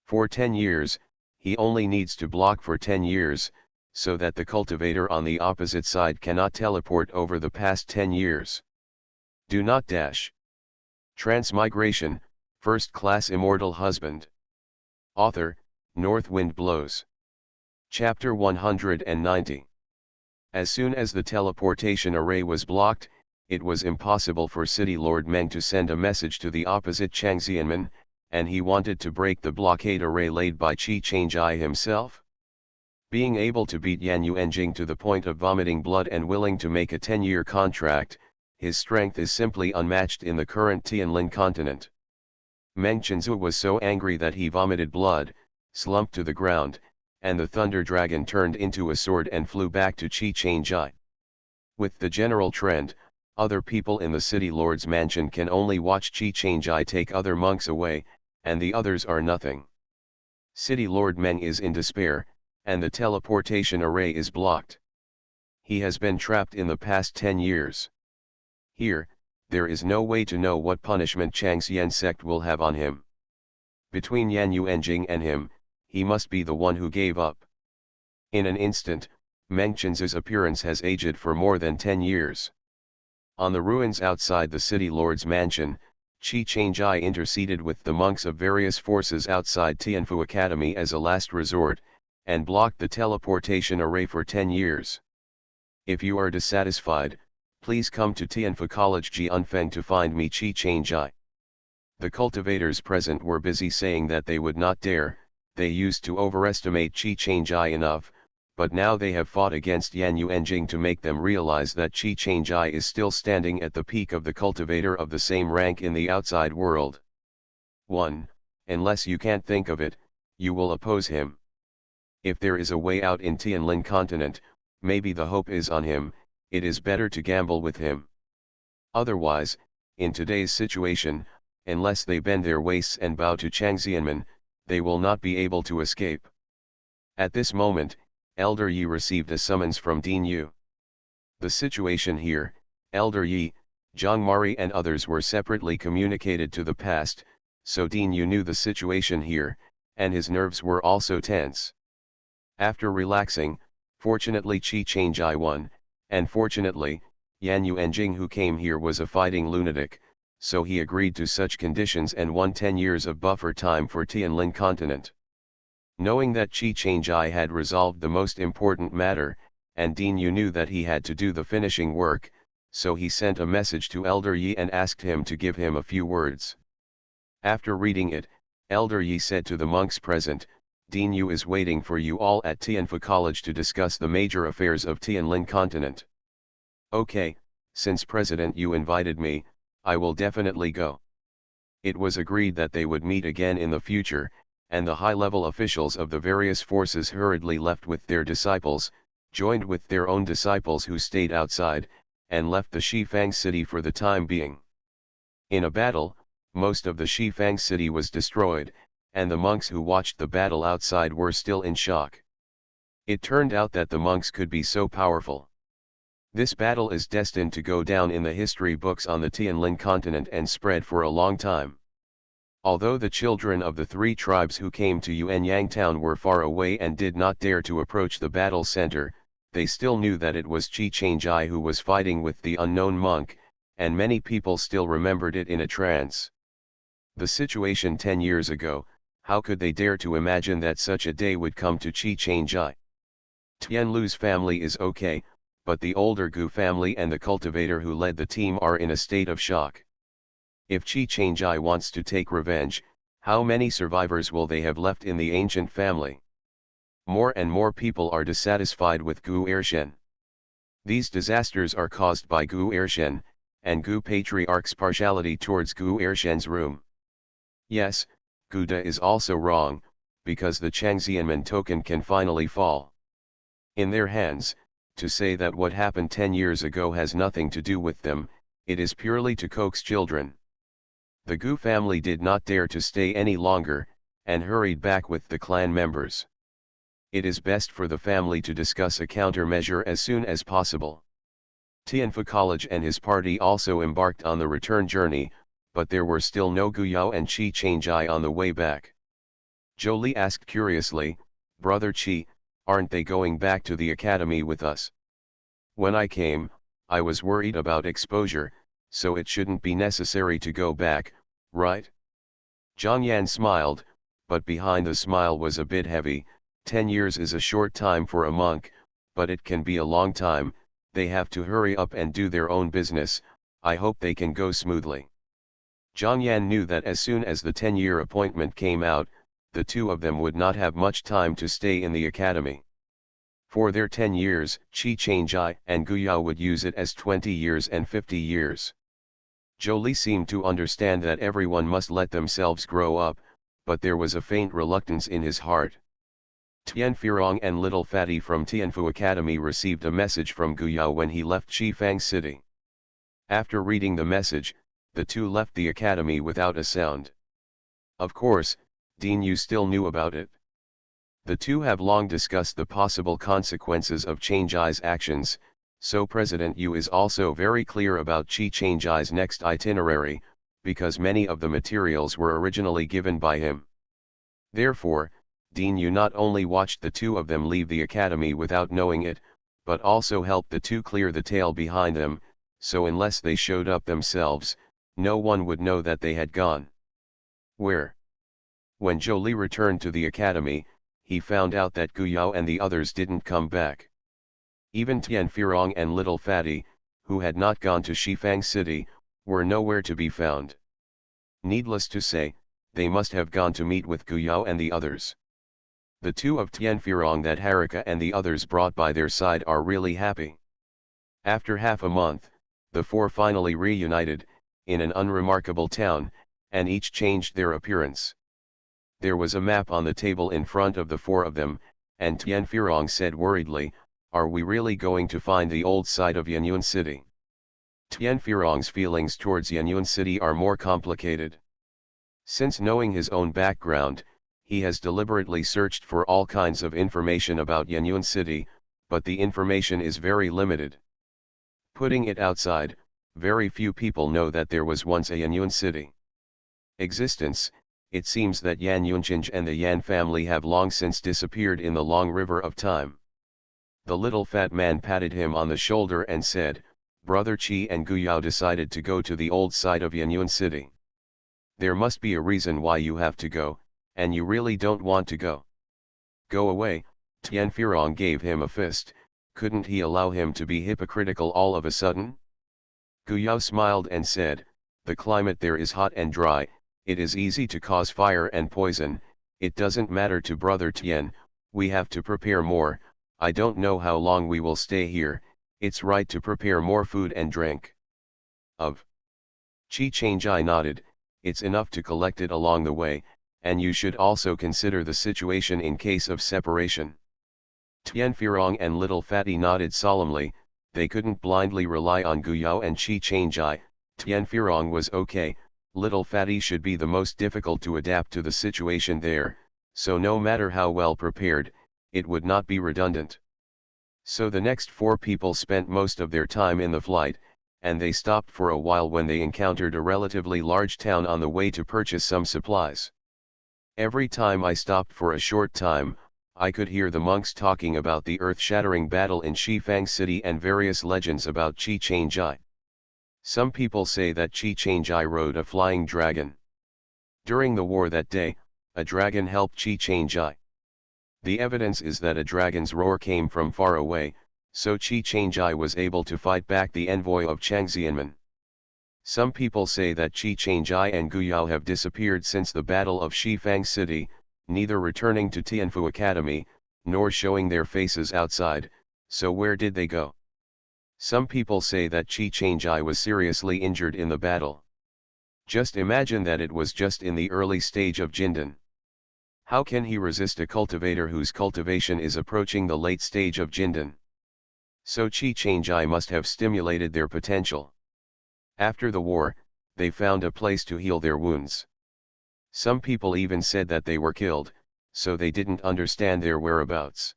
For 10 years, he only needs to block for 10 years, so that the cultivator on the opposite side cannot teleport over the past 10 years. Do not dash. Transmigration, First Class Immortal Husband. Author, North Wind Blows. Chapter 190. As soon as the teleportation array was blocked, it was impossible for City Lord Meng to send a message to the opposite Changxianmen, and he wanted to break the blockade array laid by Qi Changjai himself. Being able to beat Yan Yuanjing to the point of vomiting blood and willing to make a 10-year contract, his strength is simply unmatched in the current Tianlin continent. Meng Chenzu was so angry that he vomited blood, slumped to the ground, and the Thunder Dragon turned into a sword and flew back to Qi Changjai. With the general trend, other people in the City Lord's mansion can only watch Qi Changjai take other monks away, and the others are nothing. City Lord Meng is in despair, and the teleportation array is blocked. He has been trapped in the past 10 years. Here, there is no way to know what punishment Changxian sect will have on him. Between Yan Yuanjing and him, he must be the one who gave up. In an instant, Meng Chenzu's appearance has aged for more than 10 years. On the ruins outside the City Lord's mansion, Qi Changjai interceded with the monks of various forces outside Tianfu Academy as a last resort, and blocked the teleportation array for 10 years. If you are dissatisfied, please come to Tianfu College Jianfeng to find me, Qi Changjai. The cultivators present were busy saying that they would not dare. They used to overestimate Qi Changjai enough, but now they have fought against Yan Yuanjing to make them realize that Qi Changjai is still standing at the peak of the cultivator of the same rank in the outside world. 1. Unless you can't think of it, you will oppose him. If there is a way out in Tianlin continent, maybe the hope is on him. It is better to gamble with him. Otherwise, in today's situation, unless they bend their waists and bow to Changxianmen, they will not be able to escape. At this moment, Elder Yi received a summons from Dean Yu. The situation here, Elder Yi, Zhang Mari and others were separately communicated to the past, so Dean Yu knew the situation here, and his nerves were also tense. After relaxing, fortunately Qi Changjai won, and fortunately, Yan Yuanjing who came here was a fighting lunatic, so he agreed to such conditions and won 10 years of buffer time for Tianlin continent. Knowing that Qi Changjai had resolved the most important matter, and Dean Yu knew that he had to do the finishing work, so he sent a message to Elder Yi and asked him to give him a few words. After reading it, Elder Yi said to the monks present, Dean Yu is waiting for you all at Tianfu College to discuss the major affairs of Tianlin continent. Okay, since President Yu invited me, I will definitely go. It was agreed that they would meet again in the future, and the high-level officials of the various forces hurriedly left with their disciples, joined with their own disciples who stayed outside, and left the Shifang city for the time being. In a battle, most of the Shifang city was destroyed, and the monks who watched the battle outside were still in shock. It turned out that the monks could be so powerful. This battle is destined to go down in the history books on the Tianlin continent and spread for a long time. Although the children of the 3 tribes who came to Yuanyang town were far away and did not dare to approach the battle center, they still knew that it was Qi Changjai who was fighting with the unknown monk, and many people still remembered it in a trance. The situation 10 years ago, how could they dare to imagine that such a day would come to Qi Changjai? Tianlu's family is okay, but the older Gu family and the cultivator who led the team are in a state of shock. If Qi Changjai wants to take revenge, how many survivors will they have left in the ancient family? More and more people are dissatisfied with Gu Ershen. These disasters are caused by Gu Ershen, and Gu Patriarch's partiality towards Gu Ershen's room. Yes, Guda is also wrong, because the Changxianmen token can finally fall in their hands. To say that what happened 10 years ago has nothing to do with them, it is purely to coax children. The Gu family did not dare to stay any longer, and hurried back with the clan members. It is best for the family to discuss a countermeasure as soon as possible. Tianfu College and his party also embarked on the return journey, but there were still no Gu Yao and Qi Changjai on the way back. Jolie asked curiously, Brother Qi, aren't they going back to the academy with us? When I came, I was worried about exposure, so it shouldn't be necessary to go back, right? Zhang Yan smiled, but behind the smile was a bit heavy. 10 years is a short time for a monk, but it can be a long time. They have to hurry up and do their own business. I hope they can go smoothly. Zhang Yan knew that as soon as the 10-year appointment came out, the two of them would not have much time to stay in the academy. For their 10 years, Qi Changjai and Guyao would use it as 20 years and 50 years. Zhou seemed to understand that everyone must let themselves grow up, but there was a faint reluctance in his heart. Tian Firong and Little Fatty from Tianfu Academy received a message from Guyao when he left Shifang City. After reading the message, the two left the academy without a sound. Of course, Dean Yu still knew about it. The two have long discussed the possible consequences of Changjai's actions, so President Yu is also very clear about Qi Changjai's next itinerary, because many of the materials were originally given by him. Therefore, Dean Yu not only watched the two of them leave the academy without knowing it, but also helped the two clear the tail behind them, so unless they showed up themselves, no one would know that they had gone. Where? When Zhou Li returned to the academy, he found out that Guyao and the others didn't come back. Even Tian Firong and Little Fatty, who had not gone to Shifang City, were nowhere to be found. Needless to say, they must have gone to meet with Guyao and the others. The two of Tian Firong that Harika and the others brought by their side are really happy. After half a month, the four finally reunited, in an unremarkable town, and each changed their appearance. There was a map on the table in front of the four of them, and Tian Firong said worriedly, "Are we really going to find the old site of Yanyuan City?" Tian Firong's feelings towards Yanyuan City are more complicated. Since knowing his own background, he has deliberately searched for all kinds of information about Yanyuan City, but the information is very limited. Putting it outside, very few people know that there was once a Yanyuan City. Existence. It seems that Yan Yunchinj and the Yan family have long since disappeared in the long river of time. The little fat man patted him on the shoulder and said, "Brother Qi and Guyao decided to go to the old site of Yanyuan City. There must be a reason why you have to go, and you really don't want to go. Go away." Tian Firong gave him a fist. Couldn't he allow him to be hypocritical all of a sudden? Guyao smiled and said, "The climate there is hot and dry, it is easy to cause fire and poison. It doesn't matter to Brother Tian, we have to prepare more. I don't know how long we will stay here, it's right to prepare more food and drink." Of Qi Changjai nodded, "It's enough to collect it along the way, and you should also consider the situation in case of separation." Tian Firong and Little Fatty nodded solemnly. They couldn't blindly rely on Guyao and Qi Changjai. Tian Firong was okay, Little Fatty should be the most difficult to adapt to the situation there, so no matter how well prepared, it would not be redundant. So the next four people spent most of their time in the flight, and they stopped for a while when they encountered a relatively large town on the way to purchase some supplies. Every time I stopped for a short time, I could hear the monks talking about the earth-shattering battle in Shifang City and various legends about Qi Changjai. Some people say that Qi Changjai rode a flying dragon. During the war that day, a dragon helped Qi Changjai. The evidence is that a dragon's roar came from far away, so Qi Changjai was able to fight back the envoy of Changxianmen. Some people say that Qi Changjai and Guyao have disappeared since the Battle of Shifang City, neither returning to Tianfu Academy, nor showing their faces outside. So where did they go? Some people say that Qi Changjai was seriously injured in the battle. Just imagine that it was just in the early stage of Jindan. How can he resist a cultivator whose cultivation is approaching the late stage of Jindan? So Qi Changjai must have stimulated their potential. After the war, they found a place to heal their wounds. Some people even said that they were killed, so they didn't understand their whereabouts.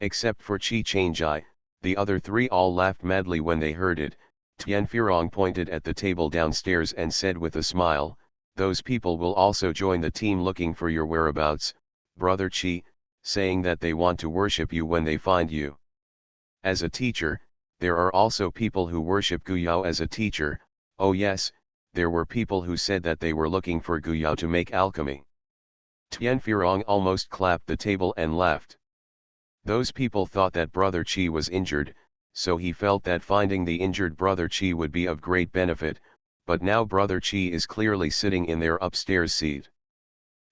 Except for Qi Changjai, the other three all laughed madly when they heard it. Tian Firong pointed at the table downstairs and said with a smile, "Those people will also join the team looking for your whereabouts, Brother Qi, saying that they want to worship you when they find you." As a teacher, there are also people who worship Guyao as a teacher. Oh yes, there were people who said that they were looking for Guyao to make alchemy. Tian Firong almost clapped the table and laughed. Those people thought that Brother Qi was injured, so he felt that finding the injured Brother Qi would be of great benefit, but now Brother Qi is clearly sitting in their upstairs seat.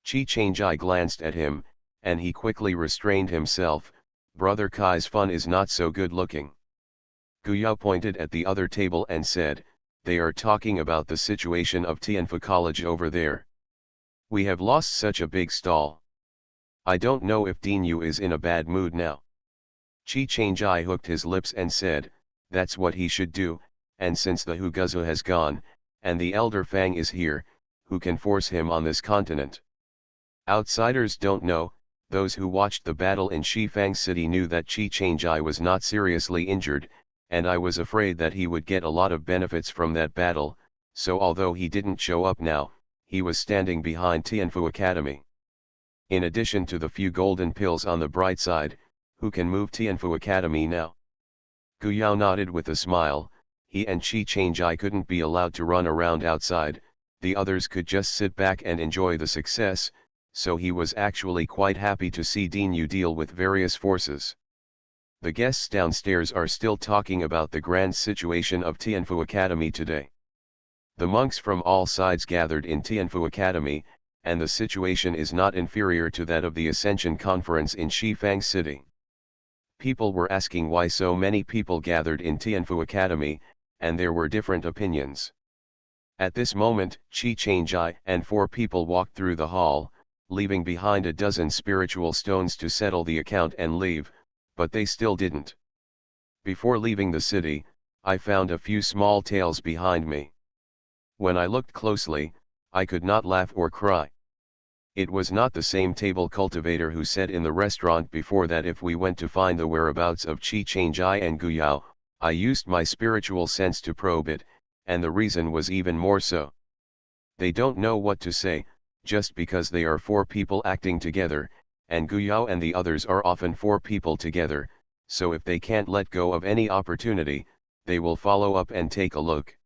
Qi Changjai glanced at him, and he quickly restrained himself. Brother Kai's fun is not so good looking. Guyao pointed at the other table and said, they are talking about the situation of Tianfu College over there. We have lost such a big stall. I don't know if Dean Yu is in a bad mood now. Qi Changjai hooked his lips and said, that's what he should do, and since the Huguzo has gone, and the elder Fang is here, who can force him on this continent? Outsiders don't know. Those who watched the battle in Shifang City knew that Qi Changjai was not seriously injured, and I was afraid that he would get a lot of benefits from that battle, so although he didn't show up now, he was standing behind Tianfu Academy. In addition to the few golden pills on the bright side, who can move Tianfu Academy now? Guyao nodded with a smile. He and Qi Changjai couldn't be allowed to run around outside, the others could just sit back and enjoy the success, so he was actually quite happy to see Dean Yu deal with various forces. The guests downstairs are still talking about the grand situation of Tianfu Academy today. The monks from all sides gathered in Tianfu Academy, and the situation is not inferior to that of the Ascension Conference in Shifang City. People were asking why so many people gathered in Tianfu Academy, and there were different opinions. At this moment, Qi Changjai and 4 people walked through the hall, leaving behind a dozen spiritual stones to settle the account and leave, but they still didn't. Before leaving the city, I found a few small tails behind me. When I looked closely, I could not laugh or cry. It was not the same table cultivator who said in the restaurant before that if we went to find the whereabouts of Qi Changjai and Guyao, I used my spiritual sense to probe it, and the reason was even more so. They don't know what to say, just because they are 4 people acting together, and Guyao and the others are often 4 people together, so if they can't let go of any opportunity, they will follow up and take a look.